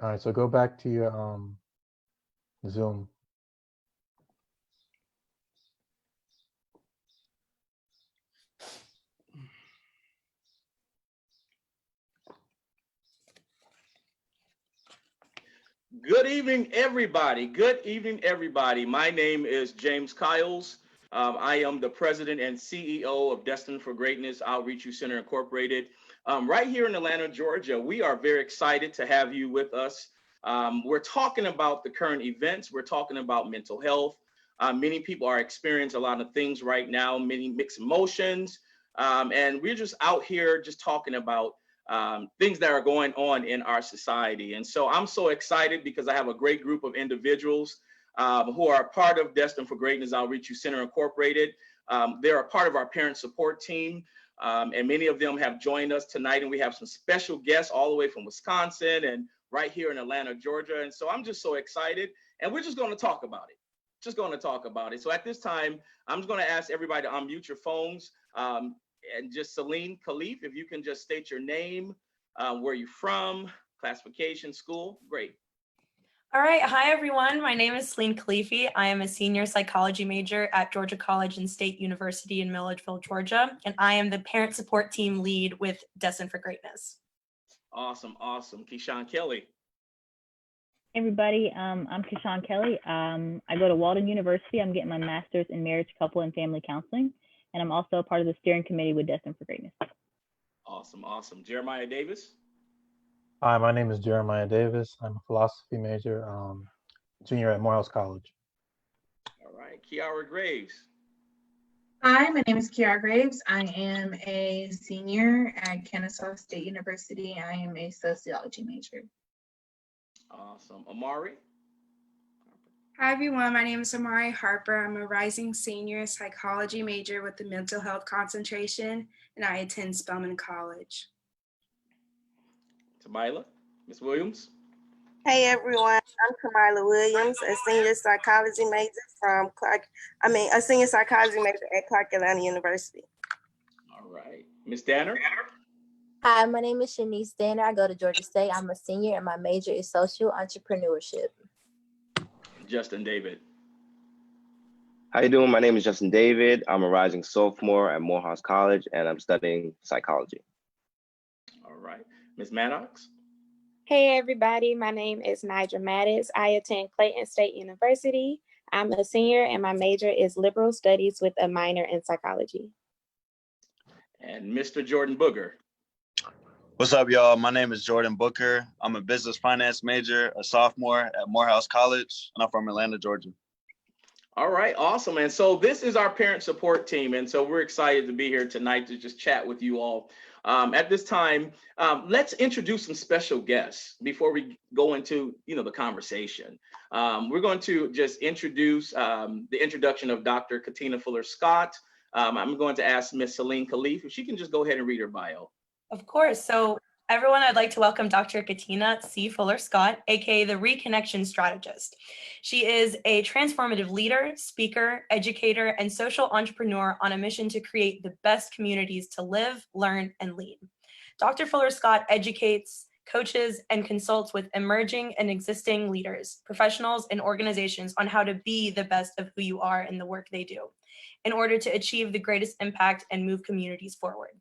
All right, so go back to your Zoom. Good evening, everybody. Good evening, everybody. My name is James Kiles. I am the president and CEO of Destined for Greatness Outreach Youth Center Incorporated. Right here in Atlanta, Georgia, we are very excited to have you with us. We're talking about the current events. We're talking about mental health. Many people are experiencing a lot of things right now, many mixed emotions. And we're just out here just talking about things that are going on in our society. And so I'm so excited because I have a great group of individuals who are part of Destined for Greatness Outreach Youth Center Incorporated. They're a part of our parent support team, and many of them have joined us tonight. And we have some special guests all the way from Wisconsin and right here in Atlanta, Georgia. And so I'm just so excited, and we're just going to talk about it. Just going to talk about it. So at this time, I'm just going to ask everybody to unmute your phones. And just Celine Khalif, if you can just state your name, where you're from, classification, school, great. All right, hi everyone. My name is Celine Khalifi. I am a senior psychology major at Georgia College and State University in Milledgeville, Georgia, and I am the parent support team lead with Destined for Greatness. Awesome, awesome. Keyshawn Kelly. Hey everybody, I'm Keyshawn Kelly. I go to Walden University. I'm getting my master's in marriage, couple, and family counseling. And I'm also a part of the steering committee with Destined for Greatness. Awesome, awesome. Jeremiah Davis. Hi, my name is Jeremiah Davis. I'm a philosophy major, junior at Morehouse College. All right, Kiara Graves. Hi, my name is Kiara Graves. I am a senior at Kennesaw State University. I am a sociology major. Awesome. Amari. Hi everyone, my name is Amari Harper. I'm a rising senior psychology major with the mental health concentration, and I attend Spelman College. Tamila, Ms. Williams. Hey everyone, I'm Tamila Williams, a senior psychology major a senior psychology major at Clark Atlanta University. All right, Ms. Danner. Hi, my name is Shanice Danner. I go to Georgia State. I'm a senior and my major is social entrepreneurship. Justin David. How you doing? My name is Justin David. I'm a rising sophomore at Morehouse College, and I'm studying psychology. All right. Ms. Maddox. Hey, everybody. My name is Nigel Maddox. I attend Clayton State University. I'm a senior, and my major is liberal studies with a minor in psychology. And Mr. Jordan Booger. What's up, y'all? My name is Jordan Booker. I'm a business finance major, a sophomore at Morehouse College, and I'm from Atlanta, Georgia. All right, awesome. And so this is our parent support team. And so we're excited to be here tonight to just chat with you all. At this time, let's introduce some special guests before we go into the conversation. We're going to just introduce the introduction of Dr. Katina Fuller-Scott. I'm going to ask Ms. Celine Khalif if she can just go ahead and read her bio. Of course. So everyone, I'd like to welcome Dr. Katina C. Fuller-Scott, aka the Reconnection Strategist. She is a transformative leader, speaker, educator, and social entrepreneur on a mission to create the best communities to live, learn, and lead. Dr. Fuller-Scott educates, coaches, and consults with emerging and existing leaders, professionals, and organizations on how to be the best of who you are in the work they do in order to achieve the greatest impact and move communities forward.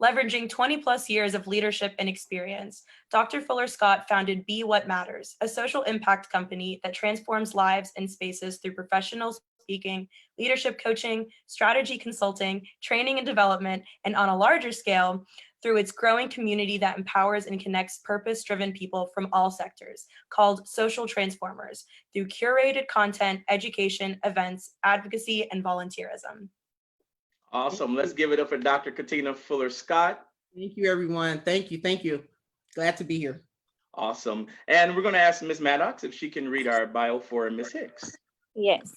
Leveraging 20 plus years of leadership and experience, Dr. Fuller-Scott founded Be What Matters, a social impact company that transforms lives and spaces through professional speaking, leadership coaching, strategy consulting, training and development, and on a larger scale, through its growing community that empowers and connects purpose-driven people from all sectors, called Social Transformers, through curated content, education, events, advocacy, and volunteerism. Awesome. Let's give it up for Dr. Katina Fuller-Scott. Thank you, everyone. Thank you. Thank you. Glad to be here. Awesome. And we're going to ask Ms. Maddox if she can read our bio for Ms. Hicks. Yes.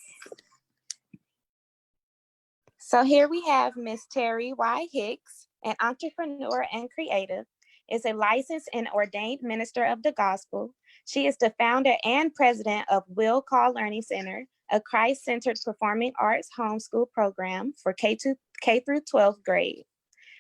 So here we have Ms. Terry Y. Hicks, an entrepreneur and creative, is a licensed and ordained minister of the gospel. She is the founder and president of Will Call Learning Center, a Christ-centered performing arts homeschool program for K through 12th grade.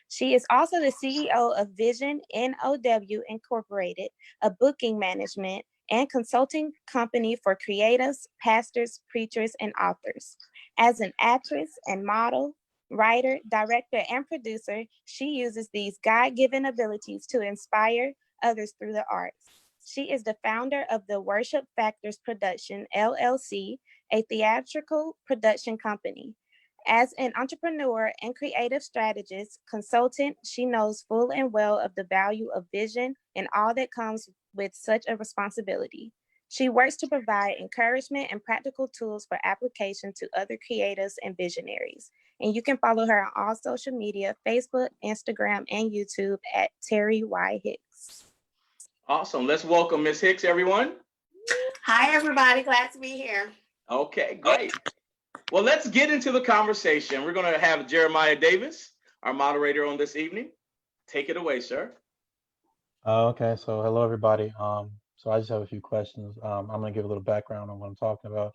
She is also the CEO of Vision NOW Incorporated, a booking management and consulting company for creatives, pastors, preachers, and authors. As an actress and model, writer, director, and producer, she uses these God-given abilities to inspire others through the arts. She is the founder of the Worship Factors Production, LLC, a theatrical production company. As an entrepreneur and creative strategist consultant, she knows full and well of the value of vision and all that comes with such a responsibility. She works to provide encouragement and practical tools for application to other creatives and visionaries. And you can follow her on all social media, Facebook, Instagram, and YouTube at Terry Y. Hicks. Awesome. Let's welcome Ms. Hicks, everyone. Hi, everybody. Glad to be here. Okay, great. Well, let's get into the conversation. We're going to have Jeremiah Davis, our moderator on this evening. Take it away, sir. Okay, so hello everybody. So I just have a few questions. I'm going to give a little background on what I'm talking about.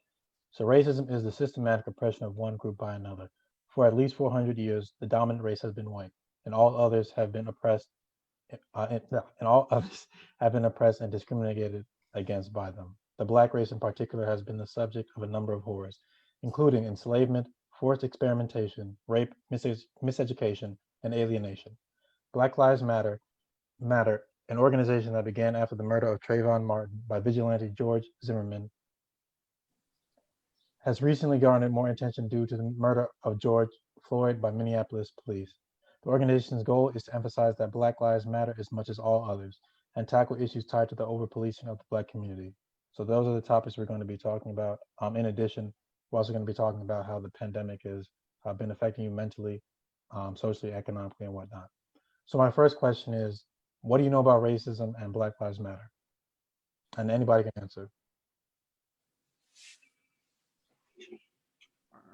So racism is the systematic oppression of one group by another. For at least 400 years, the dominant race has been white, and all others have been oppressed. And all others have been oppressed and discriminated against by them. The Black race in particular has been the subject of a number of horrors, including enslavement, forced experimentation, rape, miseducation, and alienation. Black Lives Matter, an organization that began after the murder of Trayvon Martin by vigilante George Zimmerman, has recently garnered more attention due to the murder of George Floyd by Minneapolis police. The organization's goal is to emphasize that Black Lives Matter as much as all others and tackle issues tied to the over-policing of the Black community. So those are the topics we're going to be talking about. In addition, we're also going to be talking about how the pandemic has been affecting you mentally, socially, economically, and whatnot. So my first question is, what do you know about racism and Black Lives Matter? And anybody can answer.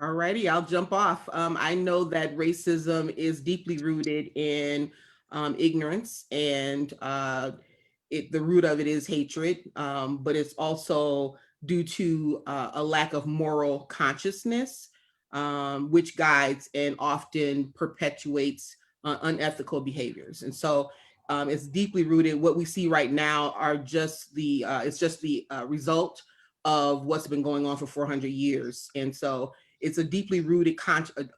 Alrighty, I'll jump off. I know that racism is deeply rooted in ignorance, and the root of it is hatred, but it's also due to a lack of moral consciousness, which guides and often perpetuates unethical behaviors. And so it's deeply rooted. What we see right now are just it's just the result of what's been going on for 400 years. And so it's a deeply rooted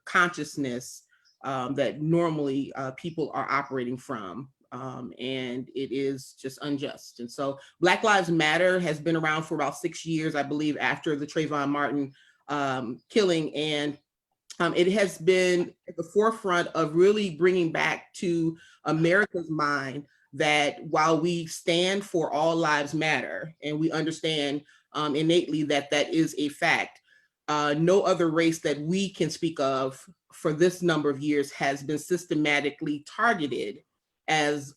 consciousness that normally people are operating from, and it is just unjust. And so Black Lives Matter has been around for about 6 years, I believe, after the Trayvon Martin killing, and it has been at the forefront of really bringing back to America's mind that while we stand for all lives matter, and we understand innately that that is a fact, no other race that we can speak of for this number of years has been systematically targeted as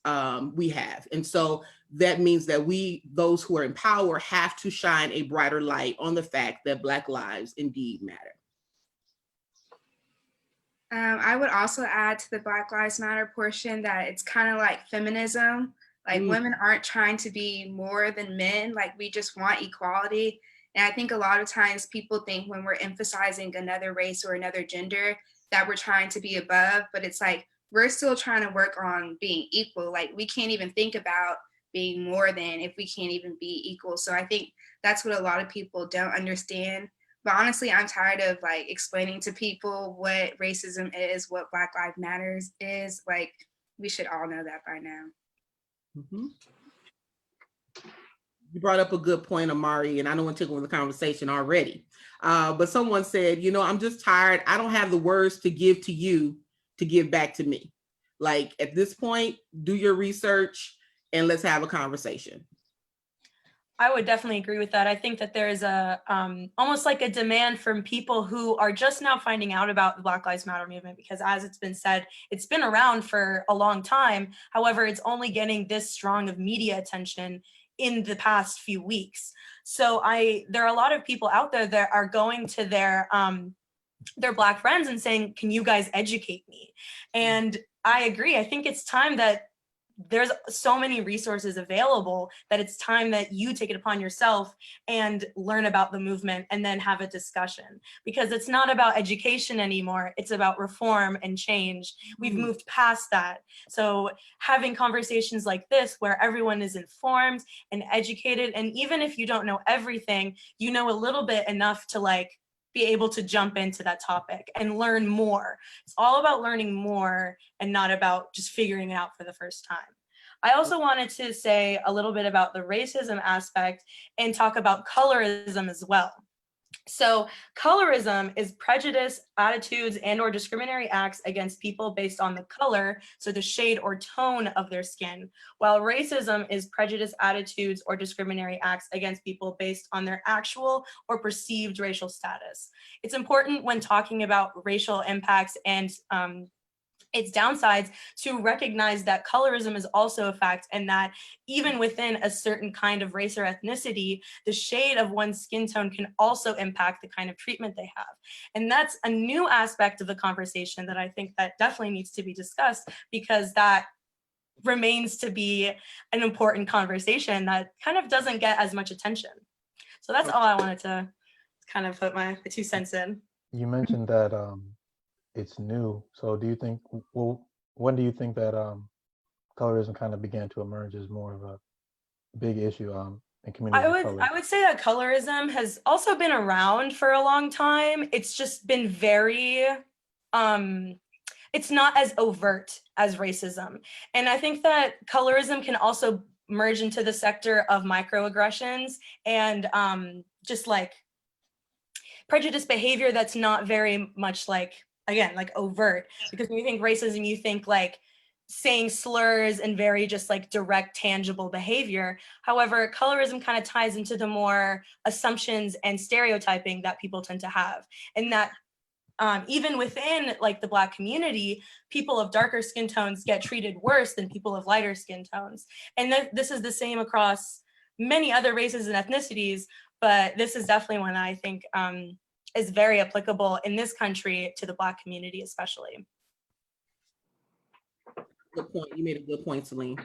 we have. And so that means that we, those who are in power, have to shine a brighter light on the fact that Black lives indeed matter. I would also add to the Black Lives Matter portion that it's kind of like feminism. Like women aren't trying to be more than men. Like we just want equality. And I think a lot of times people think when we're emphasizing another race or another gender that we're trying to be above, but it's like we're still trying to work on being equal. Like we can't even think about being more than if we can't even be equal. So I think that's what a lot of people don't understand. But honestly, I'm tired of like explaining to people what racism is, what Black Lives Matters is. Like we should all know that by now. Mm-hmm. You brought up a good point, Amari, and I don't want to take over the conversation already. But someone said, you know, I'm just tired. I don't have the words to give to you to give back to me. Like at this point, do your research and let's have a conversation. I would definitely agree with that. I think that there is a almost like a demand from people who are just now finding out about the Black Lives Matter movement, because as it's been said, it's been around for a long time. However, it's only getting this strong of media attention in the past few weeks. So there are a lot of people out there that are going to their Black friends and saying, can you guys educate me? And I agree. I think it's time that there's so many resources available that it's time that you take it upon yourself and learn about the movement and then have a discussion, because it's not about education anymore. It's about reform and change. We've moved past that. So having conversations like this where everyone is informed and educated, and even if you don't know everything, you know a little bit enough to like be able to jump into that topic and learn more. It's all about learning more and not about just figuring it out for the first time. I also wanted to say a little bit about the racism aspect and talk about colorism as well. So colorism is prejudice, attitudes, and or discriminatory acts against people based on the color, so the shade or tone of their skin, while racism is prejudice, attitudes, or discriminatory acts against people based on their actual or perceived racial status. It's important when talking about racial impacts and its downsides to recognize that colorism is also a fact, and that even within a certain kind of race or ethnicity, the shade of one's skin tone can also impact the kind of treatment they have. And that's a new aspect of the conversation that I think that definitely needs to be discussed, because that remains to be an important conversation that kind of doesn't get as much attention. So that's all I wanted to kind of put my 2 cents in. You mentioned that it's new. So do you think, well, when do you think that colorism kind of began to emerge as more of a big issue in communities of color? I would say that colorism has also been around for a long time. It's just been very it's not as overt as racism. And I think that colorism can also merge into the sector of microaggressions and just like prejudice behavior that's not very much like, again, like overt, because when you think racism, you think like saying slurs and very just like direct, tangible behavior. However, colorism kind of ties into the more assumptions and stereotyping that people tend to have. And that even within like the Black community, people of darker skin tones get treated worse than people of lighter skin tones. And this is the same across many other races and ethnicities, but this is definitely one that I think is very applicable in this country to the Black community especially. Good point. You made a good point, Celine.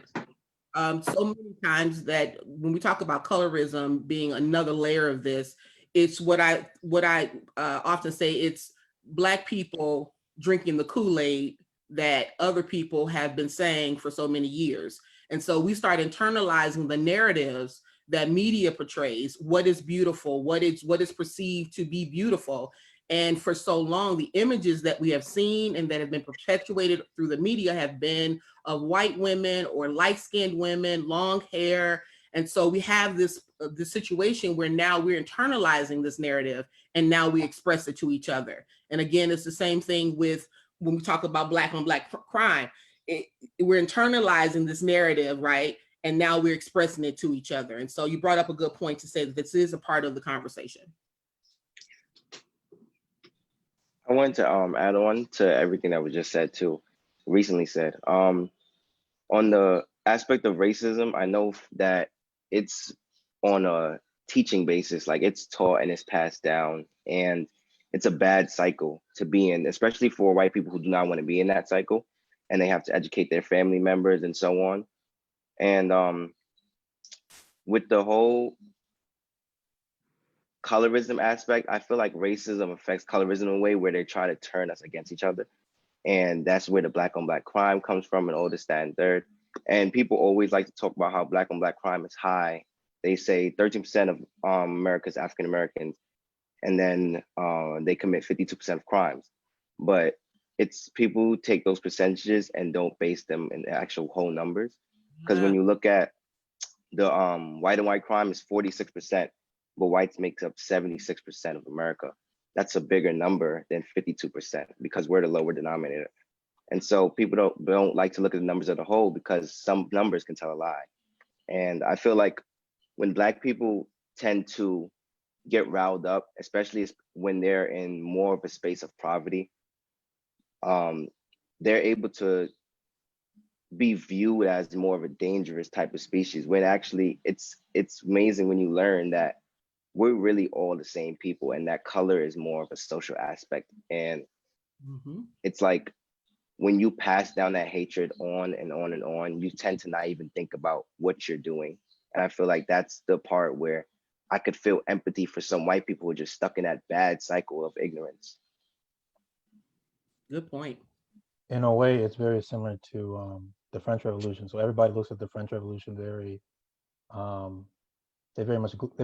So many times that when we talk about colorism being another layer of this, it's what I often say, it's Black people drinking the Kool-Aid that other people have been saying for so many years. And so we start internalizing the narratives that media portrays, what is beautiful, what is perceived to be beautiful. And for so long, the images that we have seen and that have been perpetuated through the media have been of white women or light-skinned women, long hair. And so we have this situation where now we're internalizing this narrative and now we express it to each other. And again, it's the same thing with when we talk about Black on Black crime. We're internalizing this narrative, right? And now we're expressing it to each other. And so you brought up a good point to say that this is a part of the conversation. I wanted to add on to everything that was just said too, recently said. On the aspect of racism, I know that it's on a teaching basis, like it's taught and it's passed down, and it's a bad cycle to be in, especially for white people who do not want to be in that cycle, and they have to educate their family members and so on. And with the whole colorism aspect, I feel like racism affects colorism in a way where they try to turn us against each other. And that's where the Black on Black crime comes from, and all this, that, and third. And people always like to talk about how Black on Black crime is high. They say 13% of America's African Americans, and then they commit 52% of crimes. But it's people who take those percentages and don't base them in the actual whole numbers. Because when you look at the white and white crime is 46%, but whites makes up 76% of America. That's a bigger number than 52% because we're the lower denominator. And so people don't like to look at the numbers as a whole because some numbers can tell a lie. And I feel like when Black people tend to get riled up, especially when they're in more of a space of poverty, they're able to be viewed as more of a dangerous type of species, when actually it's amazing when you learn that we're really all the same people, and that color is more of a social aspect. And it's like when you pass down that hatred on and on and on, you tend to not even think about what you're doing. And I feel like that's the part where I could feel empathy for some white people who are just stuck in that bad cycle of ignorance. Good point. In a way, it's very similar to the French Revolution. So everybody looks at the French Revolution very, um, they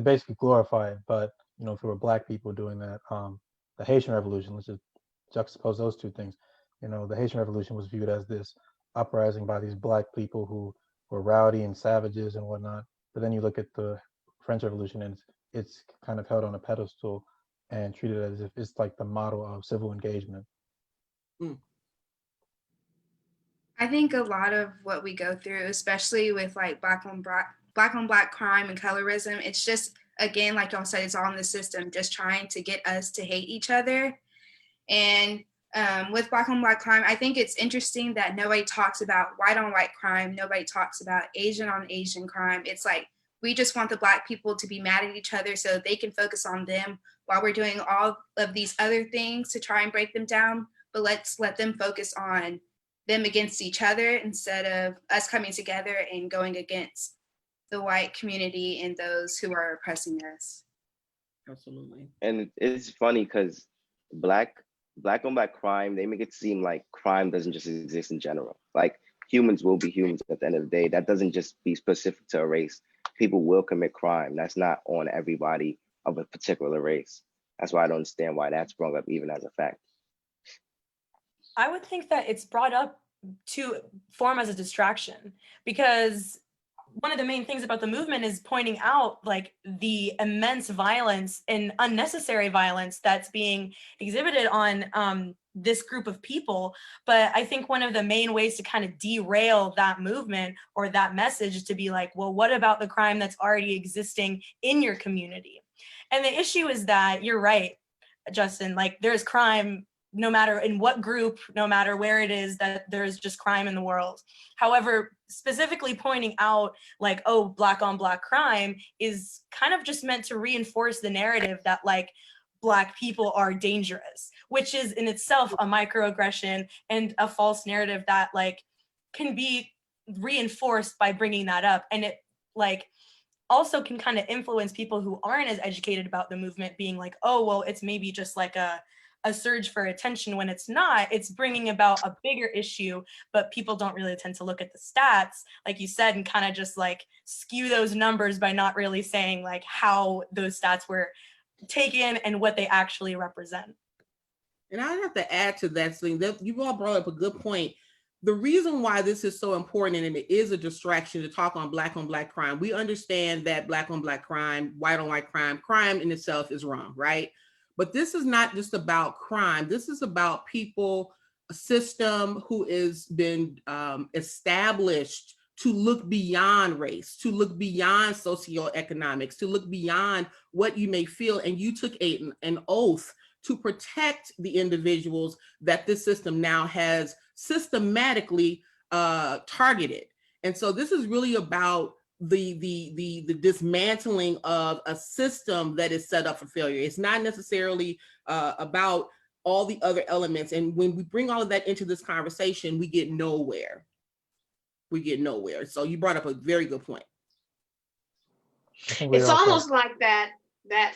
basically glorify it. But you know, if it were black people doing that, the Haitian Revolution, let's just juxtapose those two things. You know, the Haitian Revolution was viewed as this uprising by these black people who were rowdy and savages and whatnot. But then you look at the French Revolution, and it's kind of held on a pedestal and treated as if it's like the model of civil engagement. I think a lot of what we go through, especially with like black on black crime and colorism, it's just, again, like y'all said, it's all in the system, just trying to get us to hate each other. And with black on black crime, I think it's interesting that nobody talks about white on white crime. Nobody talks about Asian on Asian crime. It's like, we just want the black people to be mad at each other so they can focus on them while we're doing all of these other things to try and break them down. But let's let them focus on them against each other instead of us coming together and going against the white community and those who are oppressing us. Absolutely. And it's funny because black on black crime, they make it seem like crime doesn't just exist in general. Like humans will be humans at the end of the day. That doesn't just be specific to a race. People will commit crime. That's not on everybody of a particular race. That's why I don't understand why that's brought up even as a fact. I would think that it's brought up to form as a distraction, because one of the main things about the movement is pointing out like the immense violence and unnecessary violence that's being exhibited on this group of people. But I think one of the main ways to kind of derail that movement or that message is to be like, well, what about the crime that's already existing in your community? And the issue is that you're right, Justin, like there's crime no matter in what group, no matter where it is, that there's just crime in the world. However, specifically pointing out like, oh, black on black crime is kind of just meant to reinforce the narrative that like black people are dangerous, which is in itself a microaggression and a false narrative that like can be reinforced by bringing that up. And it like also can kind of influence people who aren't as educated about the movement being like, oh, well, it's maybe just like a surge for attention, when it's not. It's bringing about a bigger issue, but people don't really tend to look at the stats, like you said, and kind of just like skew those numbers by not really saying like how those stats were taken and what they actually represent. And I have to add to that thing that you all brought up a good point. The reason why this is so important, and it is a distraction to talk on black crime, we understand that black on black crime, white on white crime in itself is wrong, right? But this is not just about crime. This is about people, a system who has been established to look beyond race, to look beyond socioeconomics, to look beyond what you may feel. And you took an oath to protect the individuals that this system now has systematically targeted. And so this is really about the dismantling of a system that is set up for failure. It's not necessarily about all the other elements. And when we bring all of that into this conversation, we get nowhere. So you brought up a very good point. It's almost like that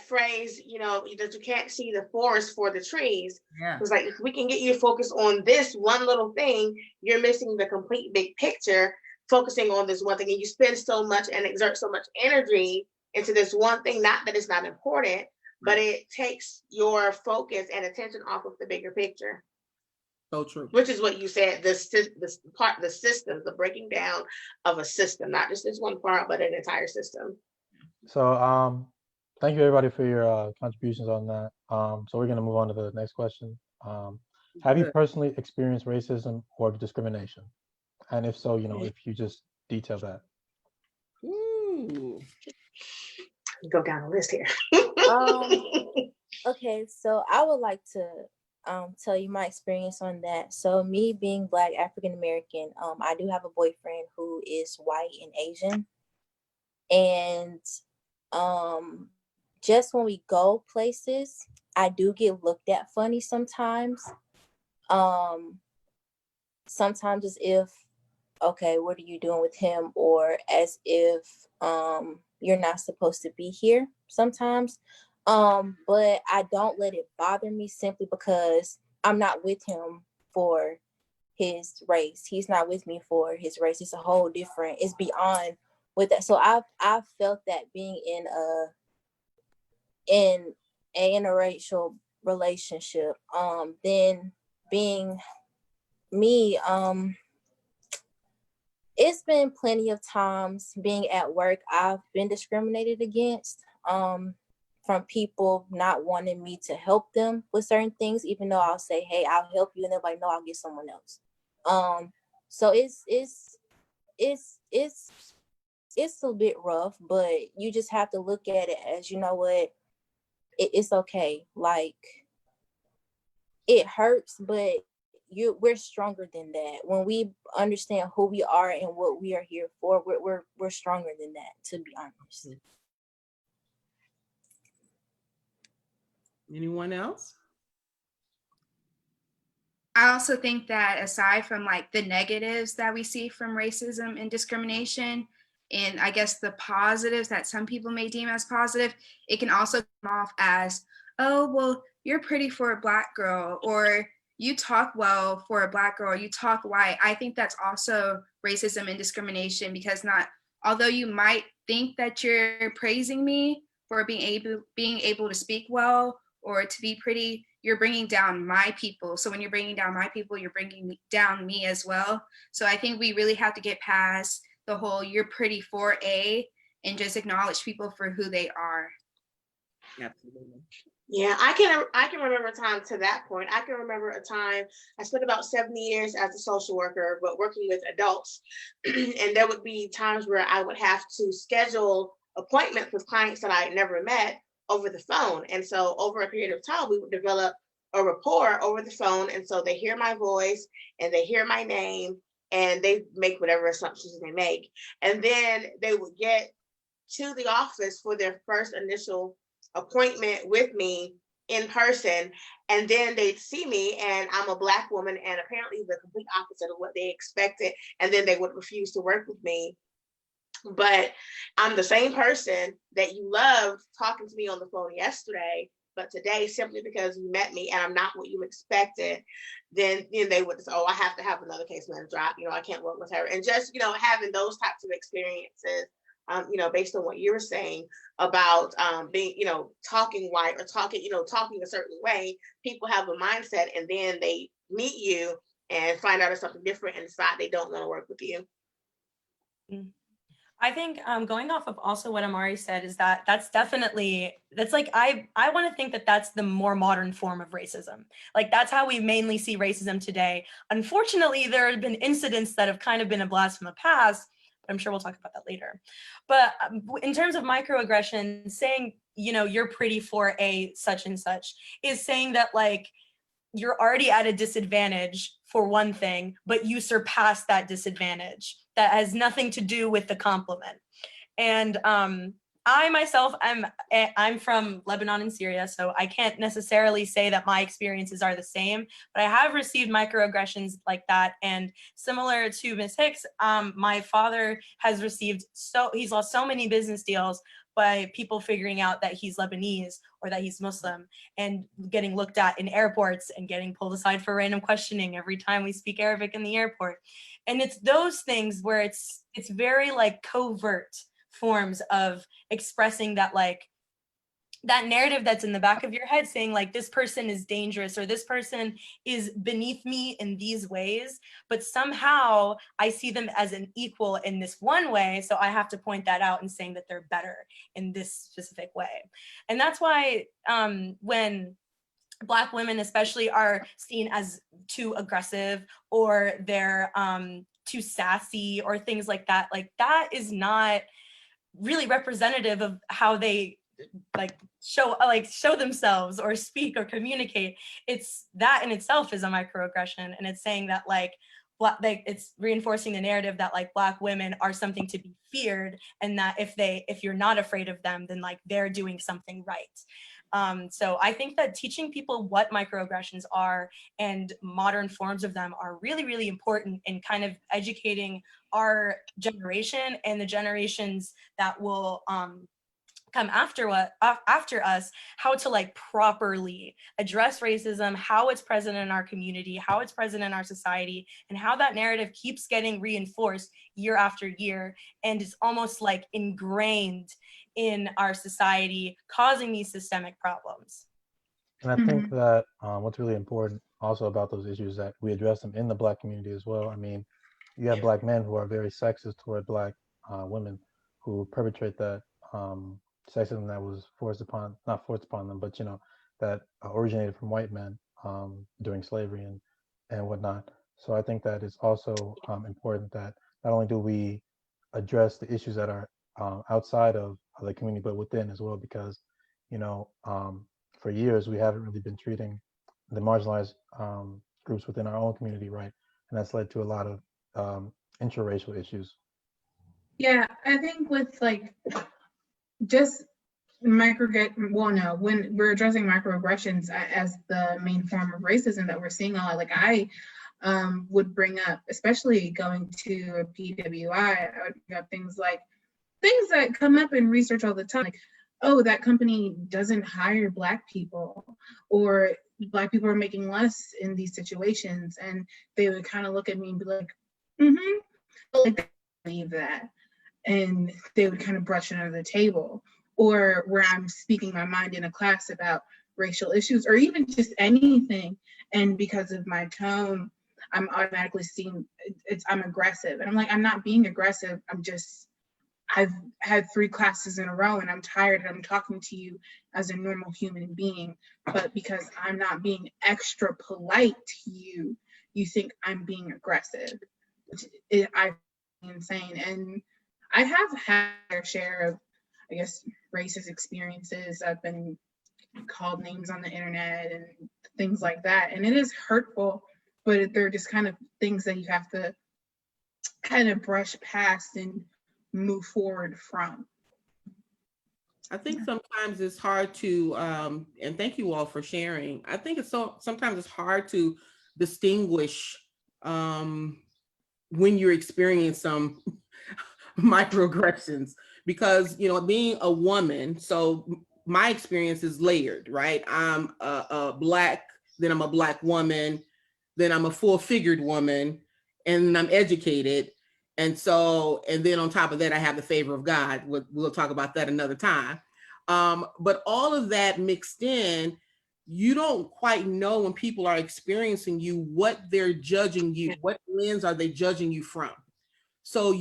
phrase, you know, that you can't see the forest for the trees. Yeah. It's like, if we can get you focused on this one little thing, you're missing the complete big picture, focusing on this one thing, and you spend so much and exert so much energy into this one thing. Not that it's not important, but it takes your focus and attention off of the bigger picture. So true. Which is what you said, the system, the breaking down of a system, not just this one part, but an entire system. So thank you everybody for your contributions on that. So we're gonna move on to the next question. Have you personally experienced racism or discrimination? And if so, you know, if you just detail that. Ooh. Go down the list here. Okay, so I would like to tell you my experience on that. So me being Black African American, I do have a boyfriend who is white and Asian. And just when we go places, I do get looked at funny sometimes. sometimes as if, okay, what are you doing with him? Or as if you're not supposed to be here sometimes. But I don't let it bother me simply because I'm not with him for his race. He's not with me for his race. It's a whole different, it's beyond with that. So I've felt that being in an interracial relationship, then being me, it's been plenty of times being at work, I've been discriminated against, from people not wanting me to help them with certain things, even though I'll say, hey, I'll help you, and they're like, no, I'll get someone else. So it's a bit rough, but you just have to look at it as, you know what, it's okay. Like, it hurts, but we're stronger than that. When we understand who we are and what we are here for, we're stronger than that, to be honest. Anyone else? I also think that aside from like the negatives that we see from racism and discrimination, and I guess the positives that some people may deem as positive, it can also come off as, oh, well, you're pretty for a Black girl, or you talk well for a Black girl, you talk white. I think that's also racism and discrimination, because although you might think that you're praising me for being able to speak well or to be pretty, you're bringing down my people. So when you're bringing down my people, you're bringing down me as well. So I think we really have to get past the whole you're pretty for a, and just acknowledge people for who they are. Absolutely. Yeah, I can remember a time to that point. I can remember a time I spent about 7 years as a social worker, but working with adults. And there would be times where I would have to schedule appointments with clients that I had never met over the phone. And so over a period of time, we would develop a rapport over the phone. And so they hear my voice and they hear my name and they make whatever assumptions they make. And then they would get to the office for their first initial appointment with me in person, and then they'd see me and I'm a Black woman and apparently the complete opposite of what they expected, and then they would refuse to work with me. But I'm the same person that you loved talking to me on the phone yesterday, but today, simply because you met me and I'm not what you expected, then they would say, oh, I have to have another case manager. I can't work with her. And just, having those types of experiences, based on what you were saying about being, talking white or talking a certain way, people have a mindset and then they meet you and find out it's something different and decide they don't want to work with you. I think going off of also what Amari said is that's like, I want to think that that's the more modern form of racism. Like, that's how we mainly see racism today. Unfortunately, there have been incidents that have kind of been a blast from the past, but I'm sure we'll talk about that later. But in terms of microaggression, saying, you're pretty for a such and such is saying that, like, you're already at a disadvantage for one thing, but you surpass that disadvantage. That has nothing to do with the compliment. And I myself, I'm from Lebanon and Syria, so I can't necessarily say that my experiences are the same, but I have received microaggressions like that. And similar to Ms. Hicks, my father has he's lost so many business deals by people figuring out that he's Lebanese or that he's Muslim, and getting looked at in airports and getting pulled aside for random questioning every time we speak Arabic in the airport. And it's those things where it's very like covert forms of expressing that, like, that narrative that's in the back of your head saying, like, this person is dangerous or this person is beneath me in these ways, but somehow I see them as an equal in this one way, so I have to point that out and saying that they're better in this specific way. And that's why when Black women especially are seen as too aggressive or they're too sassy or things like that is not really representative of how they show themselves or speak or communicate. It's that in itself is a microaggression, and it's saying that it's reinforcing the narrative that like Black women are something to be feared, and that if you're not afraid of them, then like they're doing something right. So I think that teaching people what microaggressions are and modern forms of them are really, really important in kind of educating our generation and the generations that will come after us, how to like properly address racism, how it's present in our community, how it's present in our society, and how that narrative keeps getting reinforced year after year and is almost like ingrained in our society, causing these systemic problems. And I think that what's really important also about those issues is that we address them in the Black community as well. I mean, you have Black men who are very sexist toward Black women who perpetrate that sexism that was not forced upon them, but that originated from white men during slavery and whatnot. So I think that it's also important that not only do we address the issues that are outside of the community, but within as well, because for years we haven't really been treating the marginalized groups within our own community right, and that's led to a lot of interracial issues. Yeah, I think with like just when we're addressing microaggressions as the main form of racism that we're seeing a lot, like I would bring up, especially going to a PWI, I would bring up things that come up in research all the time, like, oh, that company doesn't hire Black people, or Black people are making less in these situations, and they would kind of look at me and be like, like they believe that, and they would kind of brush it under the table. Or where I'm speaking my mind in a class about racial issues or even just anything, and because of my tone, I'm automatically seen I'm aggressive, and I'm like, I'm not being aggressive. I've had 3 classes in a row and I'm tired and I'm talking to you as a normal human being, but because I'm not being extra polite to you, you think I'm being aggressive, which I find insane. And I have had a share of, I guess, racist experiences. I've been called names on the internet and things like that. And it is hurtful, but they're just kind of things that you have to kind of brush past and move forward from. I think sometimes it's hard to, and thank you all for sharing. I think sometimes it's hard to distinguish when you're experiencing some microaggressions, because being a woman, so my experience is layered, right? I'm a Black, then I'm a Black woman, then I'm a full-figured woman, and I'm educated. And then on top of that, I have the favor of God. We'll talk about that another time. But all of that mixed in, you don't quite know when people are experiencing you, what they're judging you, what lens are they judging you from? So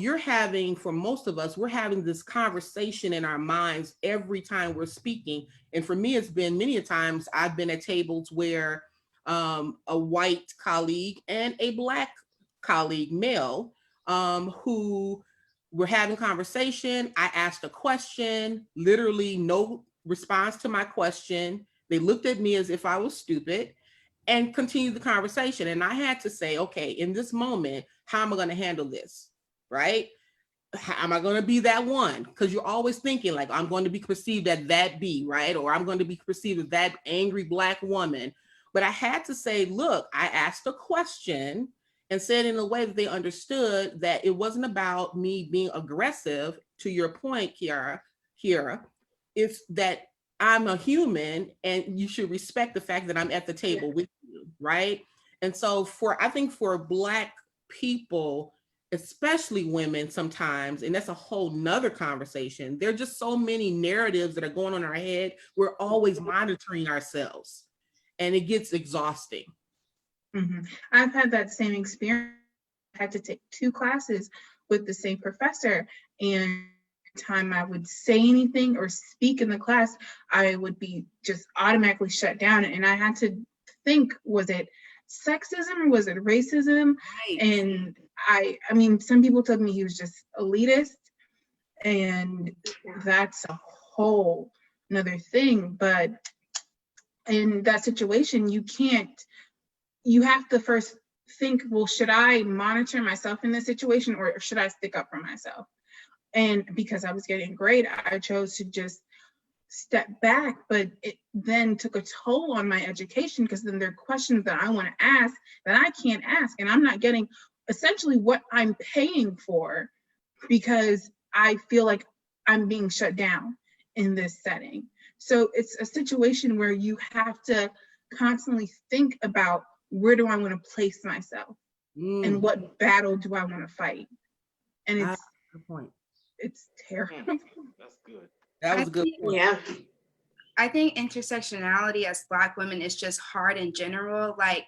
for most of us, we're having this conversation in our minds every time we're speaking. And for me, it's been many a times I've been at tables where a white colleague and a Black colleague, male, who were having conversation. I asked a question, literally no response to my question. They looked at me as if I was stupid and continued the conversation. And I had to say, okay, in this moment, how am I going to handle this? Right? Am I going to be that one? Because you're always thinking like, I'm going to be perceived as that B, right? Or I'm going to be perceived as that angry Black woman. But I had to say, look, I asked a question and said in a way that they understood that it wasn't about me being aggressive. To your point, Kiara, it's that I'm a human and you should respect the fact that I'm at the table with you, right? And so I think for Black people, especially women sometimes, and that's a whole nother conversation, there are just so many narratives that are going on in our head. We're always monitoring ourselves and it gets exhausting. I've had that same experience. I had to take 2 classes with the same professor, and time I would say anything or speak in the class, I would be just automatically shut down. And I had to think, was it sexism or was it racism? Right. And I mean, some people told me he was just elitist, and that's a whole another thing. But in that situation, you have to first think, well, should I monitor myself in this situation or should I stick up for myself? And because I was getting grade, I chose to just step back, but it then took a toll on my education, because then there are questions that I want to ask that I can't ask, and I'm not getting essentially what I'm paying for, because I feel like I'm being shut down in this setting. So it's a situation where you have to constantly think about, where do I want to place myself, and what battle do I want to fight? And it's good point. It's terrible. That's good. That was a good point. Yeah. I think intersectionality as Black women is just hard in general. Like,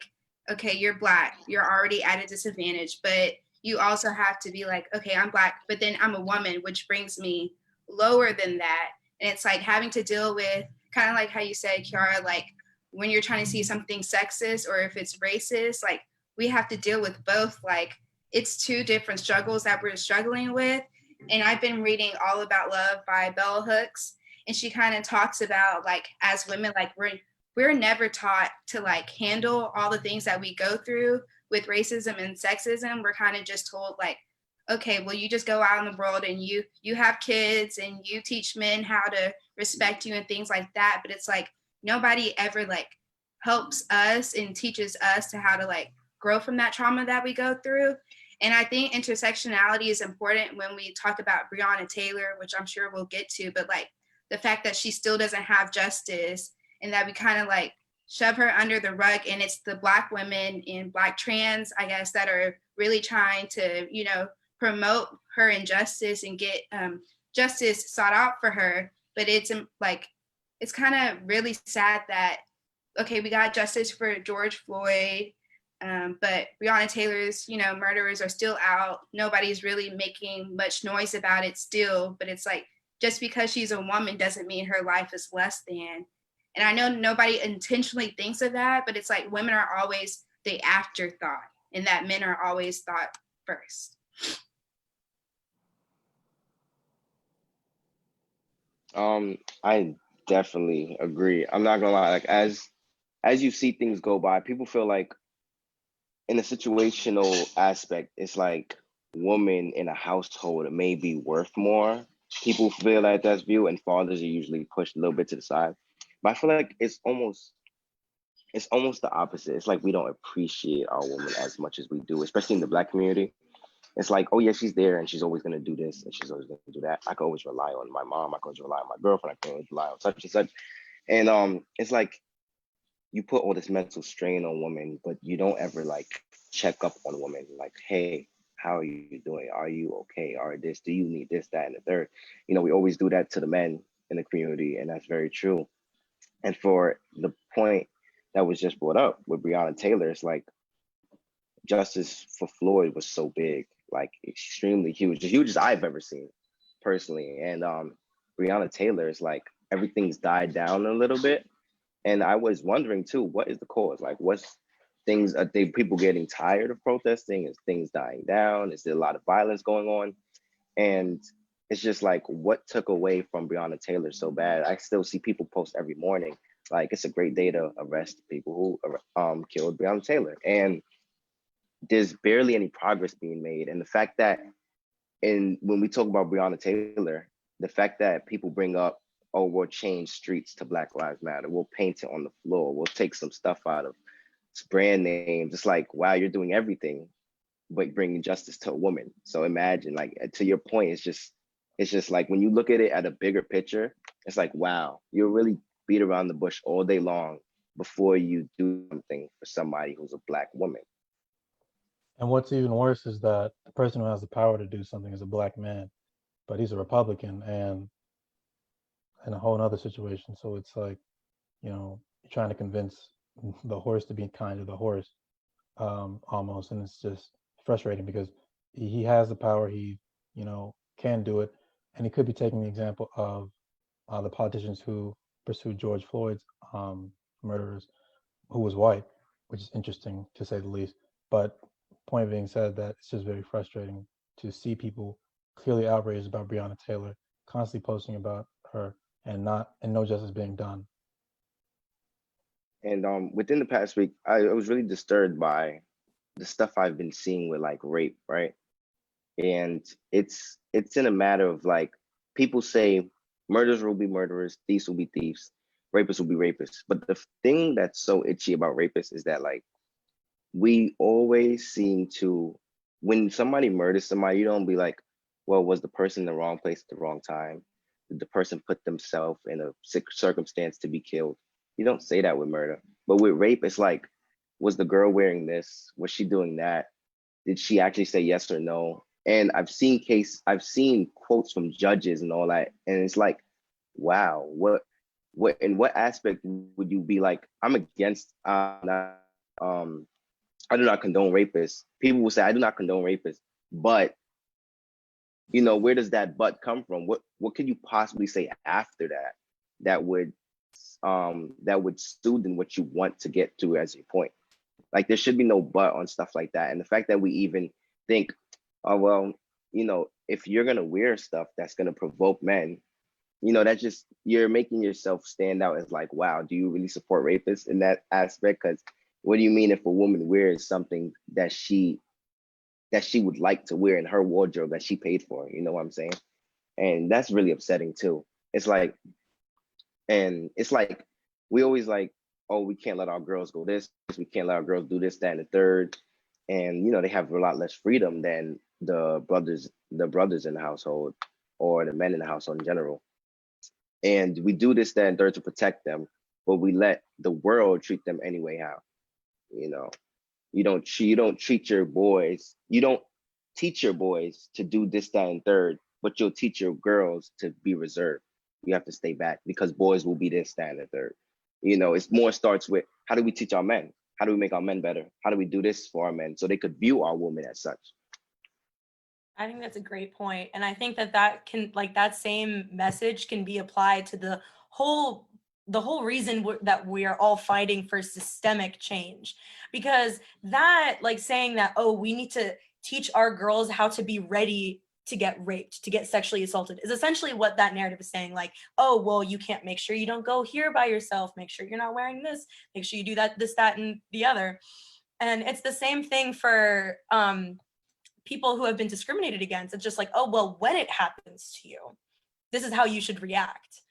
okay, you're Black, you're already at a disadvantage, but you also have to be like, okay, I'm Black, but then I'm a woman, which brings me lower than that. And it's like having to deal with, kind of like how you said, Kiara, like when you're trying to see something sexist or if it's racist, like we have to deal with both. Like it's two different struggles that we're struggling with. And I've been reading All About Love by Bell Hooks, and she kind of talks about like as women, like we're never taught to like handle all the things that we go through with racism and sexism. We're kind of just told like, okay, well, you just go out in the world and you have kids and you teach men how to respect you and things like that. But it's like nobody ever like helps us and teaches us to how to like grow from that trauma that we go through. And I think intersectionality is important when we talk about Breonna Taylor, which I'm sure we'll get to, but like the fact that she still doesn't have justice and that we kind of like shove her under the rug. And it's the Black women and Black trans, I guess, that are really trying to, you know, promote her injustice and get justice sought out for her. But it's like, it's kind of really sad that, okay, we got justice for George Floyd, but Breonna Taylor's, you know, murderers are still out. Nobody's really making much noise about it still, but it's like, just because she's a woman doesn't mean her life is less than. And I know nobody intentionally thinks of that, but it's like women are always the afterthought and that men are always thought first. I definitely agree. I'm not gonna lie, like as you see things go by, people feel like in a situational aspect, it's like women in a household may be worth more. People feel like that's view, and fathers are usually pushed a little bit to the side. But I feel like it's almost the opposite. It's like we don't appreciate our women as much as we do, especially in the Black community. It's like, oh yeah, she's there and she's always gonna do this and she's always gonna do that. I can always rely on my mom. I can always rely on my girlfriend. I can always rely on such and such. And it's like you put all this mental strain on women, but you don't ever like check up on women. Like, hey, how are you doing? Are you okay? Are this? Do you need this, that, and the third? You know, we always do that to the men in the community, and that's very true. And for the point that was just brought up with Breonna Taylor, it's like justice for Floyd was so big, like extremely huge, the hugest I've ever seen personally. And Breonna Taylor is like everything's died down a little bit. And I was wondering too, what is the cause? Like what's things, are they people getting tired of protesting? Is things dying down? Is there a lot of violence going on? And it's just like, what took away from Breonna Taylor so bad? I still see people post every morning, like it's a great day to arrest people who killed Breonna Taylor. And there's barely any progress being made. And the fact that, when we talk about Breonna Taylor, the fact that people bring up, oh, we'll change streets to Black Lives Matter, we'll paint it on the floor, we'll take some stuff out of brand names. It's like, wow, you're doing everything, but bringing justice to a woman. So imagine, like, to your point, it's just like when you look at it at a bigger picture, it's like, wow, you really beat around the bush all day long before you do something for somebody who's a Black woman. And what's even worse is that the person who has the power to do something is a Black man, but he's a Republican and in a whole other situation. So it's like, you know, you're trying to convince the horse to be kind to the horse, almost. And it's just frustrating because he has the power, he, you know, can do it. And he could be taking the example of the politicians who pursued George Floyd's murderers, who was white, which is interesting to say the least. But point being said, that it's just very frustrating to see people clearly outraged about Breonna Taylor, constantly posting about her and no justice being done. And within the past week, I was really disturbed by the stuff I've been seeing with like rape, right? And it's in a matter of like, people say Murderers will be murderers, thieves will be thieves, rapists will be rapists. But the thing that's so itchy about rapists is that like we always seem to, when somebody murders somebody, you don't be like, well, was the person in the wrong place at the wrong time? Did the person put themselves in a circumstance to be killed? You don't say that with murder. But with rape, it's like, was the girl wearing this? Was she doing that? Did she actually say yes or no? And I've seen quotes from judges and all that, and it's like, wow, in what aspect would you be like, I'm against, I do not condone rapists. People will say I do not condone rapists, but you know, where does that but come from? What could you possibly say after that that would soothe in what you want to get to as your point? Like there should be no but on stuff like that. And the fact that we even think, oh well, you know, if you're gonna wear stuff that's gonna provoke men, you know, that's just, you're making yourself stand out as like, wow, do you really support rapists in that aspect? Because what do you mean if a woman wears something that she would like to wear in her wardrobe that she paid for? You know what I'm saying? And that's really upsetting too. It's like, we always like, oh, we can't let our girls go this, we can't let our girls do this, that, and the third. And you know, they have a lot less freedom than the brothers in the household or the men in the household in general. And we do this, that, and third to protect them, but we let the world treat them anyway. How? You know, you don't treat your boys, you don't teach your boys to do this, that, and third, but you'll teach your girls to be reserved. You have to stay back because boys will be this, that, and the third. You know, it's more starts with, how do we teach our men? How do we make our men better? How do we do this for our men so they could view our women as such? I think that's a great point. And I think that can, like, that same message can be applied to the whole reason that we are all fighting for systemic change. Because that, like, saying that, oh, we need to teach our girls how to be ready to get raped, to get sexually assaulted, is essentially what that narrative is saying. Like, oh, well, you can't, make sure you don't go here by yourself, make sure you're not wearing this, make sure you do that, this, that, and the other. And it's the same thing for people who have been discriminated against. It's just like, oh, well, when it happens to you, this is how you should react.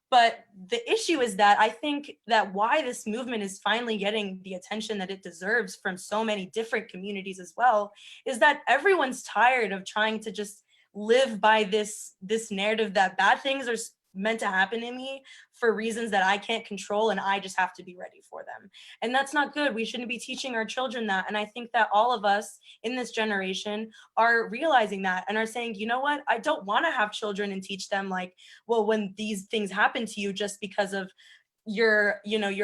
But the issue is that I think that why this movement is finally getting the attention that it deserves from so many different communities as well, is that everyone's tired of trying to just live by this narrative that bad things are meant to happen to me for reasons that I can't control, and I just have to be ready for them. And that's not good. We shouldn't be teaching our children that. And I think that all of us in this generation are realizing that and are saying, you know what, I don't want to have children and teach them like, well, when these things happen to you just because of your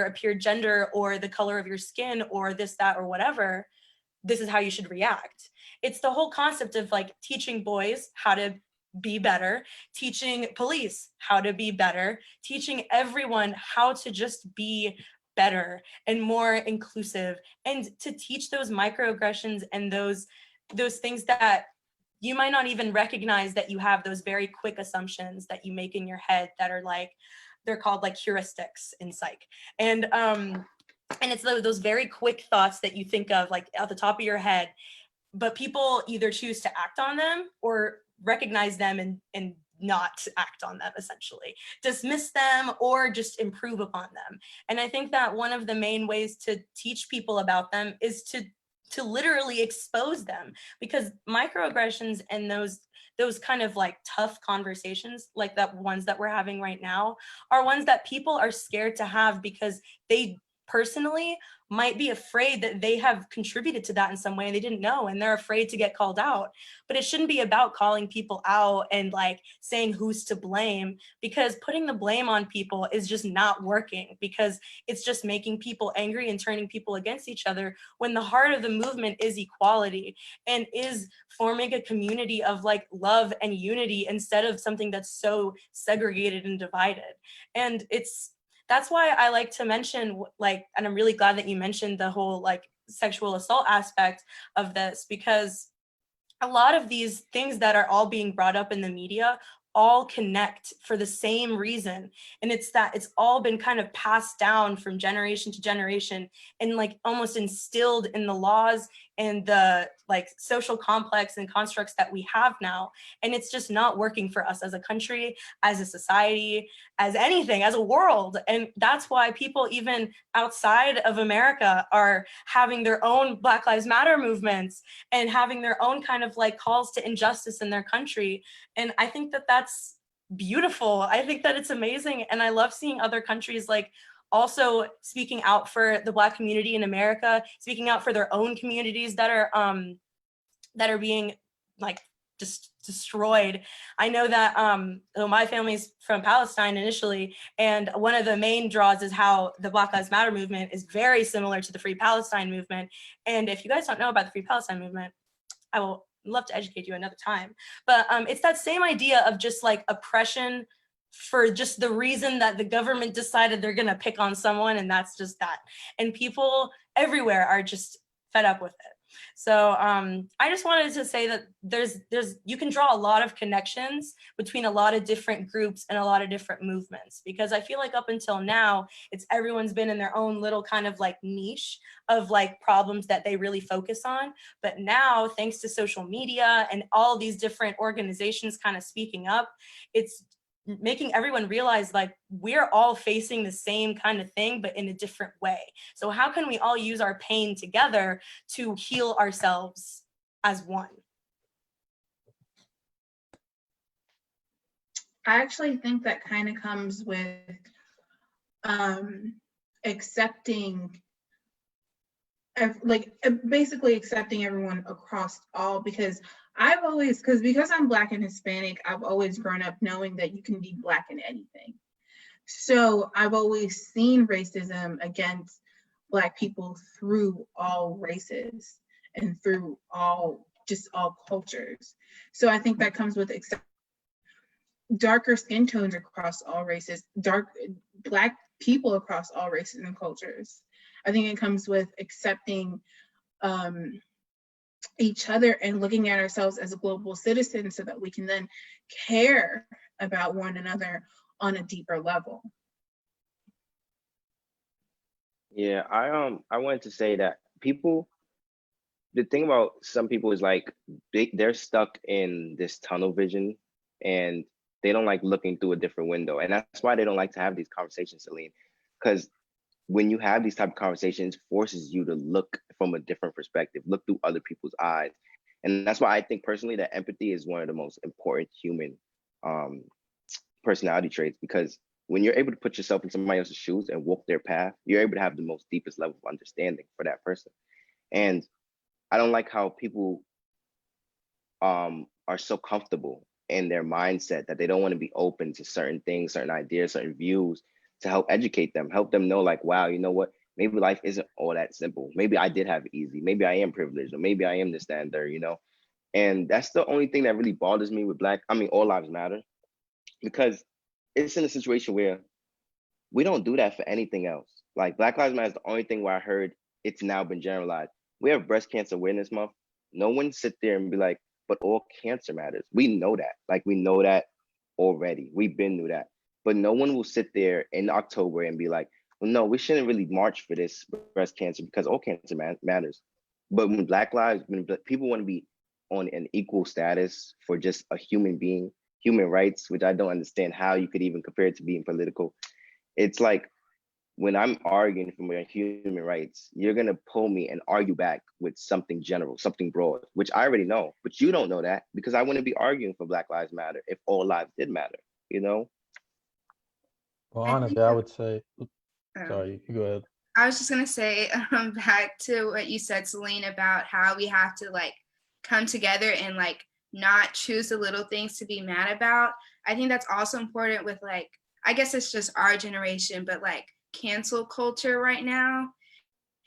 appeared gender or the color of your skin or this, that, or whatever, this is how you should react. It's the whole concept of like teaching boys how to be better, teaching police how to be better, teaching everyone how to just be better and more inclusive, and to teach those microaggressions and those things that you might not even recognize, that you have those very quick assumptions that you make in your head that are like, they're called like heuristics in psych. And it's those very quick thoughts that you think of like at the top of your head, but people either choose to act on them or recognize them and not act on them, essentially dismiss them or just improve upon them. And I think that one of the main ways to teach people about them is to literally expose them, because microaggressions and those kind of like tough conversations like that ones that we're having right now are ones that people are scared to have because they personally might be afraid that they have contributed to that in some way and they didn't know, and they're afraid to get called out. But it shouldn't be about calling people out and like saying who's to blame, because putting the blame on people is just not working, because it's just making people angry and turning people against each other, when the heart of the movement is equality and is forming a community of like love and unity instead of something that's so segregated and divided. And that's why I like to mention, like, and I'm really glad that you mentioned the whole like sexual assault aspect of this, because a lot of these things that are all being brought up in the media all connect for the same reason. And it's that it's all been kind of passed down from generation to generation and like almost instilled in the laws and the like social complex and constructs that we have now. And it's just not working for us as a country, as a society, as anything, as a world. And that's why people even outside of America are having their own Black Lives Matter movements and having their own kind of like calls to injustice in their country. And I think that that's beautiful. I think that it's amazing. And I love seeing other countries like also speaking out for the Black community in America, speaking out for their own communities that are being like just destroyed. I know that my family's from Palestine initially, and one of the main draws is how the Black Lives Matter movement is very similar to the Free Palestine movement. And if you guys don't know about the Free Palestine movement, I will love to educate you another time. But it's that same idea of just like oppression for just the reason that the government decided they're gonna pick on someone, and that's just that. And people everywhere are just fed up with it. So I just wanted to say that there's you can draw a lot of connections between a lot of different groups and a lot of different movements, because I feel like up until now, it's everyone's been in their own little kind of like niche of like problems that they really focus on. But now, thanks to social media and all these different organizations kind of speaking up, it's making everyone realize like we're all facing the same kind of thing, but in a different way. So how can we all use our pain together to heal ourselves as one? I actually think that kind of comes with accepting, basically accepting everyone across all, because because I'm Black and Hispanic, I've always grown up knowing that you can be Black in anything. So I've always seen racism against Black people through all races and through all cultures. So I think that comes with darker skin tones across all races, Black people across all races and cultures. I think it comes with accepting each other and looking at ourselves as a global citizen so that we can then care about one another on a deeper level. Yeah, I wanted to say that the thing about some people is like they're stuck in this tunnel vision and they don't like looking through a different window. And that's why they don't like to have these conversations, Celine, because when you have these type of conversations, forces you to look from a different perspective, look through other people's eyes. And that's why I think personally that empathy is one of the most important human personality traits, because when you're able to put yourself in somebody else's shoes and walk their path, you're able to have the most deepest level of understanding for that person. And I don't like how people are so comfortable in their mindset that they don't want to be open to certain things, certain ideas, certain views, to help educate them, help them know like, wow, you know what? Maybe life isn't all that simple. Maybe I did have it easy. Maybe I am privileged, or maybe I am this, that, and third, you know? And that's the only thing that really bothers me with All Lives Matter, because it's in a situation where we don't do that for anything else. Like Black Lives Matter is the only thing where I heard it's now been generalized. We have Breast Cancer Awareness Month. No one sit there and be like, but all cancer matters. We know that. Like we know that already. We've been through that. But no one will sit there in October and be like, well, no, we shouldn't really march for this breast cancer because all cancer matters. But when people want to be on an equal status for just a human being, human rights, which I don't understand how you could even compare it to being political. It's like when I'm arguing for my human rights, you're going to pull me and argue back with something general, something broad, which I already know, but you don't know that because I wouldn't be arguing for Black Lives Matter if all lives did matter, you know? Well, I think honestly, I would say, sorry, you go ahead. I was just gonna say back to what you said, Celine, about how we have to like come together and like not choose the little things to be mad about. I think that's also important with like, I guess it's just our generation, but like cancel culture right now.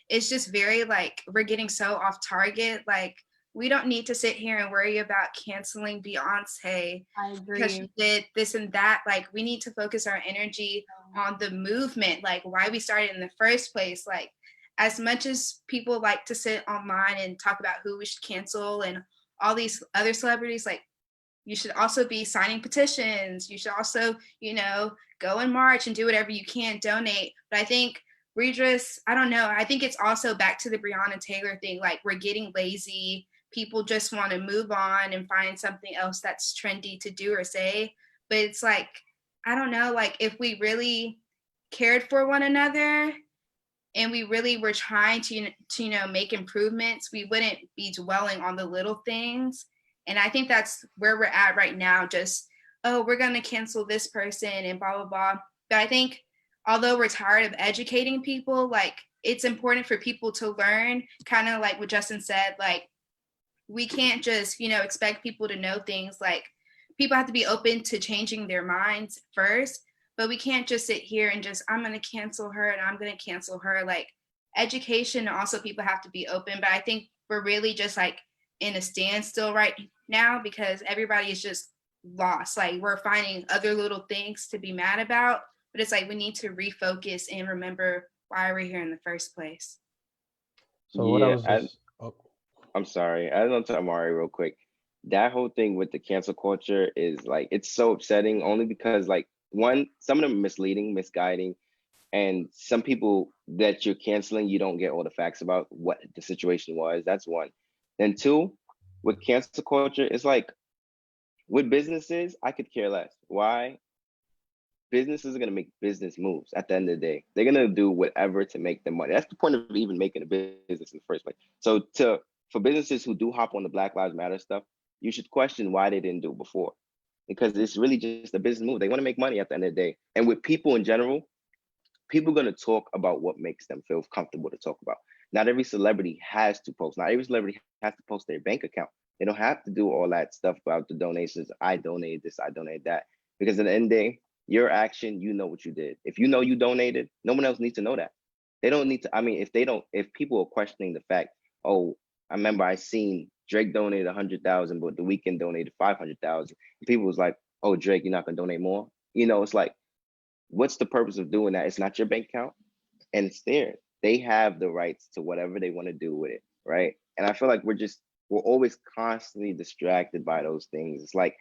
It's just very like, we're getting so off target. Like we don't need to sit here and worry about canceling Beyonce because she did this and that. Like we need to focus our energy on the movement, like why we started in the first place. Like as much as people like to sit online and talk about who we should cancel and all these other celebrities, like you should also be signing petitions. You should also, go and march and do whatever you can, donate. But I think redress, I don't know. I think it's also back to the Breonna Taylor thing. Like, we're getting lazy. People just want to move on and find something else that's trendy to do or say. But it's like, I don't know, like, if we really cared for one another and we really were trying to make improvements, we wouldn't be dwelling on the little things. And I think that's where we're at right now. Just, oh, we're going to cancel this person and blah, blah, blah. But I think although we're tired of educating people, like, it's important for people to learn, kind of like what Justin said, like, we can't just, expect people to know things. Like, people have to be open to changing their minds first, but we can't just sit here and just, I'm going to cancel her and I'm going to cancel her. Like, education, also people have to be open. But I think we're really just like in a standstill right now because everybody is just lost. Like, we're finding other little things to be mad about, but it's like we need to refocus and remember why we're here in the first place. So what I was Yeah, just, oh, I'm sorry. I don't tell Amari real quick. That whole thing with the cancel culture is like, it's so upsetting only because, like, one, some of them are misleading, misguiding, and some people that you're canceling, you don't get all the facts about what the situation was. That's one. Then two, with cancel culture, it's like with businesses, I could care less. Why? Businesses are going to make business moves at the end of the day. They're going to do whatever to make the money. That's the point of even making a business in the first place. So for businesses who do hop on the Black Lives Matter stuff, you should question why they didn't do it before, because it's really just a business move. They want to make money at the end of the day. And with people in general, people are going to talk about what makes them feel comfortable to talk about. Not every celebrity has to post. Not every celebrity has to post their bank account. They don't have to do all that stuff about the donations. I donated this, I donated that. Because at the end of the day, your action, you know what you did. If you know you donated, no one else needs to know that. They don't need to, I mean, if people are questioning the fact, oh, I remember I seen Drake donated 100,000, but The Weeknd donated 500,000. People was like, oh, Drake, you're not gonna donate more? It's like, what's the purpose of doing that? It's not your bank account, and it's there. They have the rights to whatever they want to do with it, right? And I feel like we're always constantly distracted by those things. It's like,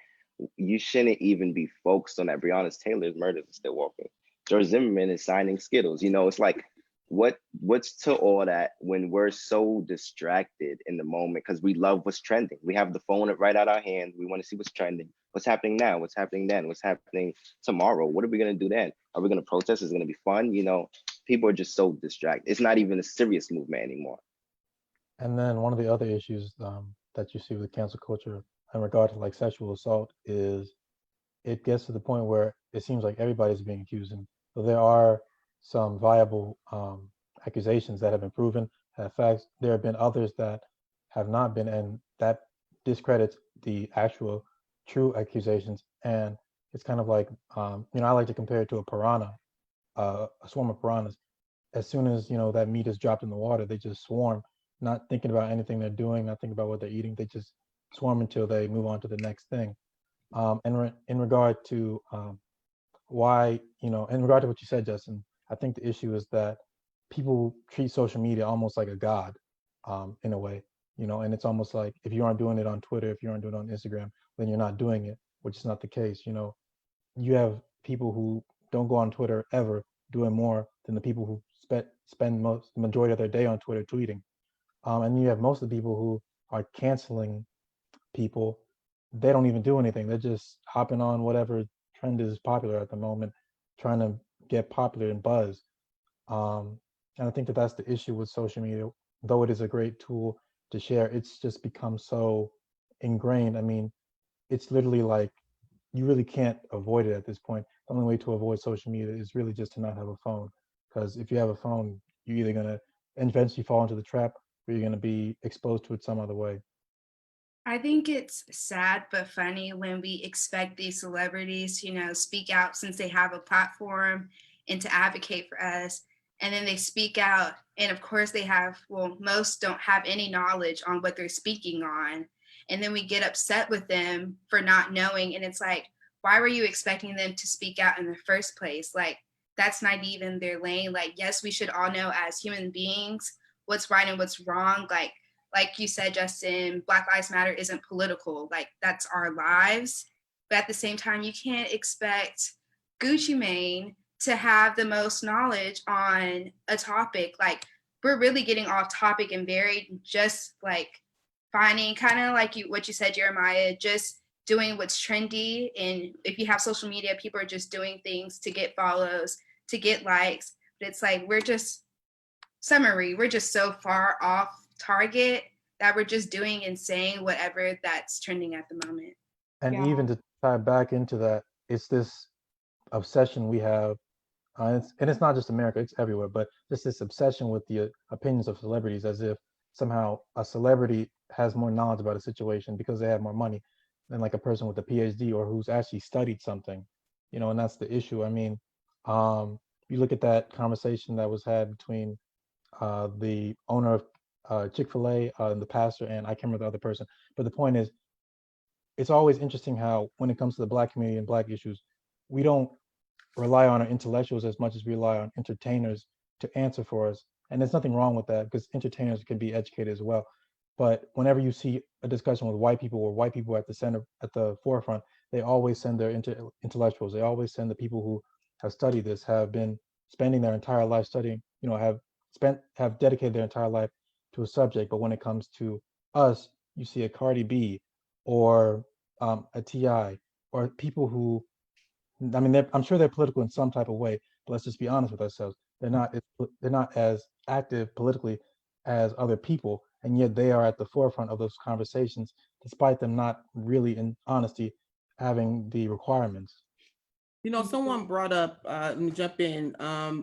you shouldn't even be focused on that. Breonna Taylor's murder is still walking. George Zimmerman is signing Skittles. It's like, what's to all that when we're so distracted in the moment because we love what's trending. We have the phone right out our hand. We want to see what's trending. What's happening now? What's happening then? What's happening tomorrow? What are we going to do then? Are we going to protest? Is it going to be fun? People are just so distracted. It's not even a serious movement anymore. and then one of the other issues that you see with cancel culture in regard to like sexual assault is it gets to the point where it seems like everybody's being accused. And so there are some viable accusations that have been proven, have facts. There have been others that have not been, and that discredits the actual true accusations. And it's kind of like, I like to compare it to a piranha, a swarm of piranhas. As soon as, that meat is dropped in the water, they just swarm, not thinking about anything they're doing, not thinking about what they're eating. They just swarm until they move on to the next thing. And in regard to why, in regard to what you said, Justin, I think the issue is that people treat social media almost like a god, in a way, and it's almost like if you aren't doing it on Twitter, if you aren't doing it on Instagram, then you're not doing it, which is not the case. You have people who don't go on Twitter ever doing more than the people who spend the majority of their day on Twitter tweeting. And you have most of the people who are canceling people. They don't even do anything. They're just hopping on whatever trend is popular at the moment, trying to get popular and buzz. And I think that that's the issue with social media. Though it is a great tool to share, it's just become so ingrained. I mean, it's literally like you really can't avoid it at this point. The only way to avoid social media is really just to not have a phone. Because if you have a phone, you're either going to eventually fall into the trap or you're going to be exposed to it some other way. I think it's sad but funny when we expect these celebrities, speak out since they have a platform and to advocate for us. And then they speak out. And of course most don't have any knowledge on what they're speaking on. And then we get upset with them for not knowing. And it's like, why were you expecting them to speak out in the first place? Like, that's not even their lane. Like, yes, we should all know as human beings what's right and what's wrong. Like, like you said, Justin, Black Lives Matter isn't political. Like, that's our lives. But at the same time, you can't expect Gucci Mane to have the most knowledge on a topic. Like, we're really getting off topic and very just like finding kind of like what you said, Jeremiah, just doing what's trendy. And if you have social media, people are just doing things to get follows, to get likes. But it's like, we're just so far off target that we're just doing and saying whatever that's trending at the moment. And Yeah. even to tie back into that, it's this obsession we have, and it's not just America, it's everywhere, but just this obsession with the opinions of celebrities, as if somehow a celebrity has more knowledge about a situation because they have more money than like a person with a PhD or who's actually studied something, and that's the issue. I mean, you look at that conversation that was had between the owner of Chick-fil-A and the pastor, and I can't remember the other person, but the point is, it's always interesting how when it comes to the Black community and Black issues, we don't rely on our intellectuals as much as we rely on entertainers to answer for us. And there's nothing wrong with that because entertainers can be educated as well. But whenever you see a discussion with white people or white people at the center, at the forefront, they always send their intellectuals. They always send the people who have studied this, have been spending their entire life studying, have dedicated their entire life to a subject. But when it comes to us, you see a Cardi B or a Ti or people who, I mean, I'm sure they're political in some type of way, but let's just be honest with ourselves. They're not as active politically as other people, and yet they are at the forefront of those conversations, despite them not really, in honesty, having the requirements. Someone brought up, let me jump in.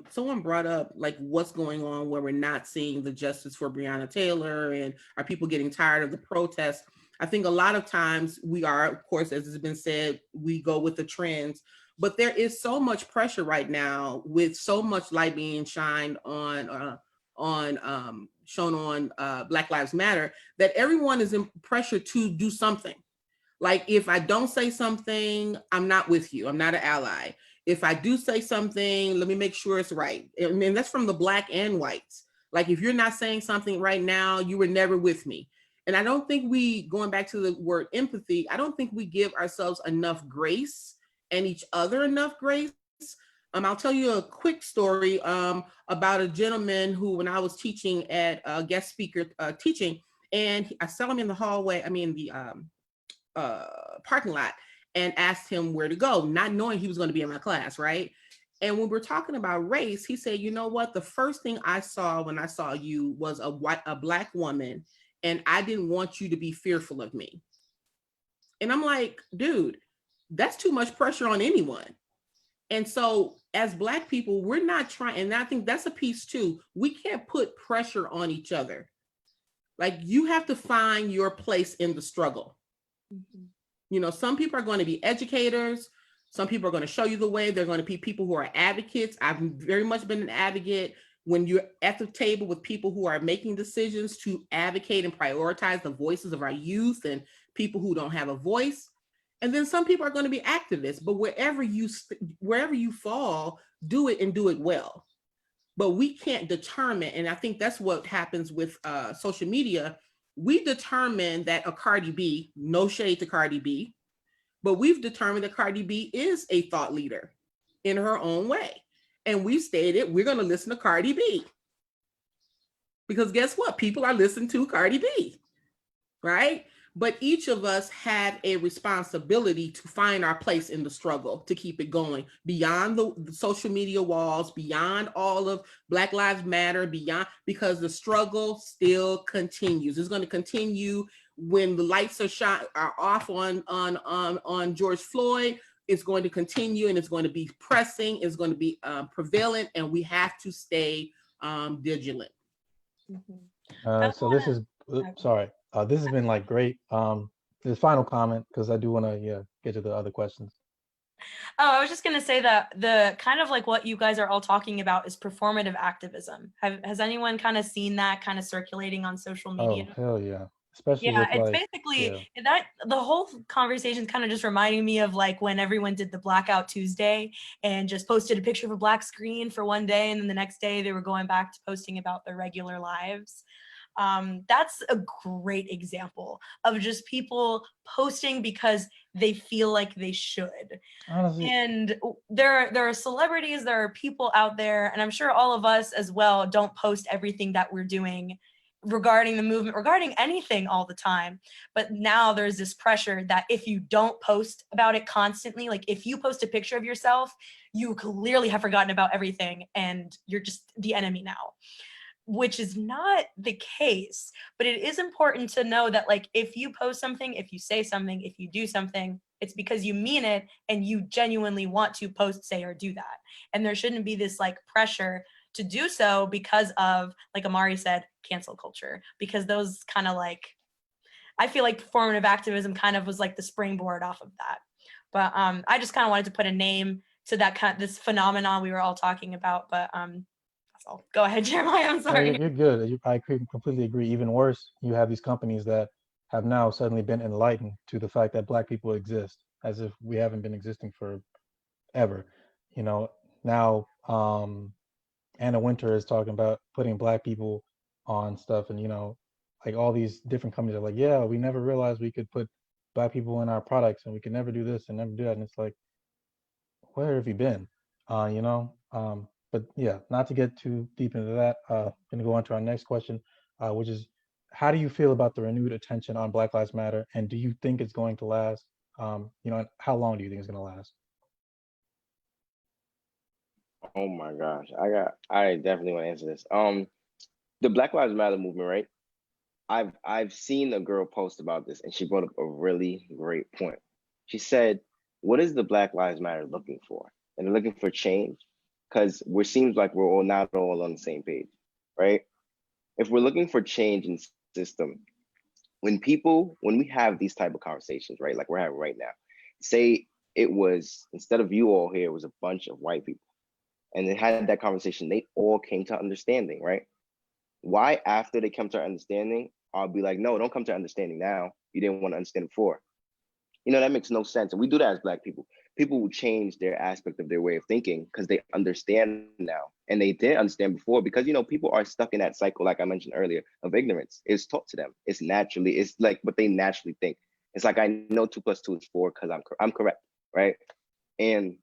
Someone brought up like what's going on where we're not seeing the justice for Breonna Taylor, and are people getting tired of the protests? I think a lot of times we are, of course, as has been said, we go with the trends, but there is so much pressure right now with so much light being shined shown on Black Lives Matter, that everyone is in pressure to do something. Like, if I don't say something, I'm not with you. I'm not an ally. If I do say something, let me make sure it's right. I mean, that's from the Black and whites. Like, if you're not saying something right now, you were never with me. And I don't think going back to the word empathy, I don't think we give ourselves enough grace and each other enough grace. I'll tell you a quick story about a gentleman who, when I was teaching at guest speaker teaching, and I saw him in the hallway, parking lot, and asked him where to go, not knowing he was going to be in my class, right? And when we're talking about race, he said, you know what? The first thing I saw when I saw you was a Black woman, and I didn't want you to be fearful of me. And I'm like, dude, that's too much pressure on anyone. And so as Black people, we're not trying, and I think that's a piece too. We can't put pressure on each other. Like, you have to find your place in the struggle. Mm-hmm. Some people are going to be educators. Some people are going to show you the way. They're going to be people who are advocates. I've very much been an advocate when you're at the table with people who are making decisions to advocate and prioritize the voices of our youth and people who don't have a voice. And then some people are going to be activists, but wherever you fall, do it and do it well. But we can't determine, and I think that's what happens with social media. We determine that a Cardi B, no shade to Cardi B, but we've determined that Cardi B is a thought leader in her own way. And we stated we're going to listen to Cardi B. Because guess what? People are listening to Cardi B, right? But each of us have a responsibility to find our place in the struggle, to keep it going beyond the social media walls, beyond all of Black Lives Matter, because the struggle still continues. It's going to continue when the lights are off on George Floyd. It's going to continue, and it's going to be pressing. It's going to be prevalent, and we have to stay vigilant. Mm-hmm. So this is, sorry. This has been like great. This final comment, because I do want to get to the other questions. Oh, I was just going to say that the kind of like what you guys are all talking about is performative activism. Has anyone kind of seen that kind of circulating on social media? Oh, hell yeah. Especially yeah, with it's like, basically that the whole conversation is kind of just reminding me of like when everyone did the Blackout Tuesday and just posted a picture of a black screen for one day, and then the next day they were going back to posting about their regular lives. That's a great example of just people posting because they feel like they should. Honestly, And there are celebrities, there are people out there, and I'm sure all of us as well don't post everything that we're doing regarding the movement, regarding anything all the time. But now there's this pressure that if you don't post about it constantly, like if you post a picture of yourself, you clearly have forgotten about everything and you're just the enemy now, which is not the case. But it is important to know that, like, if you post something, if you say something, if you do something, it's because you mean it and you genuinely want to post, say, or do that. And there shouldn't be this like pressure to do so because of, like Amari said, cancel culture, because those kind of like, I feel like performative activism kind of was like the springboard off of that. But I just kind of wanted to put a name to that this phenomenon we were all talking about. But that's all. Go ahead, Jeremiah. I'm no, sorry. you're good. Completely agree. Even worse, you have these companies that have now suddenly been enlightened to the fact that Black people exist, as if we haven't been existing for ever. You know, now Anna Winter is talking about putting Black people on stuff, and like all these different companies are like, yeah, we never realized we could put Black people in our products, and we could never do this and never do that. And it's like, where have you been? But yeah, not to get too deep into that. Gonna go on to our next question, which is, how do you feel about the renewed attention on Black Lives Matter, and do you think it's going to last? And how long do you think it's gonna last? Oh my gosh, I definitely want to answer this. The Black Lives Matter movement, right? I've seen a girl post about this, and she brought up a really great point. She said, "What is the Black Lives Matter looking for?" And they're looking for change, because we seems like we're all not all on the same page, right? If we're looking for change in system, when we have these type of conversations, right, like we're having right now, say it was, instead of you all here, it was a bunch of white people, and they had that conversation, they all came to understanding, right? Why after they come to understanding, I'll be like, no, don't come to understanding now. You didn't want to understand before. That makes no sense. And we do that as Black people. People will change their aspect of their way of thinking because they understand now. And they didn't understand before because, people are stuck in that cycle, like I mentioned earlier, of ignorance. It's taught to them. It's like what they naturally think. It's like, I know 2 + 2 is 4 because I'm correct, right? And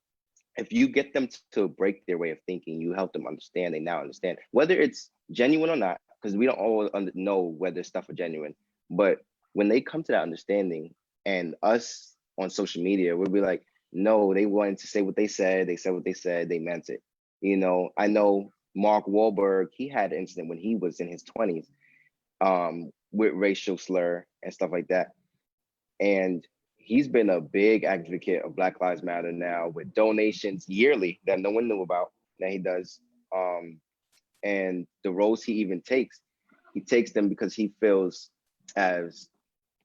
if you get them to break their way of thinking, you help them understand. They now understand whether it's genuine or not, because we don't all know whether stuff are genuine. But when they come to that understanding, and us on social media, we'll be like, no, they wanted to say what they said. They said what they said. They meant it. I know Mark Wahlberg, he had an incident when he was in his 20s with racial slur and stuff like that. And he's been a big advocate of Black Lives Matter now, with donations yearly that no one knew about that he does. And the roles he even takes, he takes them because he feels as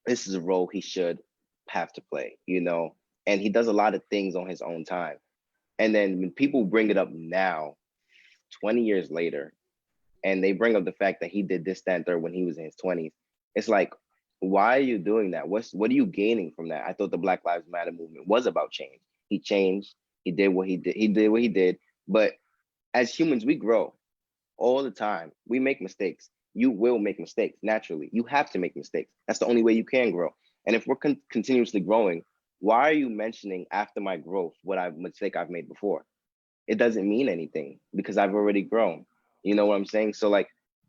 this is a role he should have to play, and he does a lot of things on his own time. And then when people bring it up now, 20 years later, and they bring up the fact that he did this, that, and third when he was in his 20s, it's like, why are you doing that? What are you gaining from that? I thought the Black Lives Matter movement was about change. He changed. He did what he did. He did what he did. But as humans, we grow all the time. We make mistakes. You will make mistakes naturally. You have to make mistakes. That's the only way you can grow. And if we're continuously growing, why are you mentioning after my growth mistake I've made before? It doesn't mean anything because I've already grown. You know what I'm saying? So like,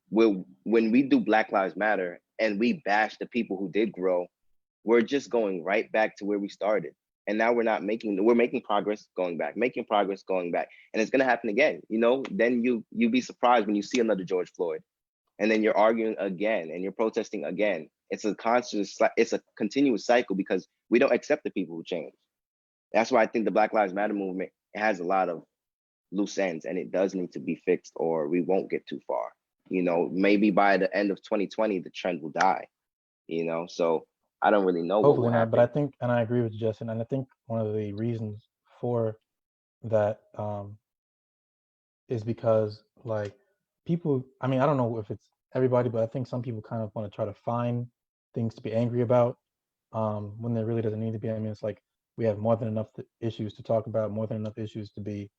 when we do Black Lives Matter and we bash the people who did grow, we're just going right back to where we started. And now we're making progress, going back, making progress, going back. And it's gonna happen again. Then you be surprised when you see another George Floyd, and then you're arguing again and you're protesting again. It's a continuous cycle because we don't accept the people who change. That's why I think the Black Lives Matter movement has a lot of loose ends, and it does need to be fixed, or we won't get too far. Maybe by the end of 2020, the trend will die. So I don't really know what will Hopefully not, but I happen. think, and I agree with you, Justin, and I think one of the reasons for that is because, like, people, I mean, I don't know if it's everybody, but I think some people kind of want to try to find things to be angry about when there really doesn't need to be. I mean, it's like we have more than enough issues to talk about, more than enough issues to be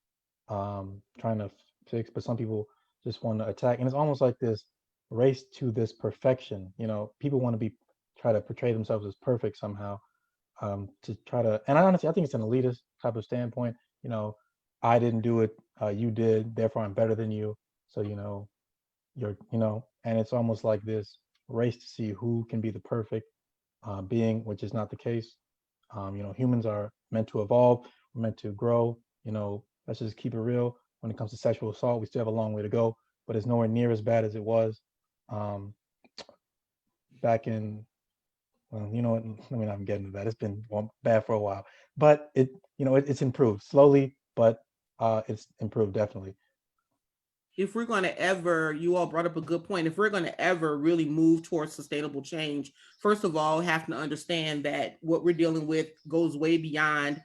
trying to fix, but some people just want to attack. And it's almost like this race to this perfection. You know, people want to try to portray themselves as perfect somehow, to try to, and I think it's an elitist type of standpoint. You know, I didn't do it, you did, therefore I'm better than you. So, you know, and it's almost like this race to see who can be the perfect being, which is not the case. You know, humans are meant to evolve, we're meant to grow. You know, let's just keep it real. When it comes to sexual assault, we still have a long way to go, but it's nowhere near as bad as it was um, back in. Well, you know what? Let me not get into that. It's been bad for a while, but it's improved slowly, but it's improved definitely. If we're going to ever, you all brought up a good point, if we're going to ever really move towards sustainable change, first of all, have to understand that what we're dealing with goes way beyond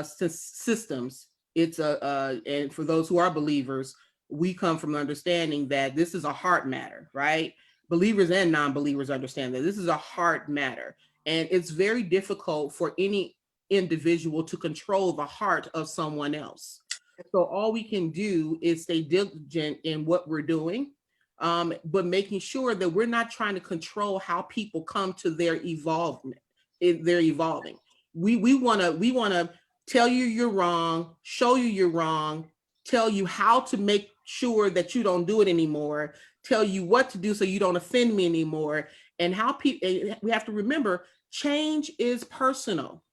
systems. It's and for those who are believers, we come from understanding that this is a heart matter, right? Believers and non-believers understand that this is a heart matter. And it's very difficult for any individual to control the heart of someone else. So all we can do is stay diligent in what we're doing, but making sure that we're not trying to control how people come to their evolvement. They're evolving. We wanna tell you you're wrong, show you you're wrong, tell you how to make sure that you don't do it anymore, tell you what to do so you don't offend me anymore. And how people, we have to remember, change is personal.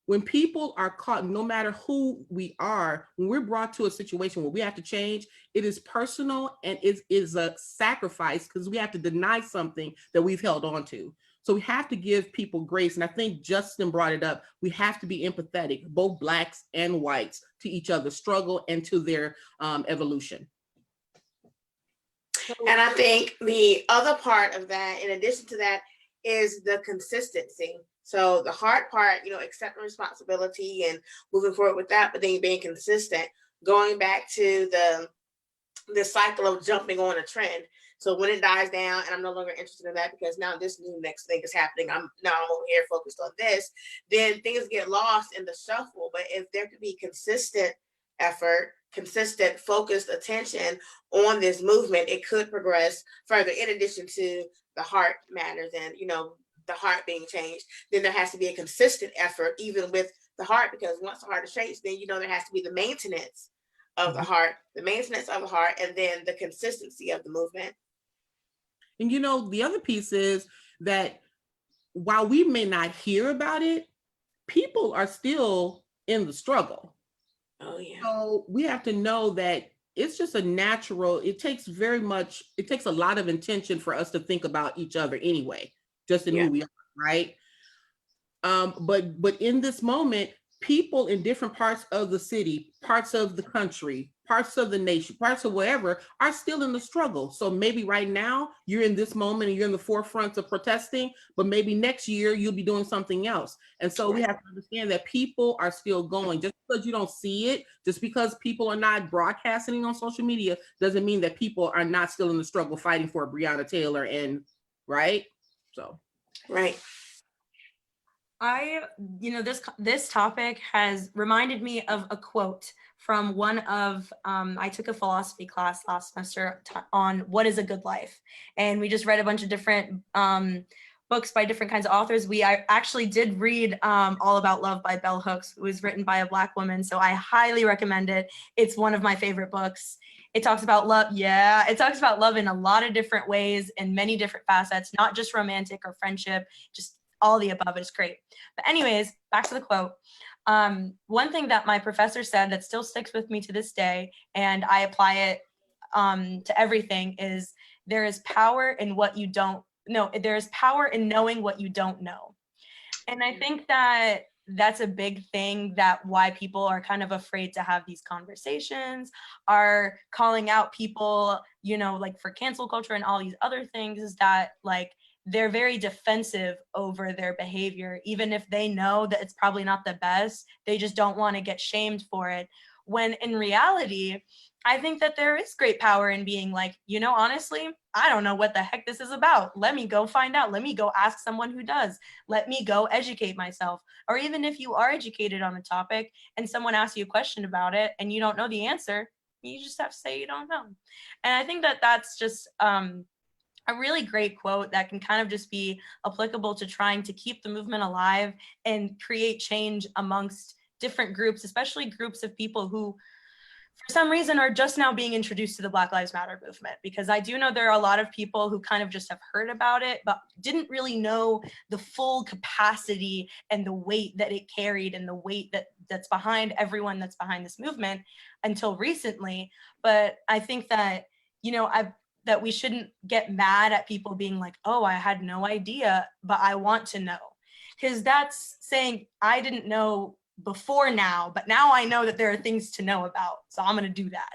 When people are caught, no matter who we are, when we're brought to a situation where we have to change, it is personal and it is a sacrifice because we have to deny something that we've held on to. So we have to give people grace. And I think Justin brought it up. We have to be empathetic, both Blacks and whites, to each other's struggle and to their evolution. And I think the other part of that, in addition to that, is the consistency. So the hard part, accepting responsibility and moving forward with that, but then being consistent, going back to the cycle of jumping on a trend. So when it dies down and I'm no longer interested in that because now this new next thing is happening, I'm over here focused on this, then things get lost in the shuffle. But if there could be consistent effort, consistent focused attention on this movement, it could progress further. In addition to the heart matters and the heart being changed, then there has to be a consistent effort even with the heart, because once the heart is changed, then there has to be the maintenance of the heart, and then the consistency of the movement. And the other piece is that while we may not hear about it, people are still in the struggle. Oh yeah. So we have to know that it's just a natural, it takes a lot of intention for us to think about each other anyway, just in who we are, right? But in this moment, people in different parts of the city, parts of the country, parts of the nation, parts of wherever are still in the struggle. So maybe right now you're in this moment and you're in the forefront of protesting, but maybe next year you'll be doing something else. And so we have to understand that people are still going. Just because you don't see it, just because people are not broadcasting on social media, doesn't mean that people are not still in the struggle fighting for Breonna Taylor and right. So. Right. This topic has reminded me of a quote from one of, I took a philosophy class last semester on what is a good life. And we just read a bunch of different books by different kinds of authors. I actually did read All About Love by Bell Hooks. It was written by a Black woman. So I highly recommend it. It's one of my favorite books. It talks about love. Yeah, it talks about love in a lot of different ways in many different facets, not just romantic or friendship, just all the above. It's great. But anyways, back to the quote. One thing that my professor said that still sticks with me to this day, and I apply it to everything, is there is power in what you don't know. There is power in knowing what you don't know. And I think that that's a big thing, that why people are kind of afraid to have these conversations, are calling out people, like for cancel culture and all these other things, is that like they're very defensive over their behavior, even if they know that it's probably not the best. They just don't want to get shamed for it. When in reality, I think that there is great power in being like, honestly, I don't know what the heck this is about. Let me go find out. Let me go ask someone who does. Let me go educate myself. Or even if you are educated on a topic and someone asks you a question about it and you don't know the answer, you just have to say you don't know. And I think that that's just a really great quote that can kind of just be applicable to trying to keep the movement alive and create change amongst different groups, especially groups of people who for some reason are just now being introduced to the Black Lives Matter movement, because I do know there are a lot of people who kind of just have heard about it, but didn't really know the full capacity and the weight that it carried and the weight that's behind everyone that's behind this movement until recently. But I think that, that we shouldn't get mad at people being like, oh, I had no idea, but I want to know. Because that's saying I didn't know before now, but now I know that there are things to know about, so I'm going to do that.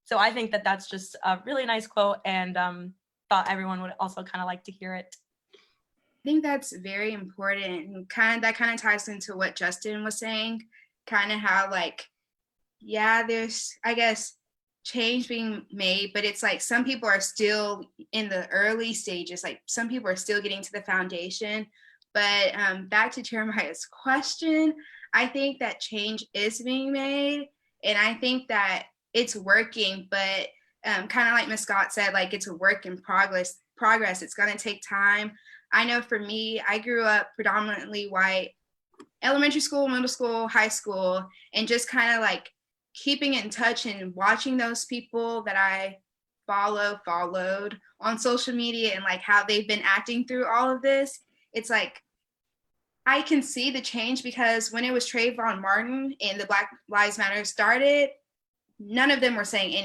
So I think that that's just a really nice quote, and thought everyone would also kind of like to hear it. I think that's very important, and that kind of ties into what Justin was saying, kind of how there's, I guess, change being made, but it's like some people are still in the early stages, like some people are still getting to the foundation. But back to Jeremiah's question, I think that change is being made, and I think that it's working, but kind of like Ms. Scott said, like it's a work in progress. It's going to take time. I know for me, I grew up predominantly white, elementary school, middle school, high school, and just kind of like keeping in touch and watching those people that I followed on social media and like how they've been acting through all of this. It's like I can see the change, because when it was Trayvon Martin and the Black Lives Matter started, none of them were saying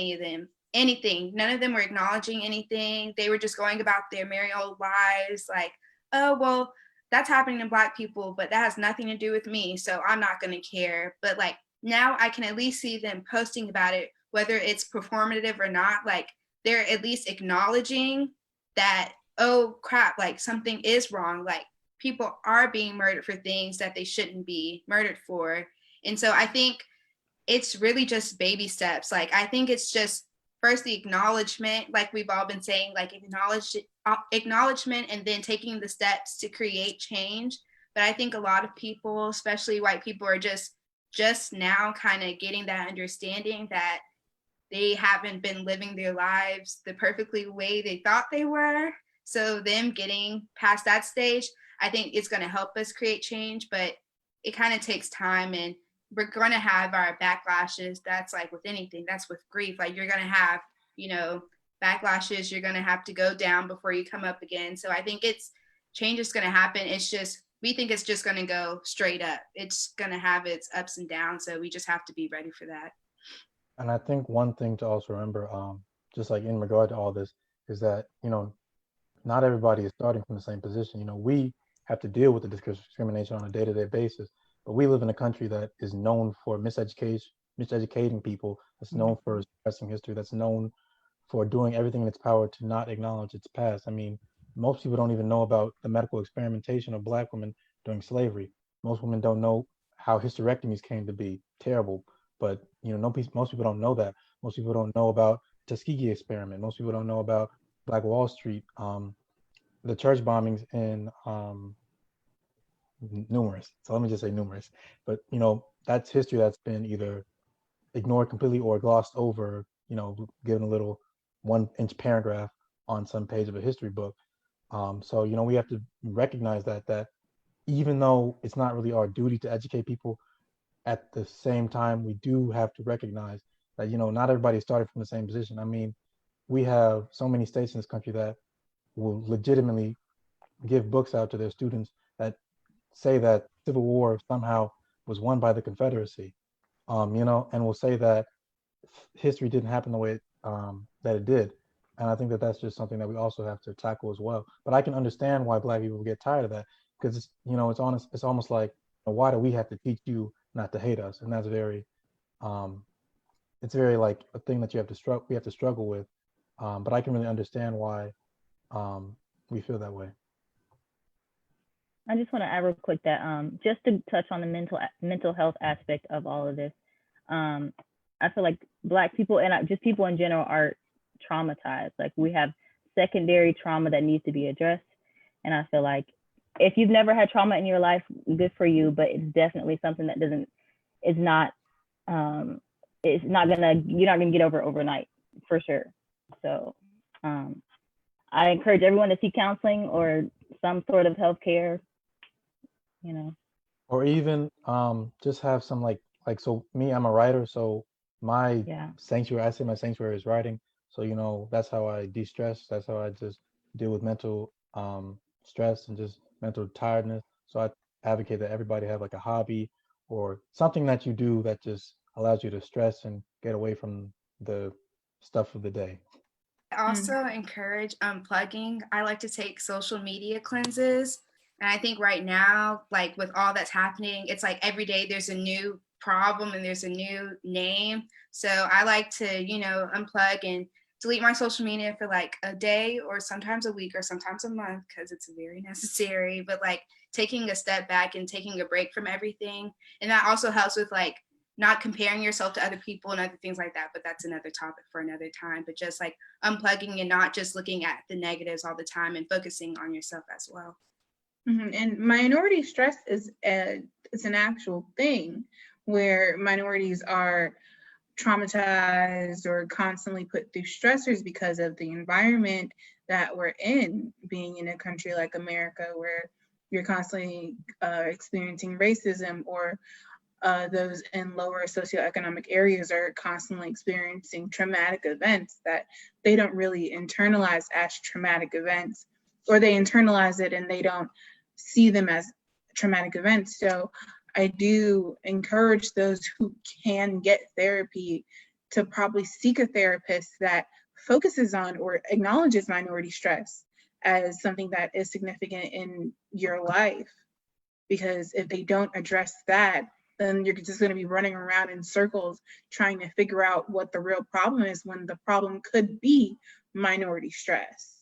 anything. None of them were acknowledging anything. They were just going about their merry old lives, like, oh, well, that's happening to Black people, but that has nothing to do with me, so I'm not going to care. But like now I can at least see them posting about it, whether it's performative or not. Like they're at least acknowledging that, oh crap, like something is wrong. Like people are being murdered for things that they shouldn't be murdered for. And so I think it's really just baby steps. Like I think it's just first the acknowledgement, like we've all been saying, like acknowledgement and then taking the steps to create change. But I think a lot of people, especially white people, are just now kind of getting that understanding that they haven't been living their lives the perfectly way they thought they were. So them getting past that stage, I think it's going to help us create change, but it kind of takes time, and we're going to have our backlashes. That's like with anything, that's with grief. Like you're going to have, backlashes, you're going to have to go down before you come up again. So I think change is going to happen. It's just, we think it's just going to go straight up. It's going to have its ups and downs. So we just have to be ready for that. And I think one thing to also remember, just like in regard to all this, is that, not everybody is starting from the same position. We have to deal with the discrimination on a day-to-day basis, but we live in a country that is known for miseducating people, that's known for suppressing history, that's known for doing everything in its power to not acknowledge its past. I mean, most people don't even know about the medical experimentation of Black women during slavery. Most women don't know how hysterectomies came to be. Terrible. But most people don't know that. Most people don't know about Tuskegee experiment. Most people don't know about Black Wall Street, the church bombings in numerous. So let me just say numerous. But that's history that's been either ignored completely or glossed over. Given a little 1-inch paragraph on some page of a history book. So we have to recognize that even though it's not really our duty to educate people, at the same time we do have to recognize that not everybody started from the same position. I mean, we have so many states in this country that will legitimately give books out to their students that say that Civil War somehow was won by the Confederacy, and will say that history didn't happen the way that it did. And I think that that's just something that we also have to tackle as well. But I can understand why Black people get tired of that, because it's almost like, why do we have to teach you not to hate us? And that's very, it's very like a thing that we have to struggle with. But I can really understand why we feel that way. I just want to add real quick that just to touch on the mental health aspect of all of this, I feel like Black people and just people in general are traumatized. Like we have secondary trauma that needs to be addressed. And I feel like if you've never had trauma in your life, good for you, but it's definitely something that you're not gonna get over overnight, for sure. So I encourage everyone to seek counseling or some sort of healthcare, you know. Or even just have some so me, I'm a writer, so my Yeah. sanctuary, I say my sanctuary is writing. So that's how I de-stress. That's how I just deal with mental stress and just mental tiredness. So I advocate that everybody have like a hobby or something that you do that just allows you to stress and get away from the stuff of the day. I also encourage unplugging. I like to take social media cleanses. And I think right now, like with all that's happening, it's like every day there's a new problem and there's a new name. So I like to, unplug and delete my social media for like a day or sometimes a week or sometimes a month because it's very necessary. But like taking a step back and taking a break from everything. And that also helps with like not comparing yourself to other people and other things like that, but that's another topic for another time. But just like unplugging and not just looking at the negatives all the time and focusing on yourself as well. And minority stress is it's an actual thing where minorities are traumatized or constantly put through stressors because of the environment that we're in, being in a country like America where you're constantly experiencing racism, or those in lower socioeconomic areas are constantly experiencing traumatic events that they don't really internalize as traumatic events, or they internalize it and they don't see them as traumatic events. So I do encourage those who can get therapy to probably seek a therapist that focuses on or acknowledges minority stress as something that is significant in your life. Because if they don't address that, then you're just going to be running around in circles trying to figure out what the real problem is when the problem could be minority stress.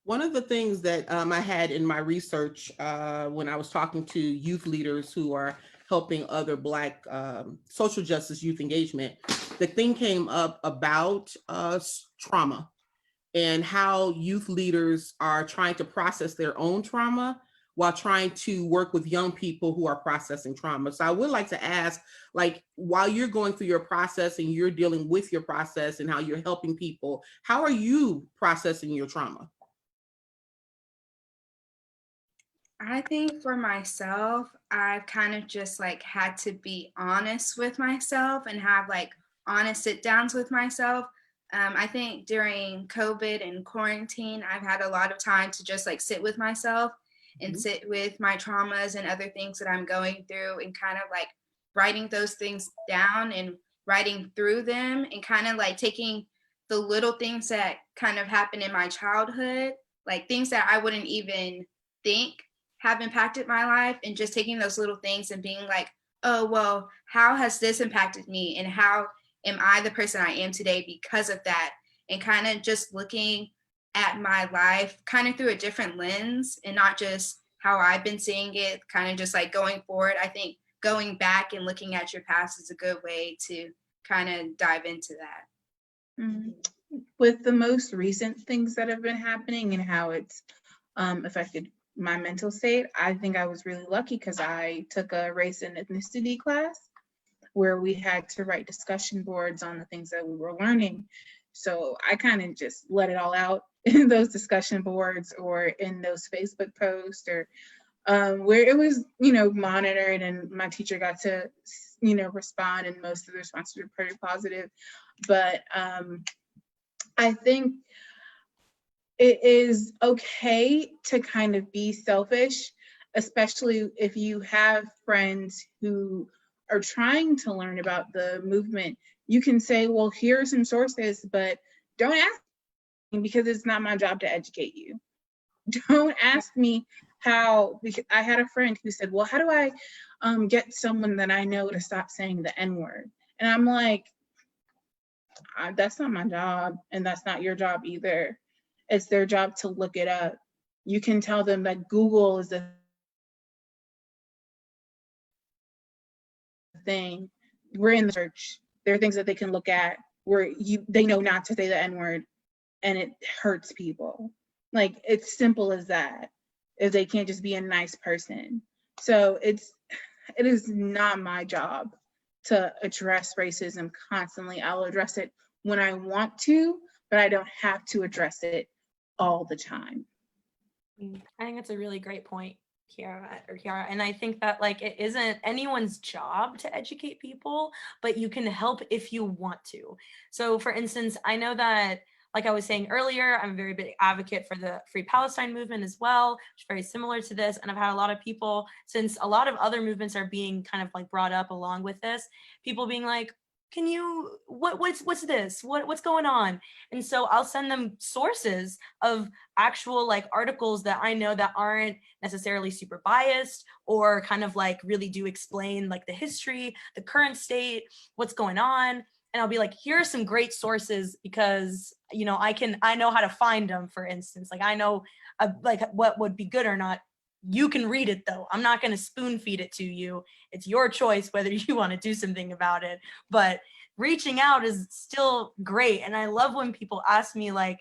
One of the things that I had in my research when I was talking to youth leaders who are helping other Black social justice youth engagement, the thing came up about trauma and how youth leaders are trying to process their own trauma while trying to work with young people who are processing trauma. So I would like to ask, like, while you're going through your process and you're dealing with your process and how you're helping people, how are you processing your trauma? I think for myself, I've kind of just like had to be honest with myself and have like honest sit downs with myself. I think during COVID and quarantine, I've had a lot of time to just like sit with myself and sit with my traumas and other things that I'm going through and kind of like writing those things down and writing through them and kind of like taking the little things that kind of happened in my childhood, like things that I wouldn't even think have impacted my life, and just taking those little things and being like, oh, well, how has this impacted me? And how am I the person I am today because of that? And kind of just looking at my life kind of through a different lens and not just how I've been seeing it, kind of just like going forward. I think going back and looking at your past is a good way to kind of dive into that. With the most recent things that have been happening and how it's affected my mental state, I think I was really lucky because I took a race and ethnicity class where we had to write discussion boards on the things that we were learning. So I kind of just let it all out in those discussion boards or in those Facebook posts, or where it was, monitored, and my teacher got to, respond, and most of the responses were pretty positive. But I think it is okay to kind of be selfish, especially if you have friends who are trying to learn about the movement. You can say, well, here are some sources, but don't ask me because it's not my job to educate you. Don't ask me how, because I had a friend who said, well, how do I get someone that I know to stop saying the N-word? And I'm like, that's not my job, and that's not your job either. It's their job to look it up. You can tell them that Google is the thing. We're in the search. There are things that they can look at where they know not to say the N-word, and it hurts people. Like, it's simple as that. If they can't just be a nice person. So it is not my job to address racism constantly. I'll address it when I want to, but I don't have to address it all the time. I think that's a really great point, Kiara. And I think that like it isn't anyone's job to educate people, but you can help if you want to. So for instance, I know that, like I was saying earlier, I'm a very big advocate for the Free Palestine movement as well, which is very similar to this. And I've had a lot of people, since a lot of other movements are being kind of like brought up along with this, people being like, can you, what's this? What's going on? And so I'll send them sources of actual like articles that I know that aren't necessarily super biased or kind of like really do explain like the history, the current state, what's going on. And I'll be like, here are some great sources because, you know, I know how to find them, for instance. Like I know like what would be good or not. You can read it though. I'm not going to spoon feed it to you. It's your choice whether you want to do something about it. But reaching out is still great. And I love when people ask me like,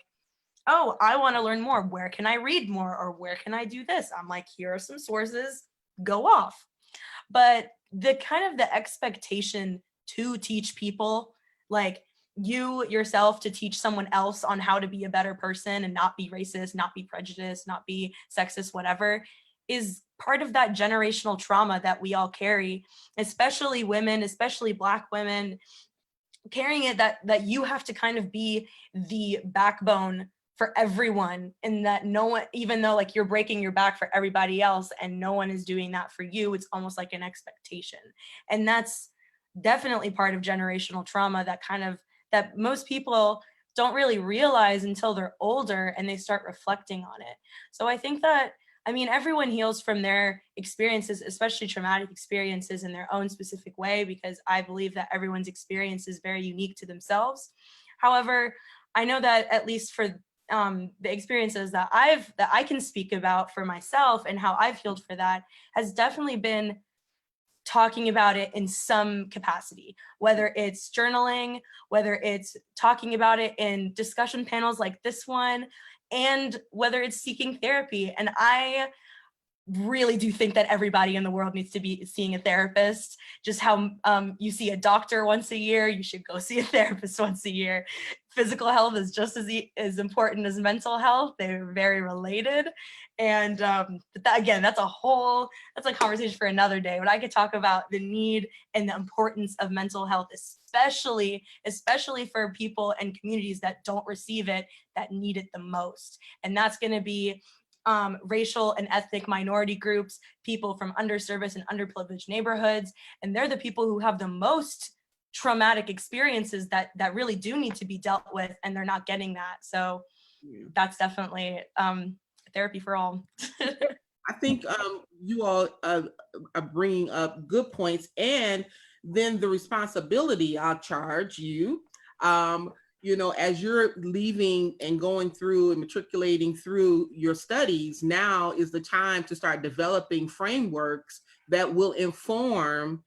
oh, I want to learn more. Where can I read more? Or where can I do this? I'm like, here are some sources, go off. But the kind of the expectation to teach people, like you yourself to teach someone else on how to be a better person and not be racist, not be prejudiced, not be sexist, whatever, is part of that generational trauma that we all carry, especially women, especially Black women, carrying it that you have to kind of be the backbone for everyone, and that no one, even though like you're breaking your back for everybody else and no one is doing that for you, it's almost like an expectation. And that's definitely part of generational trauma that most people don't really realize until they're older and they start reflecting on it. So I think that, I mean, everyone heals from their experiences, especially traumatic experiences, in their own specific way, because I believe that everyone's experience is very unique to themselves. However, I know that at least for the experiences that I can speak about for myself and how I've healed for that has definitely been talking about it in some capacity, whether it's journaling, whether it's talking about it in discussion panels like this one, and whether it's seeking therapy. And I really do think that everybody in the world needs to be seeing a therapist. Just how you see a doctor once a year, you should go see a therapist once a year. Physical health is just as important as mental health. They're very related. And again, that's a conversation for another day, but I could talk about the need and the importance of mental health, especially for people and communities that don't receive it, that need it the most. And that's going to be racial and ethnic minority groups, people from underserviced and underprivileged neighborhoods. And they're the people who have the most traumatic experiences that really do need to be dealt with, and they're not getting that. So that's definitely therapy for all. I think you all are bringing up good points, and then the responsibility I'll charge you. You know, as you're leaving and going through and matriculating through your studies, now is the time to start developing frameworks that will inform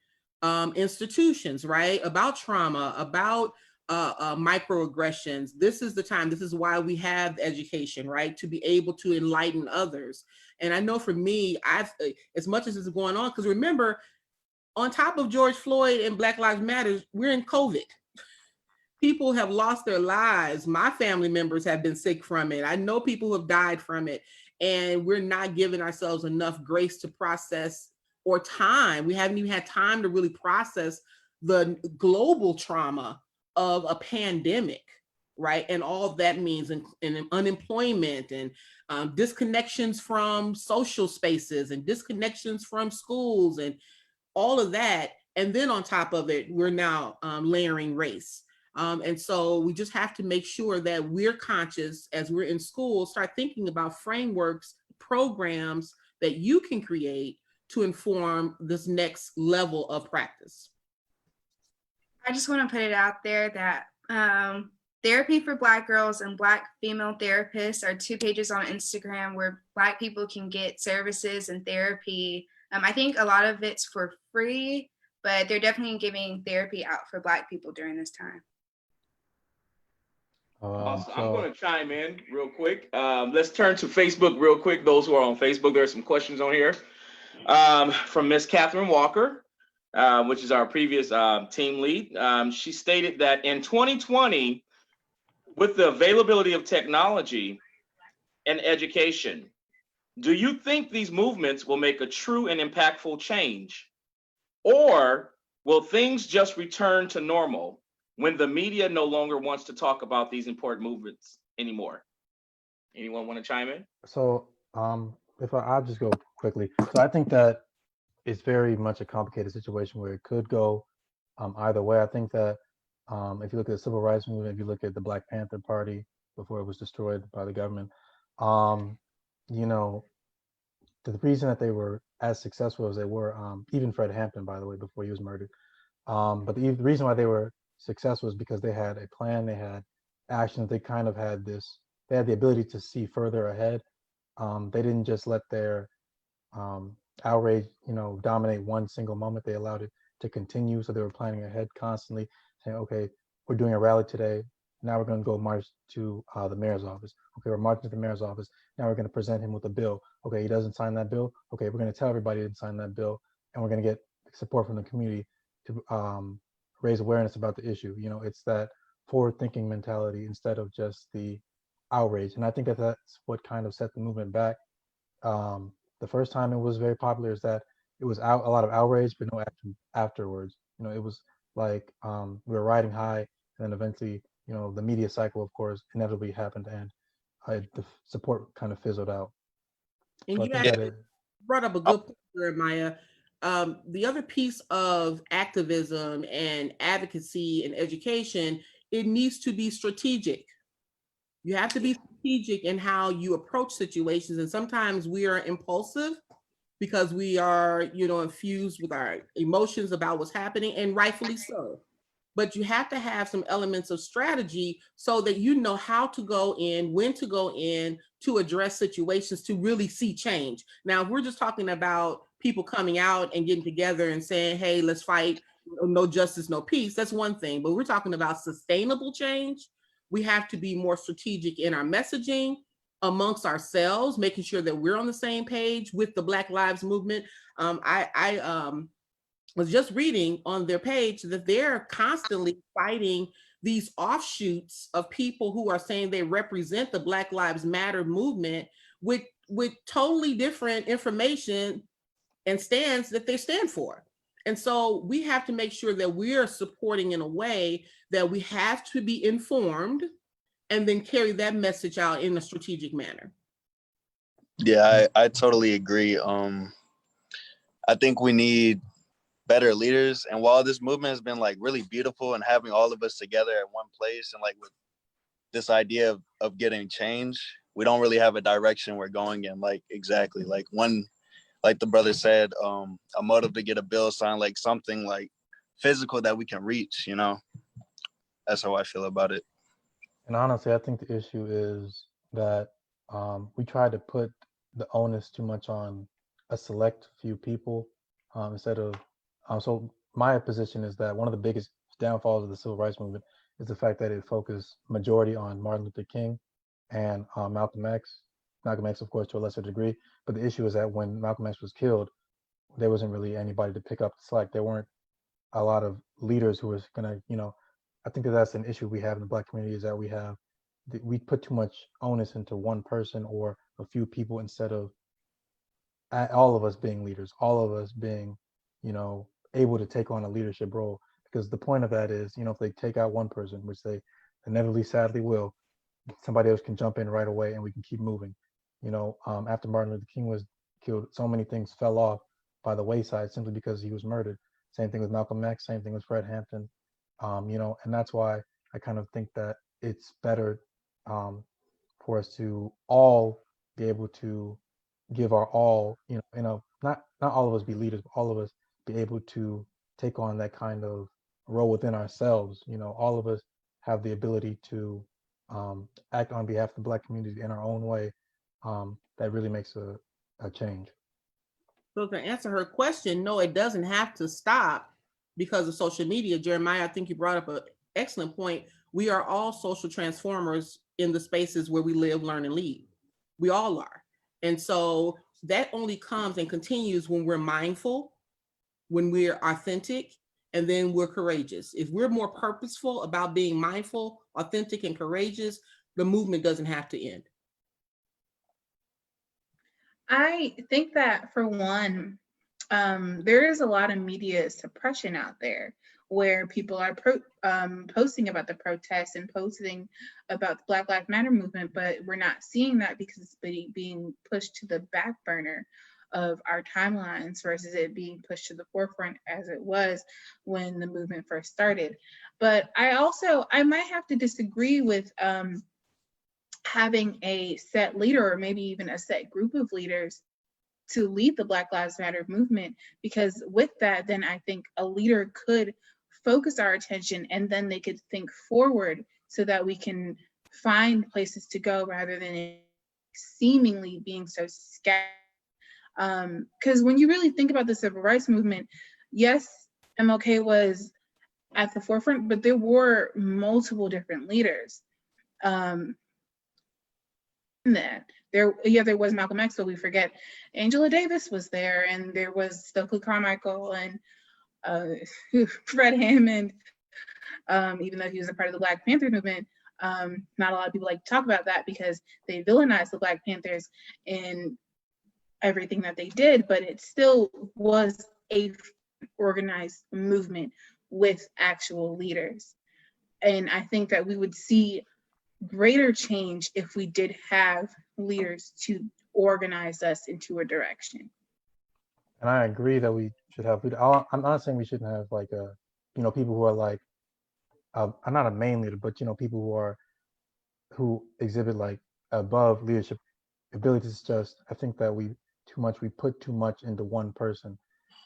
institutions, right? About trauma, about microaggressions. This is the time, this is why we have education, right? To be able to enlighten others. And I know for me, as much as this is going on, because remember, on top of George Floyd and Black Lives Matter, we're in COVID. People have lost their lives. My family members have been sick from it. I know people who have died from it, and we're not giving ourselves enough grace to process, or time. We haven't even had time to really process the global trauma of a pandemic, right? And all that means, and unemployment, and disconnections from social spaces, and disconnections from schools, and all of that. And then on top of it, we're now layering race. And so we just have to make sure that we're conscious as we're in school, start thinking about frameworks, programs that you can create to inform this next level of practice. I just want to put it out there that Therapy for Black Girls and Black Female Therapists are 2 pages on Instagram where Black people can get services and therapy. I think a lot of it's for free, but they're definitely giving therapy out for Black people during this time. Awesome. I'm going to chime in real quick. Let's turn to Facebook real quick. Those who are on Facebook, there are some questions on here from Miss Catherine Walker, which is our previous team lead. She stated that in 2020, With the availability of technology and education, do you think these movements will make a true and impactful change? Or will things just return to normal when the media no longer wants to talk about these important movements anymore? Anyone want to chime in? So if I'll just go quickly. So I think that it's very much a complicated situation where it could go either way. I think that if you look at the civil rights movement, if you look at the Black Panther Party before it was destroyed by the government, um, you know, the reason that they were as successful as they were, even Fred Hampton, by the way, before he was murdered, but the reason why they were successful is because they had a plan, they had action, they kind of had this, they had the ability to see further ahead. They didn't just let their outrage, dominate one single moment. They allowed it to continue. So they were planning ahead constantly, saying, okay, we're doing a rally today. Now we're going to go march to the mayor's office. Okay, we're marching to the mayor's office. Now we're going to present him with a bill. Okay, he doesn't sign that bill. Okay, we're going to tell everybody he didn't sign that bill, and we're going to get support from the community to raise awareness about the issue. It's that forward-thinking mentality instead of just the outrage. And I think that that's what kind of set the movement back. The first time it was very popular is that it was out a lot of outrage, but no action afterwards. It was like we were riding high, and then eventually, the media cycle, of course, inevitably happened, and the support kind of fizzled out. And So I you think that it. brought up a good point, Jeremiah. The other piece of activism and advocacy and education, it needs to be strategic. You have to be strategic in how you approach situations. And sometimes we are impulsive because we are, infused with our emotions about what's happening, and rightfully so. But you have to have some elements of strategy so that you know how to go in, when to go in to address situations to really see change. Now, if we're just talking about people coming out and getting together and saying, hey, let's fight, no justice, no peace, that's one thing. But we're talking about sustainable change. We have to be more strategic in our messaging amongst ourselves, making sure that we're on the same page with the Black Lives Movement. I was just reading on their page that they're constantly fighting these offshoots of people who are saying they represent the Black Lives Matter movement with totally different information and stands that they stand for. And so we have to make sure that we are supporting in a way that we have to be informed and then carry that message out in a strategic manner. Yeah, I totally agree. I think we need better leaders. And while this movement has been like really beautiful and having all of us together at one place and like with this idea of getting change, we don't really have a direction we're going in. Like exactly like one, like the brother said, a motive to get a bill signed, like something like physical that we can reach, That's how I feel about it. And honestly, I think the issue is that we try to put the onus too much on a select few people instead of. So my position is that one of the biggest downfalls of the civil rights movement is the fact that it focused majority on Martin Luther King and Malcolm X. Malcolm X, of course, to a lesser degree. But the issue is that when Malcolm X was killed, there wasn't really anybody to pick up the slack. There weren't a lot of leaders who was gonna, I think that that's an issue we have in the Black community is that we put too much onus into one person or a few people instead of all of us being leaders, all of us being, able to take on a leadership role. Because the point of that is, if they take out one person, which they inevitably, sadly will, somebody else can jump in right away and we can keep moving. After Martin Luther King was killed, so many things fell off by the wayside simply because he was murdered. Same thing with Malcolm X, same thing with Fred Hampton. And that's why I kind of think that it's better for us to all be able to give our all, not all of us be leaders, but all of us be able to take on that kind of role within ourselves. All of us have the ability to act on behalf of the Black community in our own way. That really makes a change. So to answer her question, no, it doesn't have to stop because of social media. Jeremiah, I think you brought up an excellent point. We are all social transformers in the spaces where we live, learn, and lead. We all are. And so that only comes and continues when we're mindful, when we're authentic, and then we're courageous. If we're more purposeful about being mindful, authentic, and courageous, the movement doesn't have to end. I think that for one, there is a lot of media suppression out there where people are posting about the protests and posting about the Black Lives Matter movement, but we're not seeing that because it's being pushed to the back burner of our timelines versus it being pushed to the forefront as it was when the movement first started. But I might have to disagree with having a set leader or maybe even a set group of leaders to lead the Black Lives Matter movement, because with that, then I think a leader could focus our attention and then they could think forward so that we can find places to go rather than seemingly being so scattered. Because when you really think about the civil rights movement, yes, MLK was at the forefront, but there were multiple different leaders. That there was Malcolm X, but we forget Angela Davis was there, and there was Stokely Carmichael and Fred Hammond. Even though he was a part of the Black Panther movement, not a lot of people like to talk about that because they villainized the Black Panthers in everything that they did, but it still was a organized movement with actual leaders. And I think that we would see greater change if we did have leaders to organize us into a direction. And I agree that we should have. I'm not saying we shouldn't have like people who are like, I'm not a main leader, but people who exhibit like above leadership abilities. Just I think that we put too much into one person.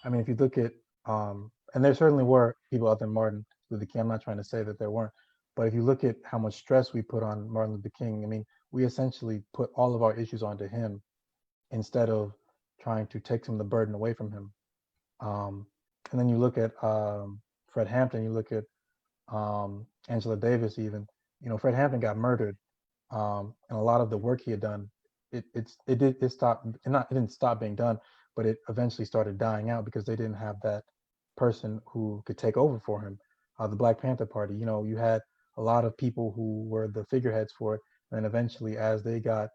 I mean, if you look at and there certainly were people other than Martin Luther King. I'm not trying to say that there weren't, but if you look at how much stress we put on Martin Luther King, I mean, we essentially put all of our issues onto him instead of trying to take some of the burden away from him. And then you look at Fred Hampton, you look at Angela Davis even. Fred Hampton got murdered, and a lot of the work he had done, it didn't stop being done, but it eventually started dying out because they didn't have that person who could take over for him. The Black Panther Party, you had a lot of people who were the figureheads for it, and eventually, as they got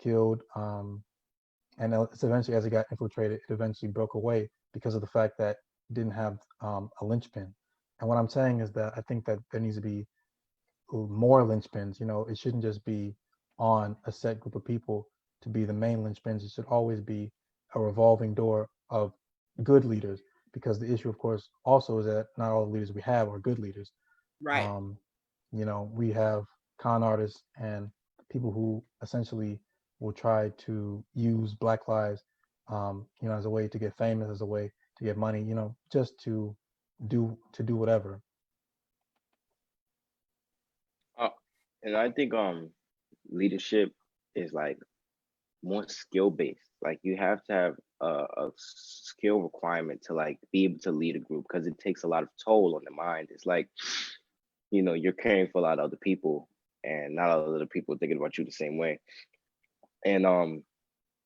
killed, and eventually as it got infiltrated, it eventually broke away because of the fact that it didn't have a linchpin. And what I'm saying is that I think that there needs to be more linchpins. It shouldn't just be on a set group of people to be the main linchpins. It should always be a revolving door of good leaders, because the issue, of course, also is that not all the leaders we have are good leaders. Right. We have con artists and people who essentially will try to use Black lives, as a way to get famous, as a way to get money, just to do whatever. And I think leadership is like more skill based. Like you have to have a skill requirement to like be able to lead a group, because it takes a lot of toll on the mind. It's like, you're caring for a lot of other people, and not all other people thinking about you the same way. And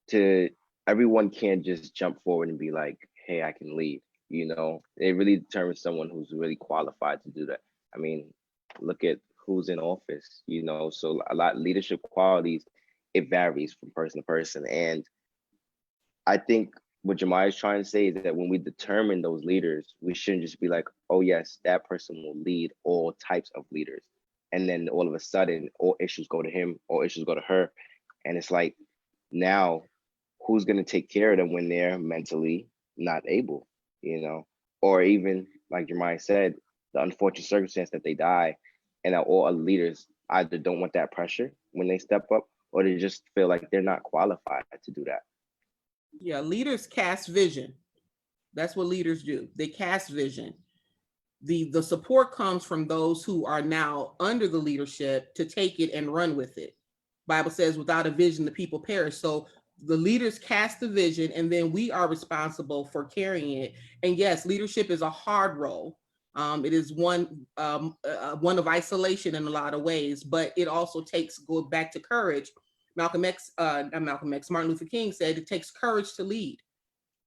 to everyone can't just jump forward and be like, hey, I can lead. It really determines someone who's really qualified to do that. I mean, look at who's in office, so a lot of leadership qualities, it varies from person to person. And I think what Jemiah is trying to say is that when we determine those leaders, we shouldn't just be like, oh yes, that person will lead all types of leaders, and then all of a sudden all issues go to him, all issues go to her. And it's like, now who's going to take care of them when they're mentally not able, or even like Jemiah said, the unfortunate circumstance that they die, and that all other leaders either don't want that pressure when they step up, or they just feel like they're not qualified to do that. Yeah, leaders cast vision. That's what leaders do. They cast vision. The support comes from those who are now under the leadership to take it and run with it. Bible says, without a vision, the people perish. So the leaders cast the vision, and then we are responsible for carrying it. And yes, leadership is a hard role. It is one of isolation in a lot of ways, but it also go back to courage. Martin Luther King said it takes courage to lead.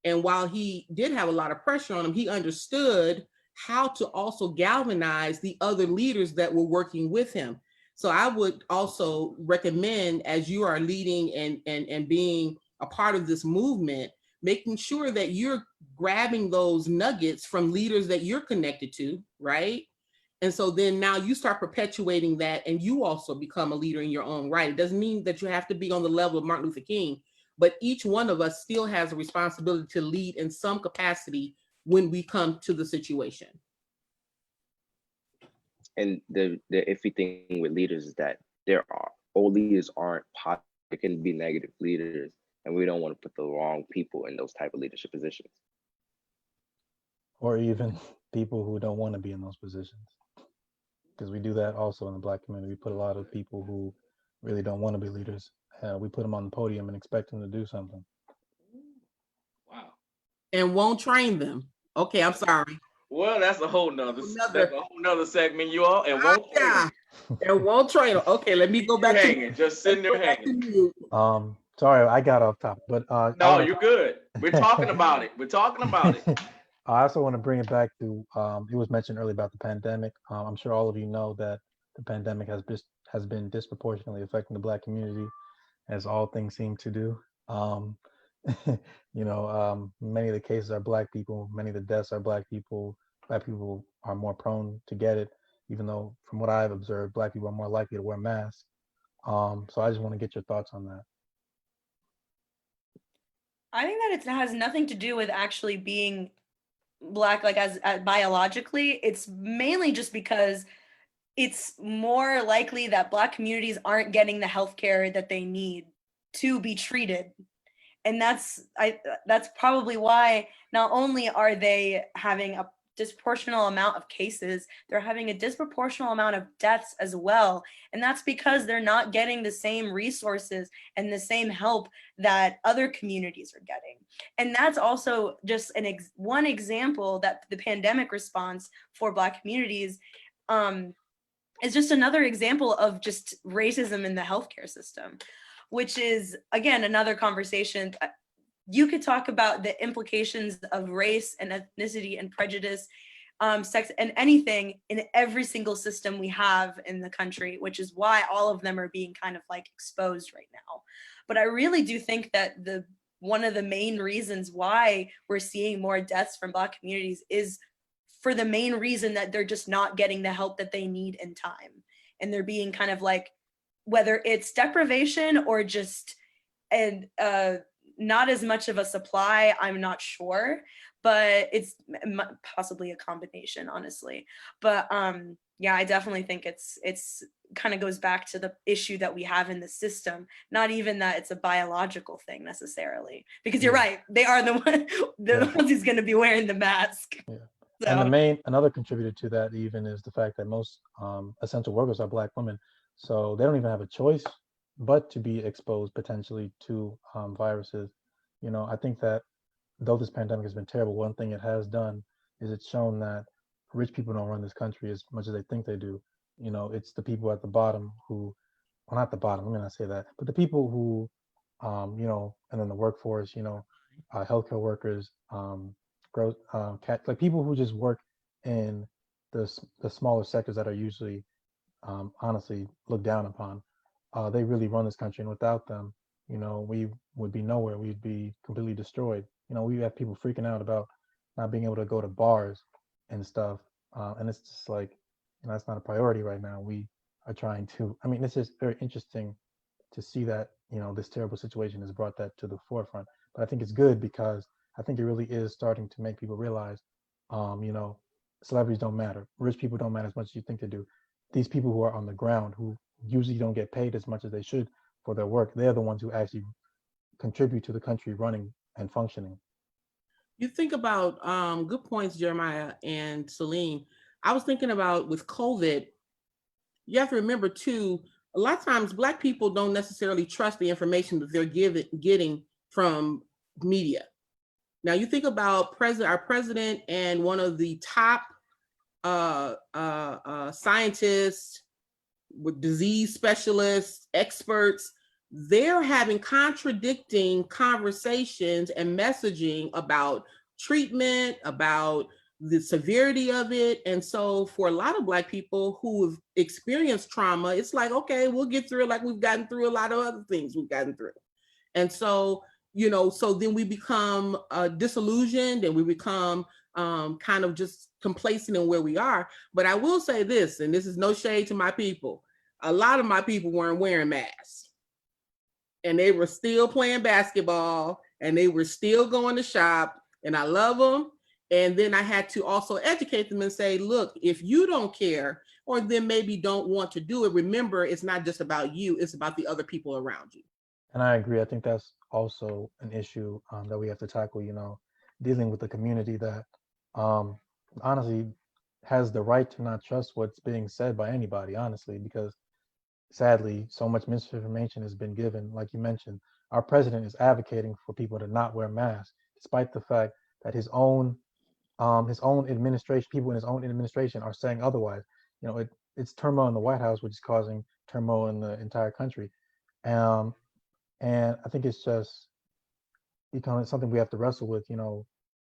And while he did have a lot of pressure on him, he understood how to also galvanize the other leaders that were working with him. So I would also recommend, as you are leading and being a part of this movement, making sure that you're grabbing those nuggets from leaders that you're connected to, right? And so then now you start perpetuating that, and you also become a leader in your own right. It doesn't mean that you have to be on the level of Martin Luther King, but each one of us still has a responsibility to lead in some capacity when we come to the situation. And the iffy thing with leaders is that all leaders aren't positive. There can be negative leaders, and we don't want to put the wrong people in those type of leadership positions. Or even people who don't want to be in those positions. Because we do that also in the Black community. We put a lot of people who really don't want to be leaders. We put them on the podium and expect them to do something. Wow. And won't train them. Okay, I'm sorry. Well, that's a whole nother segment, you all. And won't yeah. And won't train them. Okay, let me go back to hanging. Just sitting there hanging. Sorry, I got off topic, but no, you're good. We're talking about it. We're talking about it. I also want to bring it back to it was mentioned earlier about the pandemic. I'm sure all of you know that the pandemic has been disproportionately affecting the Black community, as all things seem to do. Many of the cases are Black people. Many of the deaths are Black people. Black people are more prone to get it, even though from what I've observed, Black people are more likely to wear masks. So I just want to get your thoughts on that. I think that it has nothing to do with actually being Black, like as biologically. It's mainly just because it's more likely that Black communities aren't getting the healthcare that they need to be treated. And that's probably why not only are they having a disproportionate amount of cases, they're having a disproportionate amount of deaths as well. And that's because they're not getting the same resources and the same help that other communities are getting. And that's also just one example that the pandemic response for Black communities is just another example of just racism in the healthcare system, which is, again, another conversation. You could talk about the implications of race and ethnicity and prejudice, sex, and anything in every single system we have in the country, which is why all of them are being kind of like exposed right now. But I really do think that one of the main reasons why we're seeing more deaths from Black communities is for the main reason that they're just not getting the help that they need in time. And they're being kind of like, whether it's deprivation or just not as much of a supply, I'm not sure, but it's possibly a combination, honestly. But yeah, I definitely think it's kind of goes back to the issue that we have in the system, not even that it's a biological thing necessarily, because you're right, they are the ones who's going to be wearing the mask. Yeah. So. And another contributor to that even is the fact that most essential workers are Black women. So they don't even have a choice but to be exposed potentially to viruses. I think that though this pandemic has been terrible, one thing it has done is it's shown that rich people don't run this country as much as they think they do. It's the people at the bottom who, well, not the bottom, let me not say that, but the people who, and then the workforce, healthcare workers, like people who just work in the smaller sectors that are usually honestly looked down upon. They really run this country, and without them, we would be nowhere. We'd be completely destroyed. We have people freaking out about not being able to go to bars and stuff, and it's just like, that's not a priority right now. We are trying to. I mean, it's just very interesting to see that this terrible situation has brought that to the forefront. But I think it's good because I think it really is starting to make people realize, celebrities don't matter. Rich people don't matter as much as you think they do. These people who are on the ground, who usually don't get paid as much as they should for their work, they're the ones who actually contribute to the country running and functioning. You think about good points, Jeremiah and Celine. I was thinking about with COVID, you have to remember too, a lot of times Black people don't necessarily trust the information that they're getting from media. Now you think about our president and one of the top scientists, with disease specialists, experts, they're having contradicting conversations and messaging about treatment, about the severity of it. And so for a lot of Black people who have experienced trauma, it's like, okay, we'll get through it like we've gotten through a lot of other things we've gotten through. And so, so then we become disillusioned and we become kind of just complacent in where we are. But I will say this, and this is no shade to my people, a lot of my people weren't wearing masks. And they were still playing basketball and they were still going to shop, and I love them. And then I had to also educate them and say, look, if you don't care, or then maybe don't want to do it, remember, it's not just about you, it's about the other people around you. And I agree. I think that's also an issue that we have to tackle, dealing with the community that honestly has the right to not trust what's being said by anybody, honestly, because sadly, so much misinformation has been given. Like you mentioned, our president is advocating for people to not wear masks, despite the fact that his own administration, people in his own administration are saying otherwise. It's turmoil in the White House, which is causing turmoil in the entire country. Um, and I think it's just becoming something we have to wrestle with,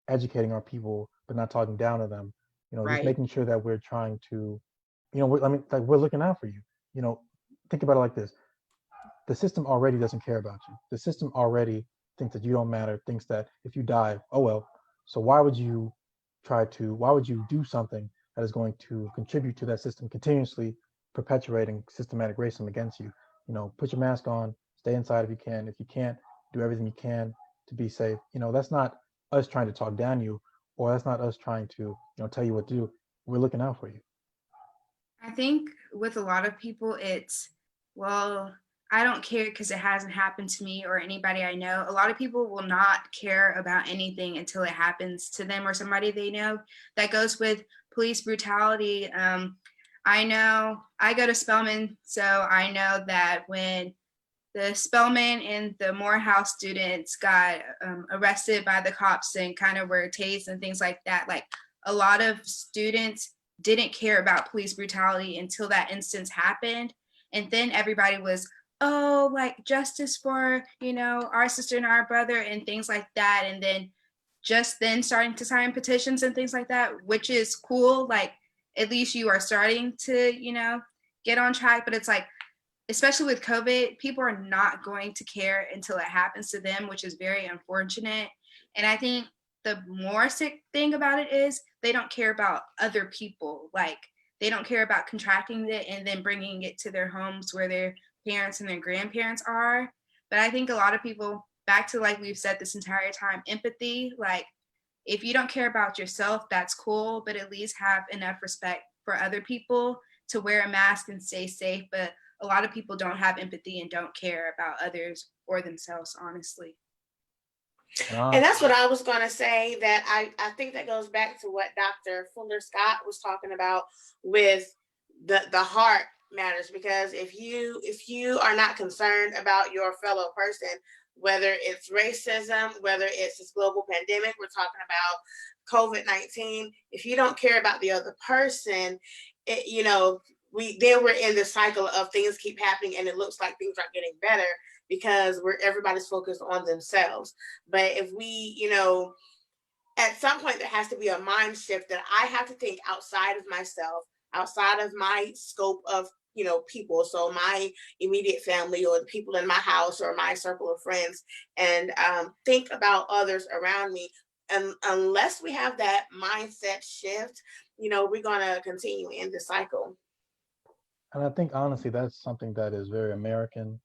educating our people, but not talking down to them, just Right. making sure that we're trying to, we're looking out for you. Think about it like this. The system already doesn't care about you. The system already thinks that you don't matter, thinks that if you die, oh well. So why would you do something that is going to contribute to that system continuously perpetuating systematic racism against you? Put your mask on, stay inside if you can. If you can't, do everything you can to be safe. That's not us trying to talk down you, or that's not us trying to, tell you what to do. We're looking out for you. I think with a lot of people, it's, well, I don't care because it hasn't happened to me or anybody I know. A lot of people will not care about anything until it happens to them or somebody they know. That goes with police brutality. I know I go to Spelman, so I know that when the Spelman and the Morehouse students got arrested by the cops and kind of were tased and things like that, like a lot of students didn't care about police brutality until that instance happened. And then everybody was, oh, like justice for, our sister and our brother and things like that. And then just then starting to sign petitions and things like that, which is cool. Like at least you are starting to, get on track. But it's like, especially with COVID, people are not going to care until it happens to them, which is very unfortunate. And I think the more sick thing about it is they don't care about other people. Like they don't care about contracting it and then bringing it to their homes where their parents and their grandparents are. But I think a lot of people, back to like we've said this entire time, empathy, like if you don't care about yourself, that's cool, but at least have enough respect for other people to wear a mask and stay safe. But a lot of people don't have empathy and don't care about others or themselves, honestly. And that's what I was going to say, that I think that goes back to what Dr. Fuller Scott was talking about with the heart matters, because if you are not concerned about your fellow person, whether it's racism, whether it's this global pandemic, we're talking about COVID-19, if you don't care about the other person, we're in the cycle of things keep happening and it looks like things aren't getting better because everybody's focused on themselves. But if we, at some point there has to be a mind shift that I have to think outside of myself, outside of my scope of, people. So my immediate family or the people in my house or my circle of friends, and think about others around me. And unless we have that mindset shift, we're going to continue in the cycle. And I think honestly, that's something that is very American.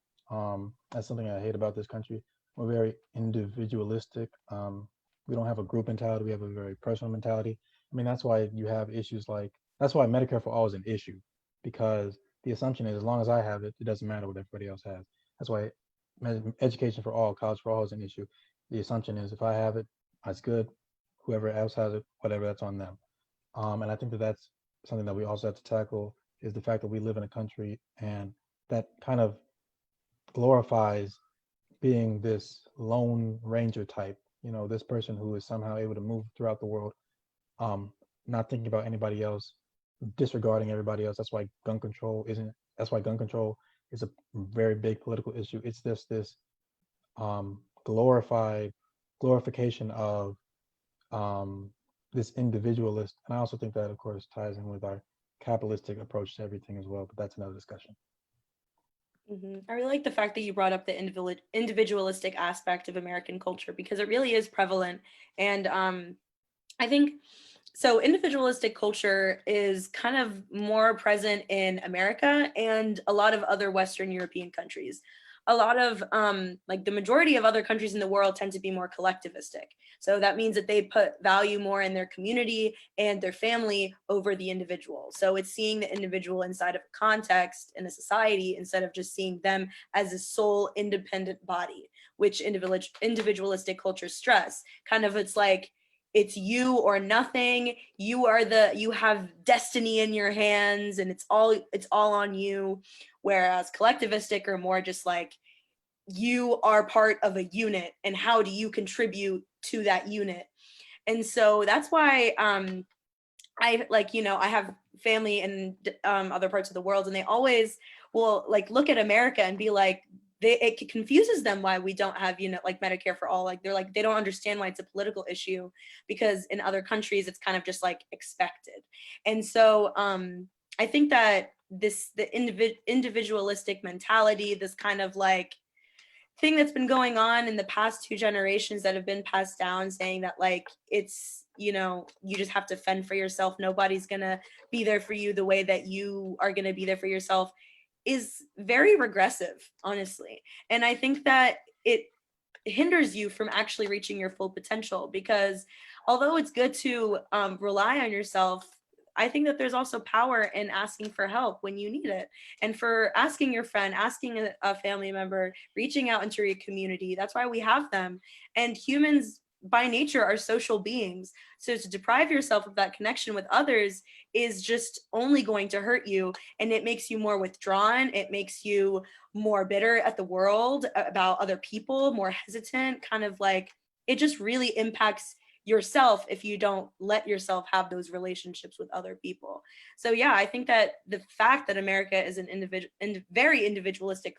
That's something I hate about this country. We're very individualistic. We don't have a group mentality. We have a very personal mentality. I mean, that's why you have issues that's why Medicare for all is an issue, because the assumption is as long as I have it, it doesn't matter what everybody else has. That's why education for all, college for all is an issue. The assumption is if I have it, that's good. Whoever else has it, whatever, that's on them. And I think that that's something that we also have to tackle, is the fact that we live in a country and that kind of glorifies being this lone ranger type, this person who is somehow able to move throughout the world, not thinking about anybody else, disregarding everybody else. That's why gun control is a very big political issue. It's just this glorification of this individualist, and I also think that, of course, ties in with our capitalistic approach to everything as well. But that's another discussion. I really like the fact that you brought up the individualistic aspect of American culture because it really is prevalent. And I think so. Individualistic culture is kind of more present in America and a lot of other Western European countries. A lot of like the majority of other countries in the world tend to be more collectivistic. So that means that they put value more in their community and their family over the individual. So it's seeing the individual inside of a context in a society instead of just seeing them as a sole independent body, which individualistic cultures stress. Kind of it's like it's you or nothing. You have destiny in your hands and it's all on you. Whereas collectivistic are more just like you are part of a unit and how do you contribute to that unit. And so that's why I like, I have family in other parts of the world and they always will like look at America and be like, it confuses them why we don't have, like Medicare for all. Like they're like, they don't understand why it's a political issue because in other countries it's kind of just like expected. And so I think that the individualistic mentality, this kind of like thing that's been going on in the past 2 generations that have been passed down, saying that like it's you just have to fend for yourself, nobody's gonna be there for you the way that you are gonna be there for yourself, is very regressive, honestly. And I think that it hinders you from actually reaching your full potential because although it's good to rely on yourself, I think that there's also power in asking for help when you need it. And for asking your friend, asking a family member, reaching out into your community. That's why we have them. And humans by nature are social beings. So to deprive yourself of that connection with others is just only going to hurt you. And it makes you more withdrawn. It makes you more bitter at the world, about other people, more hesitant, kind of like it just really impacts yourself if you don't let yourself have those relationships with other people. So yeah, I think that the fact that America is an very individualistic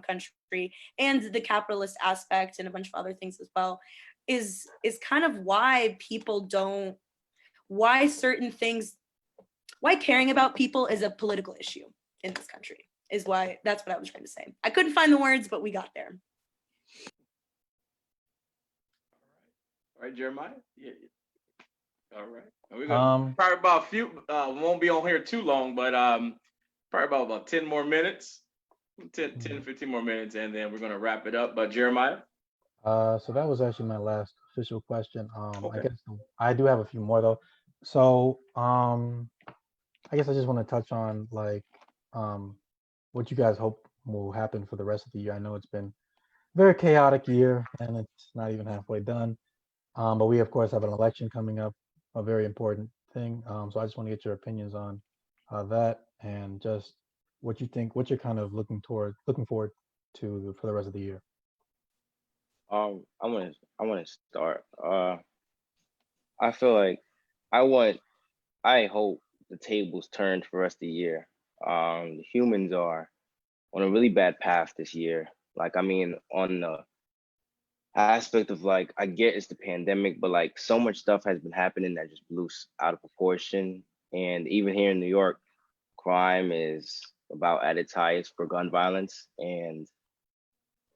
country, and the capitalist aspect and a bunch of other things as well, is kind of why people don't, why certain things, why caring about people is a political issue in this country, is why. That's what I was trying to say. I couldn't find the words, but we got there. All right, Jeremiah. Yeah. All right. And we're gonna probably about a few. Won't be on here too long, but probably about 10 more minutes, 10, 15 more minutes, and then we're gonna wrap it up. But Jeremiah. So that was actually my last official question. Okay. I guess I do have a few more though. So I guess I just want to touch on like what you guys hope will happen for the rest of the year. I know it's been a very chaotic year and it's not even halfway done. But we of course have an election coming up, a very important thing. So I just want to get your opinions on that and just what you think, what you're kind of looking forward to for the rest of the year. I want to start. I feel like I hope the tables turned for the rest of the year. Humans are on a really bad path this year. Like, I mean, on the aspect of like, I get it's the pandemic, but like so much stuff has been happening that just blew out of proportion. And even here in New York, crime is about at its highest for gun violence. And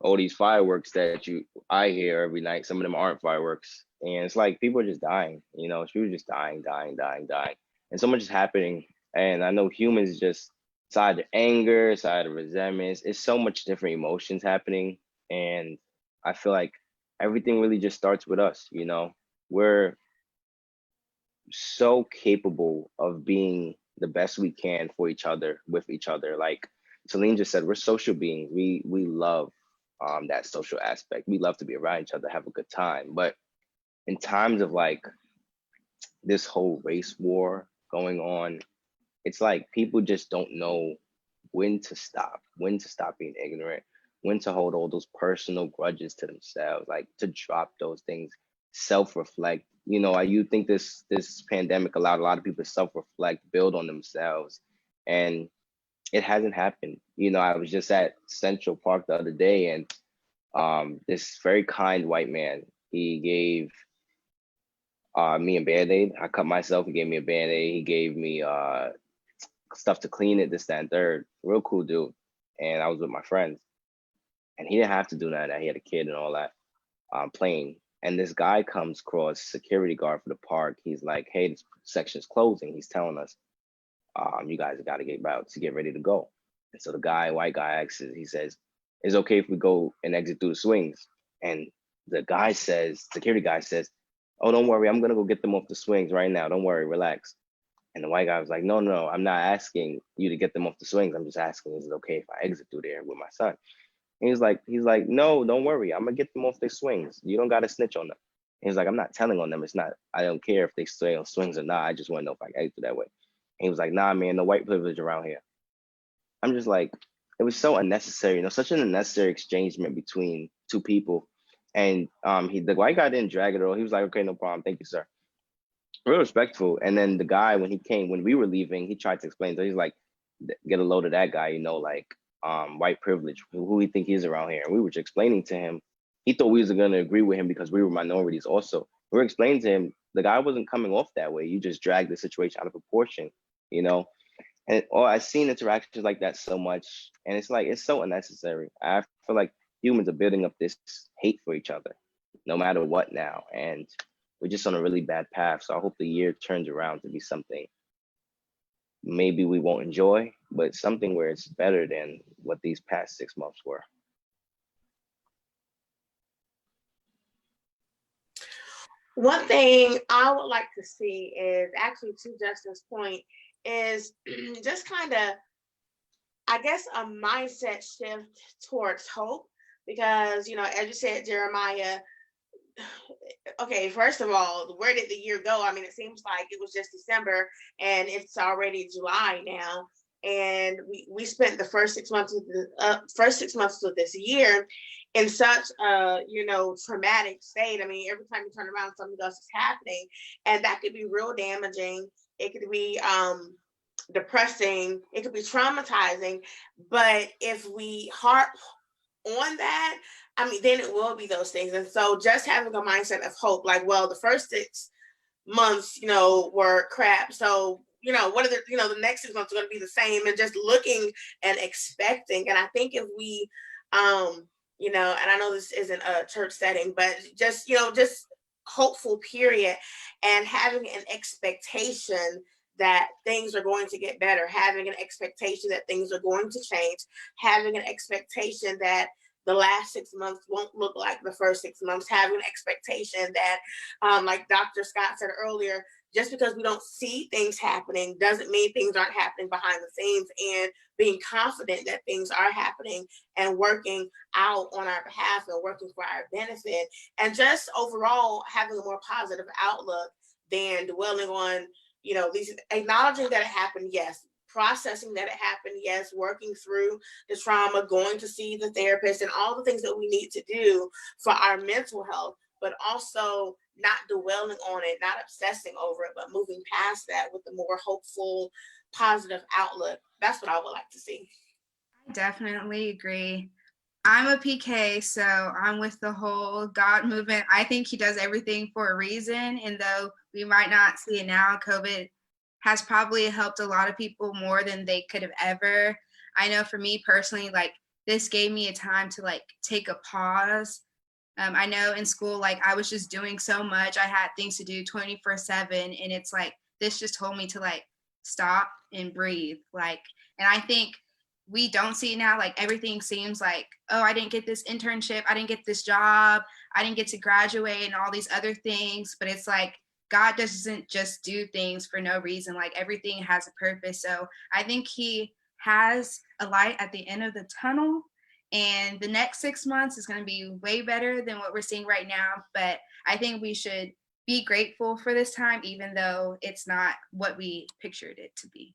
all these fireworks that I hear every night, some of them aren't fireworks. And it's like people are just dying, people are just dying. And so much is happening. And I know humans just side of anger, side of resentment. It's so much different emotions happening. And I feel like everything really just starts with us, We're so capable of being the best we can for each other, with each other. Like Celine just said, we're social beings. We love that social aspect. We love to be around each other, have a good time. But in times of like this whole race war going on, it's like people just don't know when to stop being ignorant, when to hold all those personal grudges to themselves, like to drop those things, self-reflect. You think this pandemic allowed a lot of people to self-reflect, build on themselves, and it hasn't happened. I was just at Central Park the other day, and this very kind white man, he gave me and Band-Aid. I cut myself. He gave me a Band-Aid. He gave me stuff to clean it, this, that, and third. Real cool dude. And I was with my friends. And he didn't have to do none of that. He had a kid and all that, playing. And this guy comes across, security guard for the park. He's like, hey, this section's closing. He's telling us, you guys got to get about to get ready to go. And so the guy, white guy, asks, he says, "Is it okay if we go and exit through the swings?" And the guy says, security guy says, "Oh, don't worry, I'm gonna go get them off the swings right now. Don't worry, relax." And the white guy was like, "No, no, I'm not asking you to get them off the swings. I'm just asking, is it okay if I exit through there with my son?" And he's like, "No, don't worry, I'm gonna get them off their swings. You don't gotta snitch on them." And he's like, "I'm not telling on them. It's not. I don't care if they stay on swings or not. I just want to know if I can exit that way." And he was like, "Nah, man, no white privilege around here." I'm just like, it was so unnecessary, such an unnecessary exchangement between two people. And the white guy didn't drag it at all. He was like, "Okay, no problem. Thank you, sir." Real respectful. And then the guy, when we were leaving, he tried to explain. So he's like, get a load of that guy, like white privilege, who he think he is around here. And we were just explaining to him. He thought we was going to agree with him because we were minorities also. We were explaining to him, the guy wasn't coming off that way. You just dragged the situation out of proportion, And I've seen interactions like that so much. And it's like, it's so unnecessary. I feel like humans are building up this hate for each other, no matter what now. And we're just on a really bad path. So I hope the year turns around to be something maybe we won't enjoy, but something where it's better than what these past 6 months were. One thing I would like to see is actually, to Justin's point, is just kind of, I guess, a mindset shift towards hope. Because, as you said, Jeremiah, okay, first of all, where did the year go? I mean, it seems like it was just December and it's already July now. And we spent the first 6 months of this year in such a traumatic state. I mean, every time you turn around, something else is happening, and that could be real damaging. It could be depressing. It could be traumatizing. But if we harp on that, I mean, then it will be those things. And so just having a mindset of hope, like, well, the first 6 months, were crap. So, what are the next 6 months are going to be the same, and just looking and expecting. And I think if we, and I know this isn't a church setting, but just hopeful period, and having an expectation that things are going to get better, having an expectation that things are going to change, having an expectation that the last 6 months won't look like the first 6 months, having an expectation that, like Dr. Scott said earlier, just because we don't see things happening doesn't mean things aren't happening behind the scenes, and being confident that things are happening and working out on our behalf and working for our benefit, and just overall having a more positive outlook than dwelling on, these, acknowledging that it happened, yes, processing that it happened, yes, working through the trauma, going to see the therapist, and all the things that we need to do for our mental health, but also not dwelling on it, not obsessing over it, but moving past that with a more hopeful, positive outlook. That's what I would like to see. I definitely agree. I'm a PK, so I'm with the whole God movement. I think he does everything for a reason. And though we might not see it now, COVID has probably helped a lot of people more than they could have ever. I know for me personally, like, this gave me a time to take a pause. I know in school, I was just doing so much. I had things to do 24/7. And it's like, this just told me to stop and breathe. And I think we don't see it now. Everything seems like, oh, I didn't get this internship, I didn't get this job, I didn't get to graduate, and all these other things. But it's like, God doesn't just do things for no reason. Everything has a purpose. So I think he has a light at the end of the tunnel. And the next 6 months is going to be way better than what we're seeing right now. But I think we should be grateful for this time, even though it's not what we pictured it to be.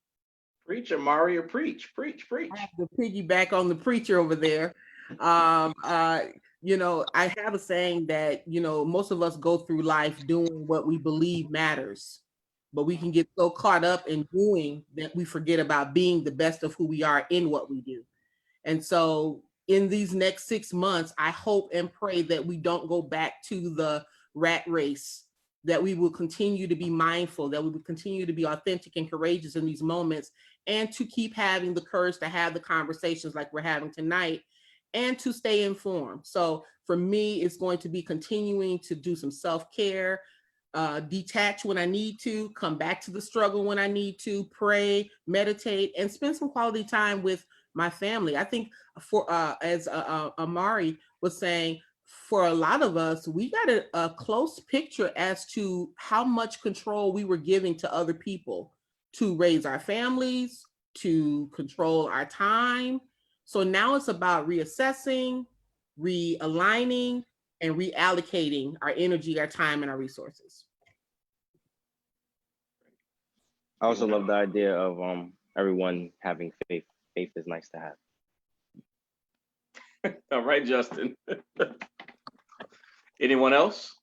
Preacher, Mario, preach. I have to piggyback on the preacher over there. I have a saying that, most of us go through life doing what we believe matters, but we can get so caught up in doing that we forget about being the best of who we are in what we do. And so in these next 6 months, I hope and pray that we don't go back to the rat race that we will continue to be mindful, that we will continue to be authentic and courageous in these moments, and to keep having the courage to have the conversations like we're having tonight, and to stay informed. So for me, it's going to be continuing to do some self-care, detach when I need to, come back to the struggle when I need to, pray, meditate, and spend some quality time with my family. I think for as Amari was saying, for a lot of us, we got a close picture as to how much control we were giving to other people to raise our families, to control our time. So now it's about reassessing, realigning, and reallocating our energy, our time, and our resources. I also love the idea of everyone having faith. Faith is nice to have. All right, Justin. Anyone else?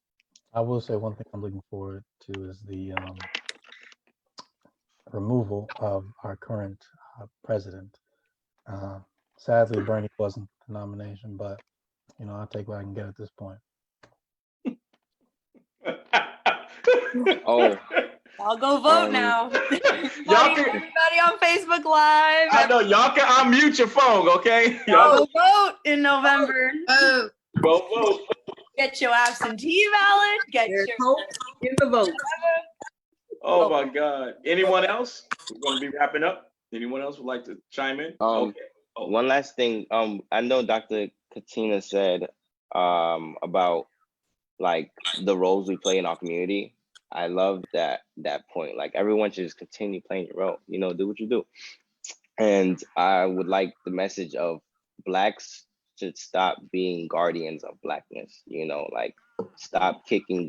I will say one thing I'm looking forward to is the removal of our current president. Sadly, Bernie wasn't the nomination, but I'll take what I can get at this point. Oh, I'll go vote now. Y'all can, Everybody on Facebook Live. I know y'all can unmute your phone, okay? Y'all go vote in November. Oh, Go vote. Get your absentee ballot. Get There's your hope in the vote. Oh my God. Anyone else? We're going to be wrapping up. Anyone else would like to chime in? Okay. Oh. One last thing. I know Dr. Katina said about like the roles we play in our community. I love that point. Like everyone should just continue playing your role. Do what you do. And I would like the message of Blacks should stop being guardians of Blackness. Like stop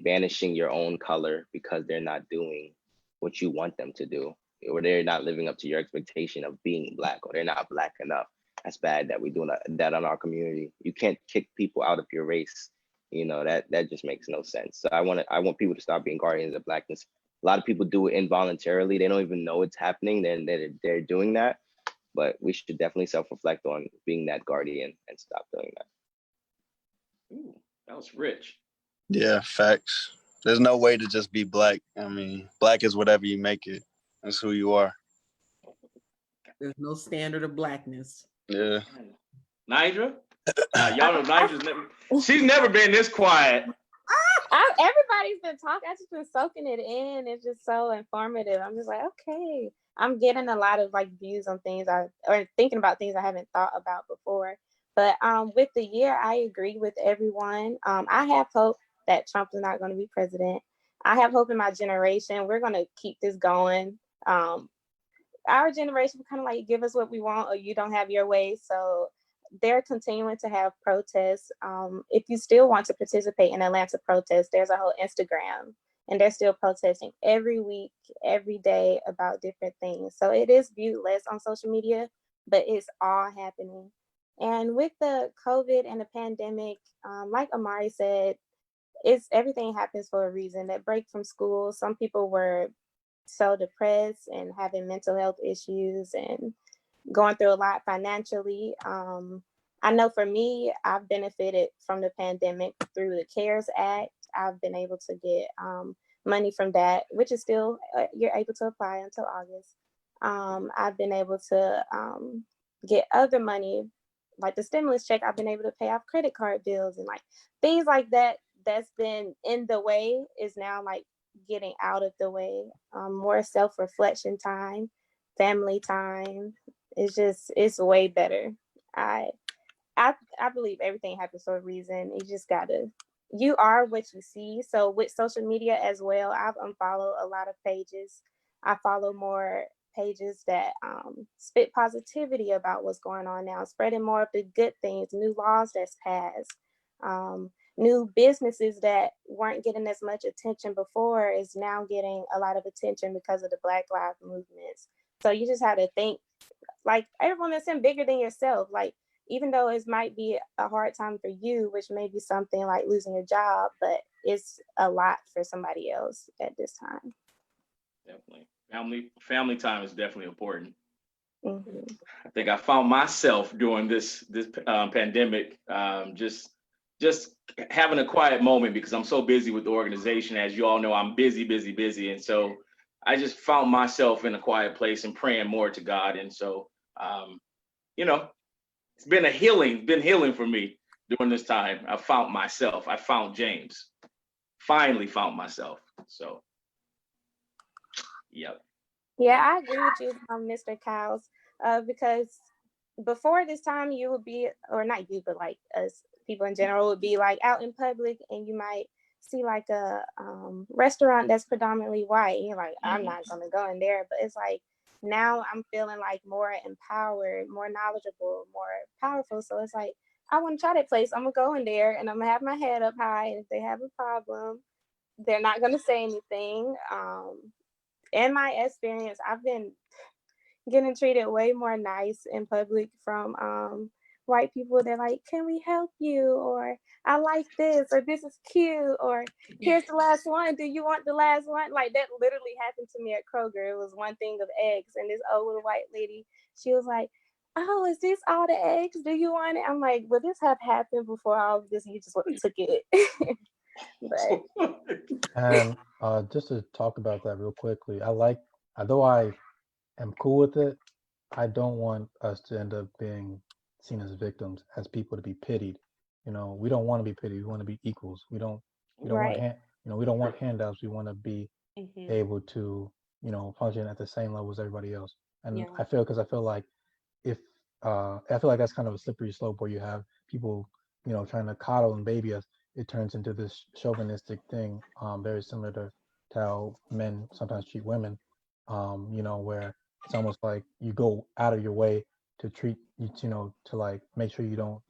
banishing your own color because they're not doing what you want them to do, or they're not living up to your expectation of being Black, or they're not Black enough. That's bad that we do that on our community. You can't kick people out of your race. That just makes no sense. So I want people to stop being guardians of Blackness. A lot of people do it involuntarily. They don't even know it's happening. Then they're doing that. But we should definitely self-reflect on being that guardian and stop doing that. Ooh, that was rich. Yeah, facts. There's no way to just be Black. I mean, Black is whatever you make it. That's who you are. There's no standard of Blackness. Yeah. Nidra? Y'all know Nidra's she's never been this quiet. Everybody's been talking. I've just been soaking it in. It's just so informative. I'm just like, okay. I'm getting a lot of views on things or thinking about things I haven't thought about before. But with the year, I agree with everyone. I have hope that Trump is not going to be president. I have hope in my generation. We're going to keep this going. Our generation kind of like give us what we want or you don't have your way. So they're continuing to have protests. If you still want to participate in Atlanta protests, there's a whole Instagram. And they're still protesting every week, every day about different things. So it is viewed less on social media, but it's all happening. And with the COVID and the pandemic, like Amari said, everything happens for a reason. That break from school, some people were so depressed and having mental health issues and going through a lot financially. I know for me, I've benefited from the pandemic through the CARES Act. I've been able to get money from that, which is still, you're able to apply until August. I've been able to get other money, like the stimulus check. I've been able to pay off credit card bills and things like that that's been in the way is now getting out of the way. More self-reflection time, family time. It's way better. I believe everything happens for a reason. You are what you see. So with social media as well, I've unfollowed a lot of pages. I follow more pages that spit positivity about what's going on now, spreading more of the good things, new laws that's passed, new businesses that weren't getting as much attention before is now getting a lot of attention because of the Black Lives movements. So you just have to think everyone that's bigger than yourself. Even though it might be a hard time for you, which may be something like losing your job, but it's a lot for somebody else at this time. Definitely. Family time is definitely important. Mm-hmm. I think I found myself during this pandemic, just just having a quiet moment because I'm so busy with the organization. As you all know, I'm busy, busy, busy. And so I just found myself in a quiet place and praying more to God. And so, you know, it's been healing for me during this time. I found myself. I found James. Finally found myself. So, yep. Yeah, I agree with you, Mr. Kyles, because before this time you would be, or not you, but like us people in general would be like out in public and you might see like a restaurant that's predominantly white and you're like, I'm not gonna go in there. But it's like now I'm feeling like more empowered, more knowledgeable, more powerful. So it's like, I want to try that place. I'm gonna go in there and I'm gonna have my head up high. And if they have a problem, they're not gonna say anything. In my experience, I've been getting treated way more nice in public from white people. They're like, can we help you? Or I like this, or this is cute, or here's the last one. Do you want the last one? Like that literally happened to me at Kroger. It was one thing of eggs, and this old little white lady, she was like, oh, is this all the eggs? Do you want it? I'm like, would this have happened before all of this? You just would have took it. But And just to talk about that real quickly, although I am cool with it, I don't want us to end up being seen as victims, as people to be pitied. You know, we don't want to be pitied. We want to be equals. We don't want right, we don't want handouts. We want to be Mhm. able to, function at the same level as everybody else. And Yeah. I feel like if I feel like that's kind of a slippery slope where you have people, trying to coddle and baby us. It turns into this chauvinistic thing, very similar to how men sometimes treat women, where it's almost like you go out of your way to treat to like make sure you don't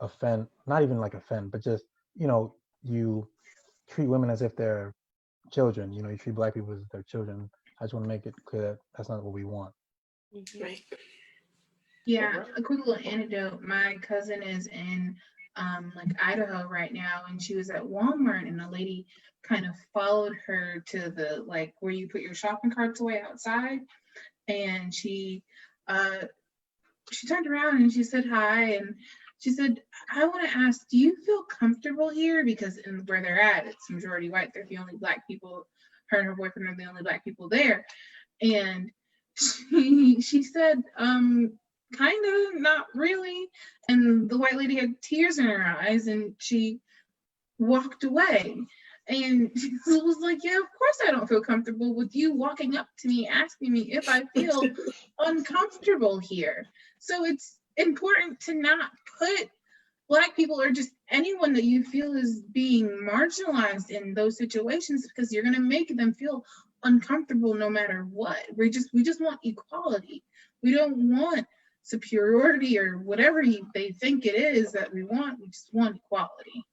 offend, not even like offend, but just, you treat women as if they're children. You treat black people as if they're children. I just want to make it clear that that's not what we want. Mhm. Right. Yeah, a quick little anecdote. My cousin is in like Idaho right now, and she was at Walmart, and a lady kind of followed her to the like where you put your shopping carts away outside, and she turned around and she said hi, and she said, I want to ask, do you feel comfortable here? Because in where they're at, it's majority white. They're the only black people. Her and her boyfriend are the only black people there. And she said, kind of, not really. And the white lady had tears in her eyes and she walked away. And it was like, yeah, of course I don't feel comfortable with you walking up to me asking me if I feel uncomfortable here. So it's important to not put Black people or just anyone that you feel is being marginalized in those situations, because you're going to make them feel uncomfortable no matter what. We just want equality. We don't want superiority or whatever they think it is that we want. We just want equality.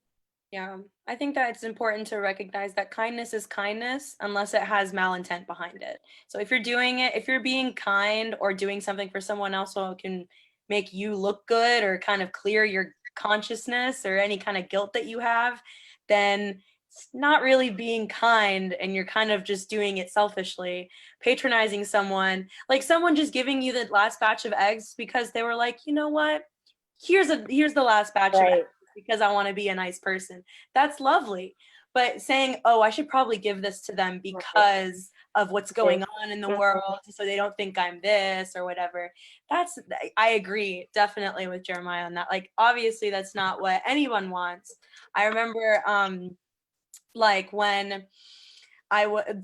Yeah, I think that it's important to recognize that kindness is kindness unless it has malintent behind it. So if you're doing it, if you're being kind or doing something for someone else so it can make you look good or kind of clear your consciousness or any kind of guilt that you have, then it's not really being kind and you're kind of just doing it selfishly, patronizing someone, like someone just giving you the last batch of eggs because they were like, you know what? Here's the last batch of right. eggs because I want to be a nice person. That's lovely. But saying, oh, I should probably give this to them because of what's going on in the world, so they don't think I'm this or whatever. I agree definitely with Jeremiah on that. Like, obviously, that's not what anyone wants. I remember, like when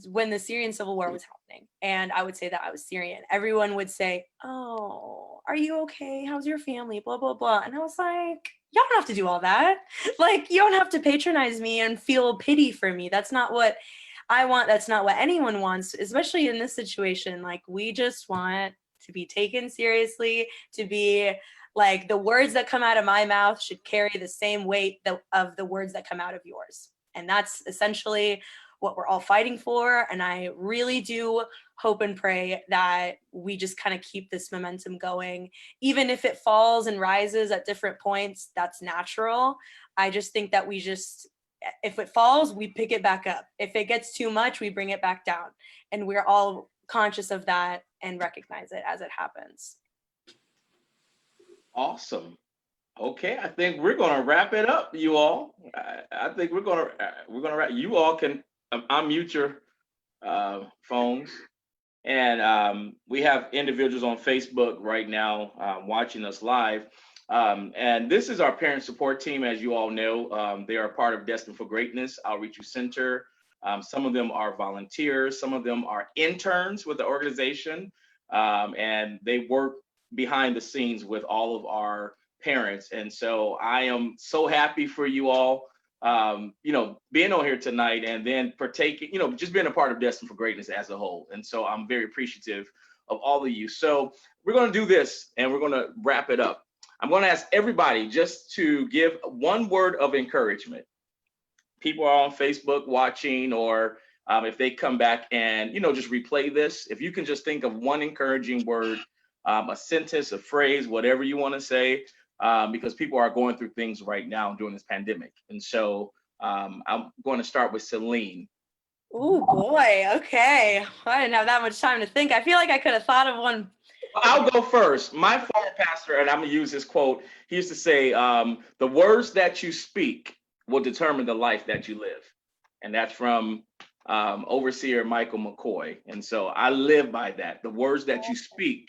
when the Syrian civil war was happening and I would say that I was Syrian, everyone would say, oh, are you okay? How's your family? Blah, blah, blah. And I was like, y'all don't have to do all that. Like, you don't have to patronize me and feel pity for me. That's not what I want. That's not what anyone wants, especially in this situation. Like, we just want to be taken seriously, to be like, the words that come out of my mouth should carry the same weight of the words that come out of yours. And that's essentially what we're all fighting for. And I really do hope and pray that we just kind of keep this momentum going. Even if it falls and rises at different points, that's natural. I just think that if it falls, we pick it back up. If it gets too much, we bring it back down. And we're all conscious of that and recognize it as it happens. Awesome. Okay, I think we're gonna wrap it up, you all. I think we're gonna wrap. You all can unmute your phones, and we have individuals on Facebook right now watching us live. And this is our parent support team, as you all know. They are part of Destined for Greatness Outreach Center. Some of them are volunteers, some of them are interns with the organization, and they work behind the scenes with all of our parents. And so I am so happy for you all, being on here tonight and then partaking, just being a part of Destined for Greatness as a whole. And so I'm very appreciative of all of you. So we're going to do this and we're going to wrap it up. I'm going to ask everybody just to give one word of encouragement. People are on Facebook watching, or if they come back and, just replay this, if you can just think of one encouraging word, a sentence, a phrase, whatever you want to say, because people are going through things right now during this pandemic. And so I'm going to start with Celine. Oh boy, okay. I didn't have that much time to think. I feel like I could have thought of one. I'll go first. My former pastor, and I'm going to use this quote, he used to say, the words that you speak will determine the life that you live. And that's from Overseer Michael McCoy. And so I live by that. The words that you speak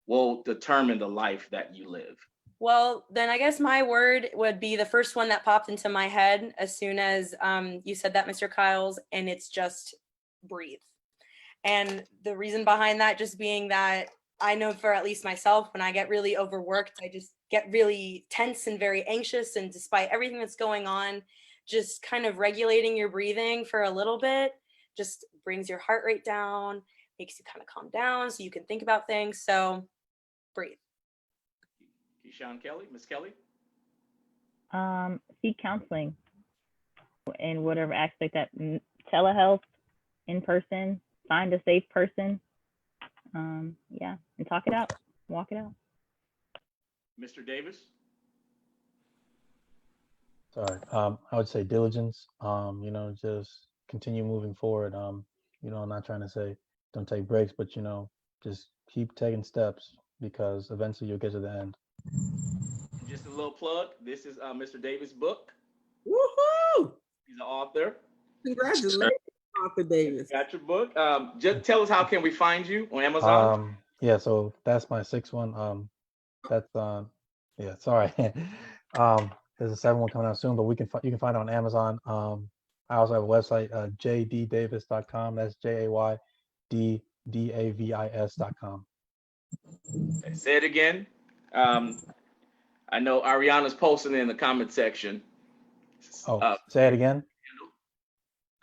will determine the life that you live. Well, then I guess my word would be the first one that popped into my head as soon as you said that, Mr. Kyles, and it's just breathe. And the reason behind that just being that I know for at least myself, when I get really overworked, I just get really tense and very anxious. And despite everything that's going on, just kind of regulating your breathing for a little bit just brings your heart rate down, makes you kind of calm down so you can think about things. So breathe. Keyshawn Kelly, Miss Kelly? Seek counseling in whatever aspect, that telehealth, in person, find a safe person. Yeah, and talk it out, walk it out. Mr. Davis? Sorry. I would say diligence. Just continue moving forward. I'm not trying to say don't take breaks, but just keep taking steps because eventually you'll get to the end. Just a little plug. This is Mr. Davis' book. Woohoo! He's an author. Congratulations, Author Davis. Got your book. Just tell us, how can we find you on Amazon? Yeah, so that's my sixth one. That's yeah, sorry. There's a seventh one coming out soon, but you can find it on Amazon. I also have a website, jddavis.com. That's JAYDDAVIS.com. Okay, say it again. I know Ariana's posting it in the comment section. Say it again.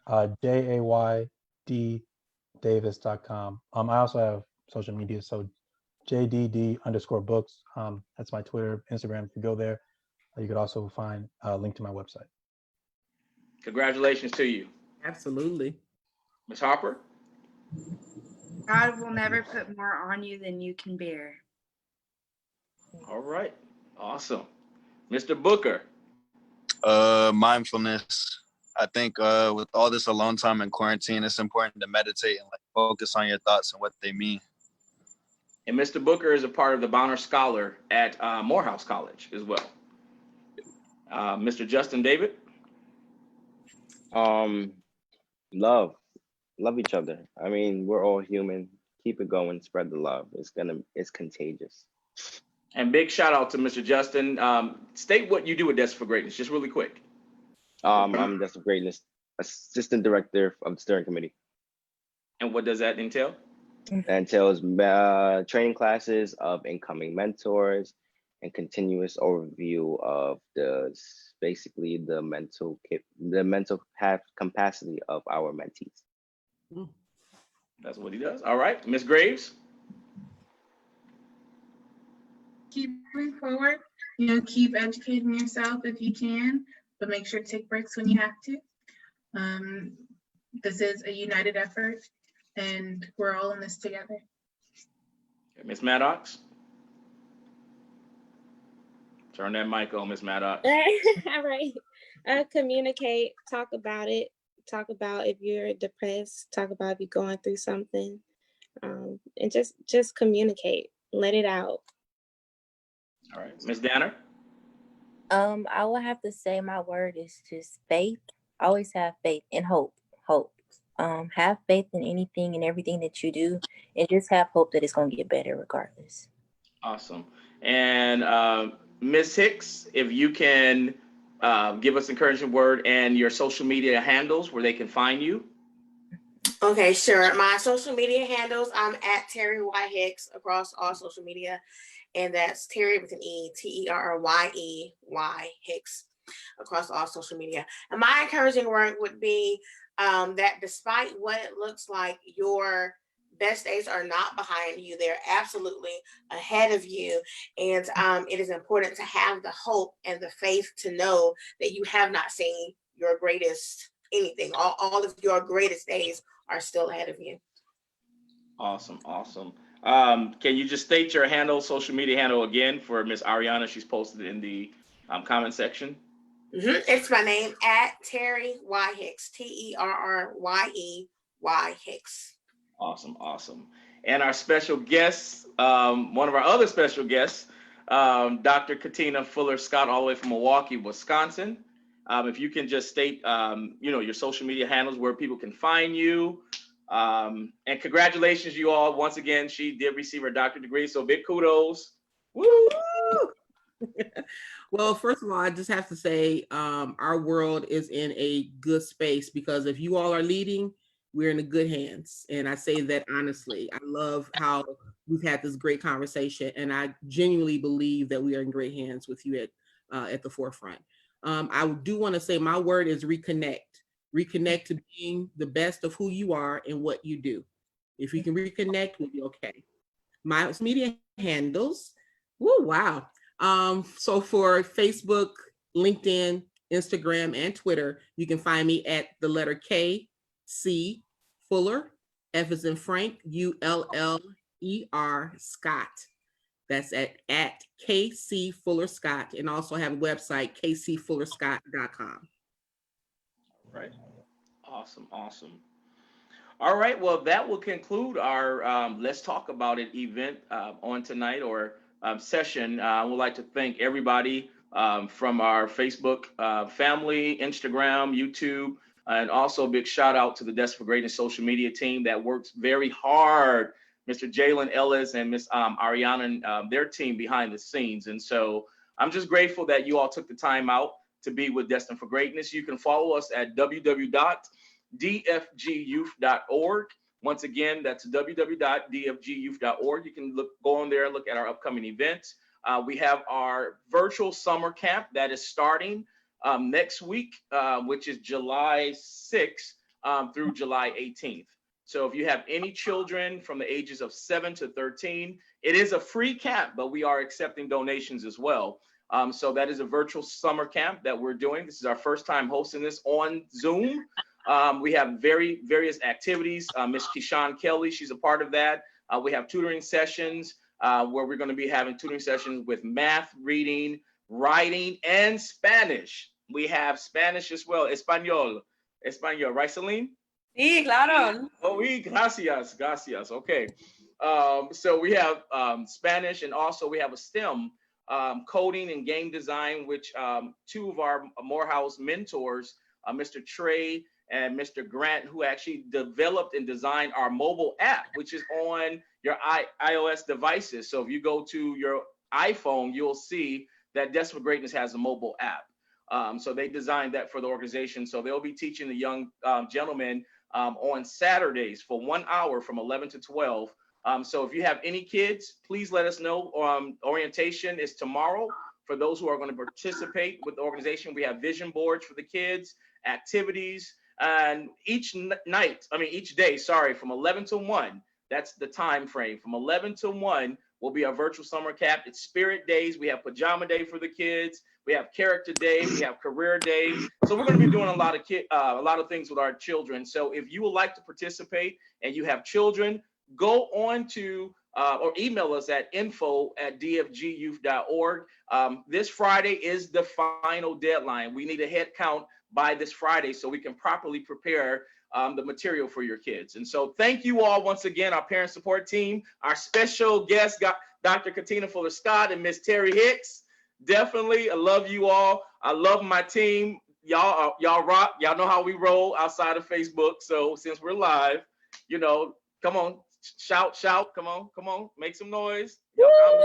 JAYDDavis.com. I also have social media, so JDD_books. That's my Twitter, Instagram. If you go there, you could also find a link to my website. Congratulations to you. Absolutely. Ms. Harper? God will never put more on you than you can bear. All right. Awesome. Mr. Booker? Mindfulness. I think with all this alone time in quarantine, it's important to meditate and focus on your thoughts and what they mean. And Mr. Booker is a part of the Bonner Scholar at Morehouse College as well. Mr. Justin David? Love each other. I mean, we're all human. Keep it going, spread the love. It's contagious. And big shout out to Mr. Justin. State what you do with Destined for Greatness, just really quick. I'm Destined for Greatness assistant director of the steering committee. And what does that entail? That entails training classes of incoming mentors and continuous overview of basically the mental capacity of our mentees. That's what he does. All right, Ms. Graves. Keep moving forward. Keep educating yourself if you can, but make sure to take breaks when you have to. This is a united effort, and we're all in this together. Ms. Maddox. Turn that mic on, Ms. Maddox. All right. Communicate, talk about it. Talk about if you're depressed, talk about if you're going through something. And just communicate, let it out. All right. Ms. Danner. I would have to say my word is just faith. Always have faith and hope. Hope. Have faith in anything and everything that you do, and just have hope that it's gonna get better regardless. Awesome. And Ms. Hicks, if you can give us encouraging word and your social media handles where they can find you. Okay, sure. My social media handles, I'm at Terry Y. Hicks across all social media. And that's Terry with an E, TerryY Hicks across all social media. And my encouraging word would be that despite what it looks like, your best days are not behind you. They're absolutely ahead of you. And it is important to have the hope and the faith to know that you have not seen your greatest anything. All of your greatest days are still ahead of you. Awesome. Can you just state your handle, social media handle again for Miss Ariana? She's posted in the comment section. It's my name at Terry Y. Hicks, TerryY Hicks. Awesome. And our special guest, one of our other special guests, Dr. Katina Fuller Scott, all the way from Milwaukee, Wisconsin. If you can just state, your social media handles where people can find you. And congratulations, you all. Once again, she did receive her doctorate degree, so big kudos. Woo! Well, first of all, I just have to say our world is in a good space because if you all are leading, we're in the good hands. And I say that honestly. I love how we've had this great conversation, and I genuinely believe that we are in great hands with you at the forefront. I do want to say my word is reconnect. Reconnect to being the best of who you are and what you do. If we can reconnect, we'll be okay. My media handles, wow. So for Facebook, LinkedIn, Instagram, and Twitter, you can find me at the letter K.C. Fuller, F as in Frank, ULLER Scott. That's at KC Fuller Scott, and also have a website, kcfullerscott.com. Right. Awesome. All right. Well, that will conclude our Let's Talk About It event on tonight, or session. I would like to thank everybody from our Facebook family, Instagram, YouTube, and also a big shout out to the Destined for Greatness social media team that works very hard. Mr. Jalen Ellis and Miss Ariana and their team behind the scenes. And so I'm just grateful that you all took the time out to be with Destined for Greatness. You can follow us at www.dfgyouth.org. Once again, that's www.dfgyouth.org. You can go on there and look at our upcoming events. We have our virtual summer camp that is starting next week, which is July 6th through July 18th. So if you have any children from the ages of 7 to 13, it is a free camp, but we are accepting donations as well. So that is a virtual summer camp that we're doing. This is our first time hosting this on Zoom. We have various activities. Miss Keyshawn Kelly, she's a part of that. We have tutoring sessions where we're going to be having tutoring sessions with math, reading, writing, and Spanish. We have Spanish as well. Español, right, Celine? Sí, claro. Oh, oui, gracias. Okay. So we have Spanish, and also we have a STEM, coding and game design, which two of our Morehouse mentors, Mr. Trey and Mr. Grant, who actually developed and designed our mobile app, which is on your iOS devices. So if you go to your iPhone, you'll see that Destined for Greatness has a mobile app. So they designed that for the organization. So they'll be teaching the young gentlemen on Saturdays for 1 hour from 11 to 12. So if you have any kids, please let us know. Orientation is tomorrow for those who are going to participate with the organization. We have vision boards for the kids, activities, and each day, from 11 to 1. That's the time frame. From 11 to 1 will be our virtual summer camp. It's spirit days. We have pajama day for the kids. We have character day. We have career day. So we're going to be doing a lot of things with our children. So if you would like to participate and you have children, go on to or email us at info@dfgyouth.org. This Friday is the final deadline. We need a head count by this Friday so we can properly prepare the material for your kids. And so thank you all once again, our parent support team, our special guest, Dr. Katina Fuller Scott and Miss Terry Hicks. Definitely. I love you all. I love my team. Y'all rock. Y'all know how we roll outside of Facebook. So since we're live, you know, come on, shout. Come on, make some noise. Y'all know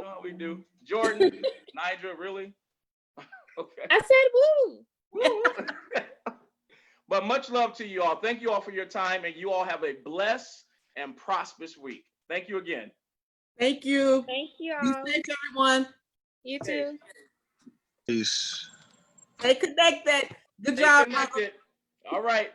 how we do. Jordan, Nigel, really? Okay. I said woo. But much love to you all. Thank you all for your time, and you all have a blessed and prosperous week. Thank you again. Thank you. Thank you Be all. safe, everyone. You Okay. too. Peace. Stay connected. Good Stay job. connected. All right.